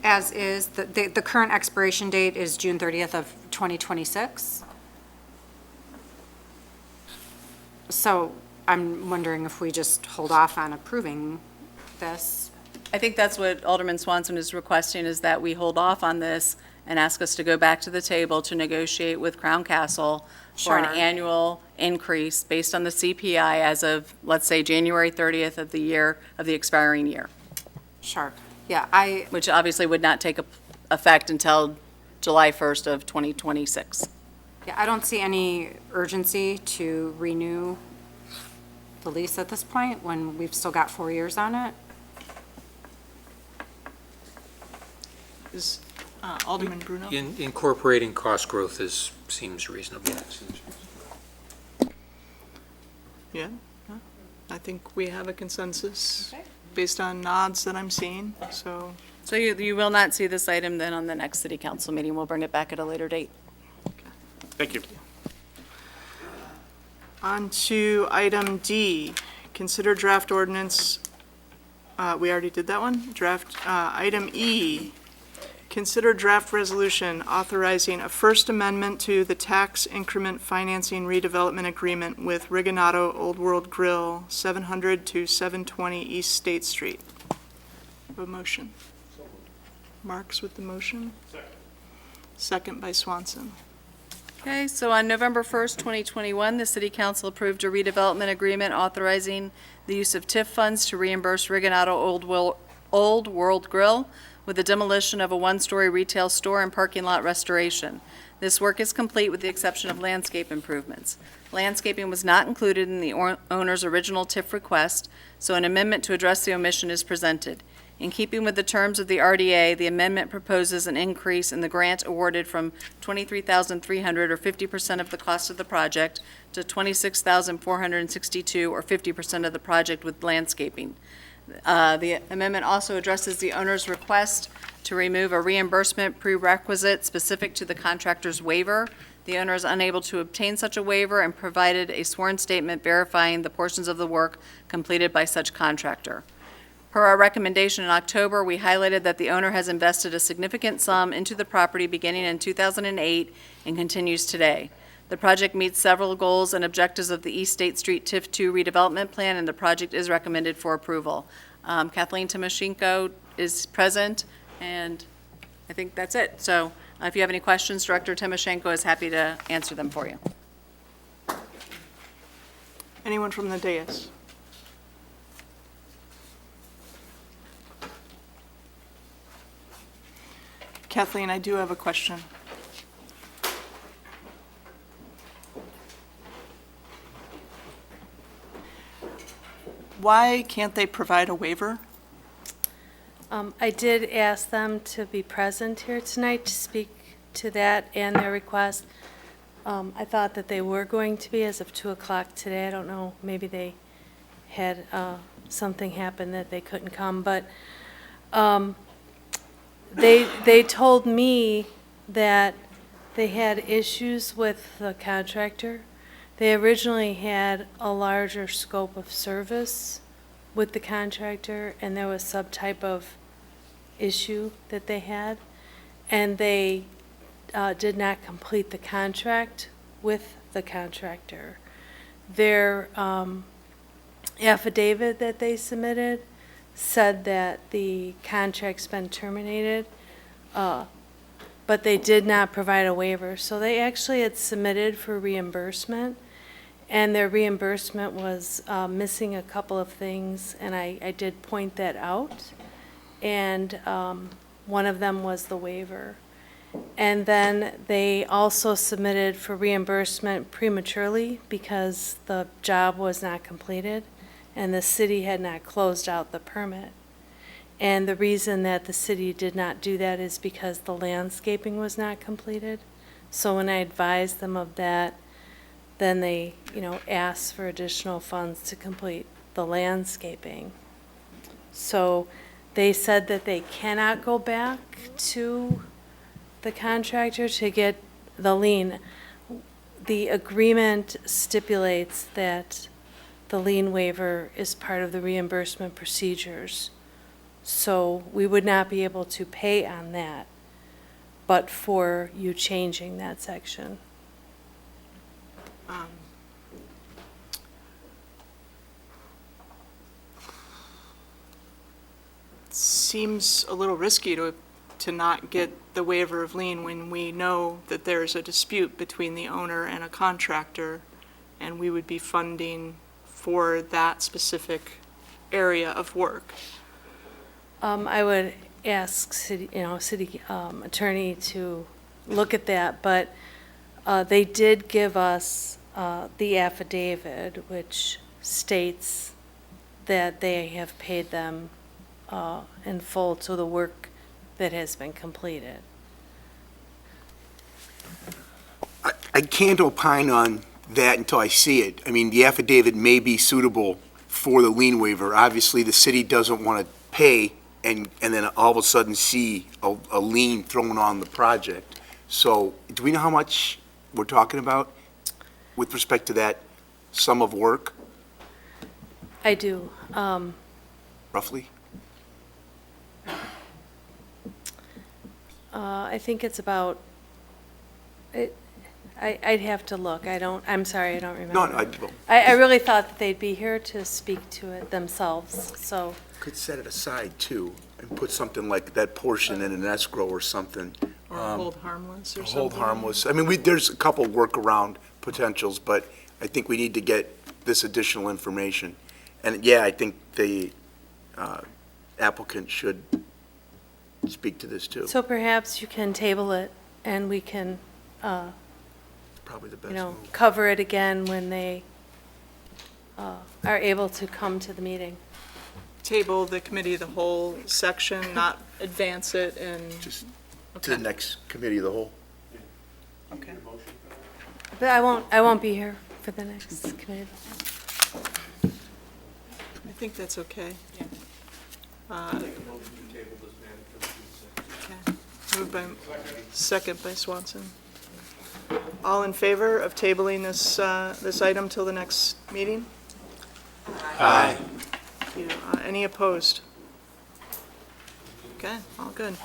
is, the current expiration date is June 30th of 2026. So I'm wondering if we just hold off on approving this. I think that's what Alderman Swanson is requesting, is that we hold off on this and ask us to go back to the table to negotiate with Crown Castle for an Sure. annual increase based on the CPI as of, let's say, January 30th of the year, of the expiring year, Sure. Yeah, which obviously would not take effect until July 1st of 2026. I don't see any urgency to renew the lease at this point when we've still got 4 years on it. Is Alderman Bruno? Incorporating cost growth seems reasonable. Yeah, I think we have a consensus. Okay. based on nods that I'm seeing, so. So you will not see this item then on the next city council meeting. We'll bring it back at a later date. Thank you. On to item D, consider draft ordinance, we already did that one? Item E, consider draft resolution authorizing a first amendment to the tax increment financing redevelopment agreement with Rigonato Old World Grill, 700 to 720 East State Street. A motion. Marks with the motion? Second by Swanson. Okay, so on November 1st, 2021, the City Council approved a redevelopment agreement authorizing the use of TIF funds to reimburse Rigonato Old World Grill with the demolition of a one-story retail store and parking lot restoration. This work is complete with the exception of landscape improvements. Landscaping was not included in the owner's original TIF request, so an amendment to address the omission is presented. In keeping with the terms of the RDA, the amendment proposes an increase in the grant awarded from $23,300 or 50% of the cost of the project to $26,462 or 50% of the project with landscaping. The amendment also addresses the owner's request to remove a reimbursement prerequisite specific to the contractor's waiver. The owner is unable to obtain such a waiver and provided a sworn statement verifying the portions of the work completed by such contractor. Per our recommendation in October, we highlighted that the owner has invested a significant sum into the property beginning in 2008 and continues today. The project meets several goals and objectives of the East State Street TIF 2 redevelopment plan, and the project is recommended for approval. Kathleen Timoshenko is present, and I think that's it. So if you have any questions, Director Timoshenko is happy to answer them for you. Anyone from the dais? Kathleen, I do have a question. Why can't they provide a waiver? I did ask them to be present here tonight to speak to that and their request. I thought that they were going to be as of 2 o'clock today. I don't know, maybe they had something happen that they couldn't come, but they told me that they had issues with the contractor. They originally had a larger scope of service with the contractor, and there was some type of issue that they had, and they did not complete the contract with the contractor. Their affidavit that they submitted said that the contract's been terminated, but they did not provide a waiver. So they actually had submitted for reimbursement, and their reimbursement was missing a couple of things, and I did point that out. And one of them was the waiver. And then they also submitted for reimbursement prematurely because the job was not completed and the city had not closed out the permit. And the reason that the city did not do that is because the landscaping was not completed. So when I advised them of that, then they, asked for additional funds to complete the landscaping. So they said that they cannot go back to the contractor to get the lien. The agreement stipulates that the lien waiver is part of the reimbursement procedures. So we would not be able to pay on that, but for you changing that section. Seems a little risky to not get the waiver of lien when we know that there's a dispute between the owner and a contractor, and we would be funding for that specific area of work. I would ask city attorney to look at that, but they did give us the affidavit, which states that they have paid them in full to the work that has been completed. I can't opine on that until I see it. I mean, the affidavit may be suitable for the lien waiver. Obviously, the city doesn't want to pay and then all of a sudden see a lien thrown on the project. So do we know how much we're talking about with respect to that sum of work, I do. roughly? I think it's about, I'd have to look. I'm sorry, I don't remember. No, no, I really thought that they'd be here to speak to it themselves, so. could set it aside too and put something like that portion in an escrow or something. Or hold harmless or something. Hold harmless. I mean, there's a couple workaround potentials, but I think we need to get this additional information. And yeah, I think the applicant should speak to this too. So perhaps you can table it and we can, Probably the best move. cover it again when they are able to come to the meeting. Table the committee of the whole section, not advance it and, Just to the next committee of the whole. okay. But I won't be here for the next committee. I think that's okay. Moved by, second by Swanson. All in favor of tabling this item till the next meeting? Aye. Thank you. Any opposed? Okay, all good.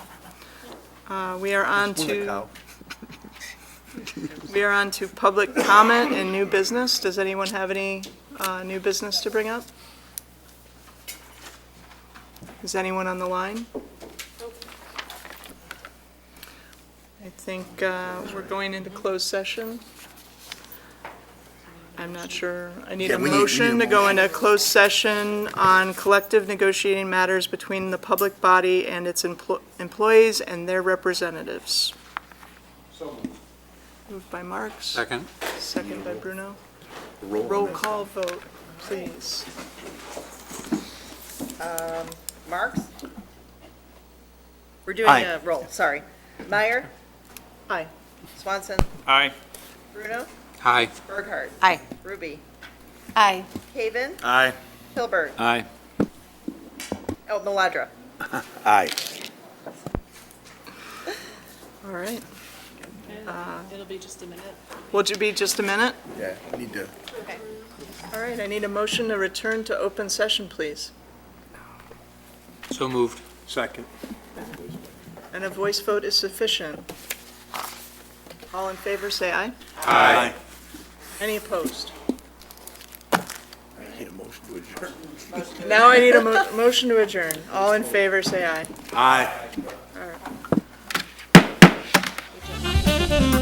We are on to public comment and new business. Does anyone have any new business to bring up? Is anyone on the line? I think we're going into closed session. I'm not sure. I need Yeah, a we need a motion to go into closed session on collective negotiating matters between the public body and its employees and their representatives. Moved by Marks. Second. Second by Bruno. Roll call vote, please. Marks? We're doing Aye. a roll, sorry. Meyer? Aye. Swanson? Aye. Bruno? Aye. Burkhart? Aye. Ruby? Aye. Haven? Aye. Hilberg? Aye. Oh, Maladra? Aye. All right. It'll be just a minute. Will it be just a minute? Yeah, we need to. All right, I need a motion to return to open session, please. So moved. Second. And a voice vote is sufficient. All in favor, say aye. Aye. Any opposed? I need a motion to adjourn. Now I need a motion to adjourn. All in favor, say aye. Aye. All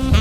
right.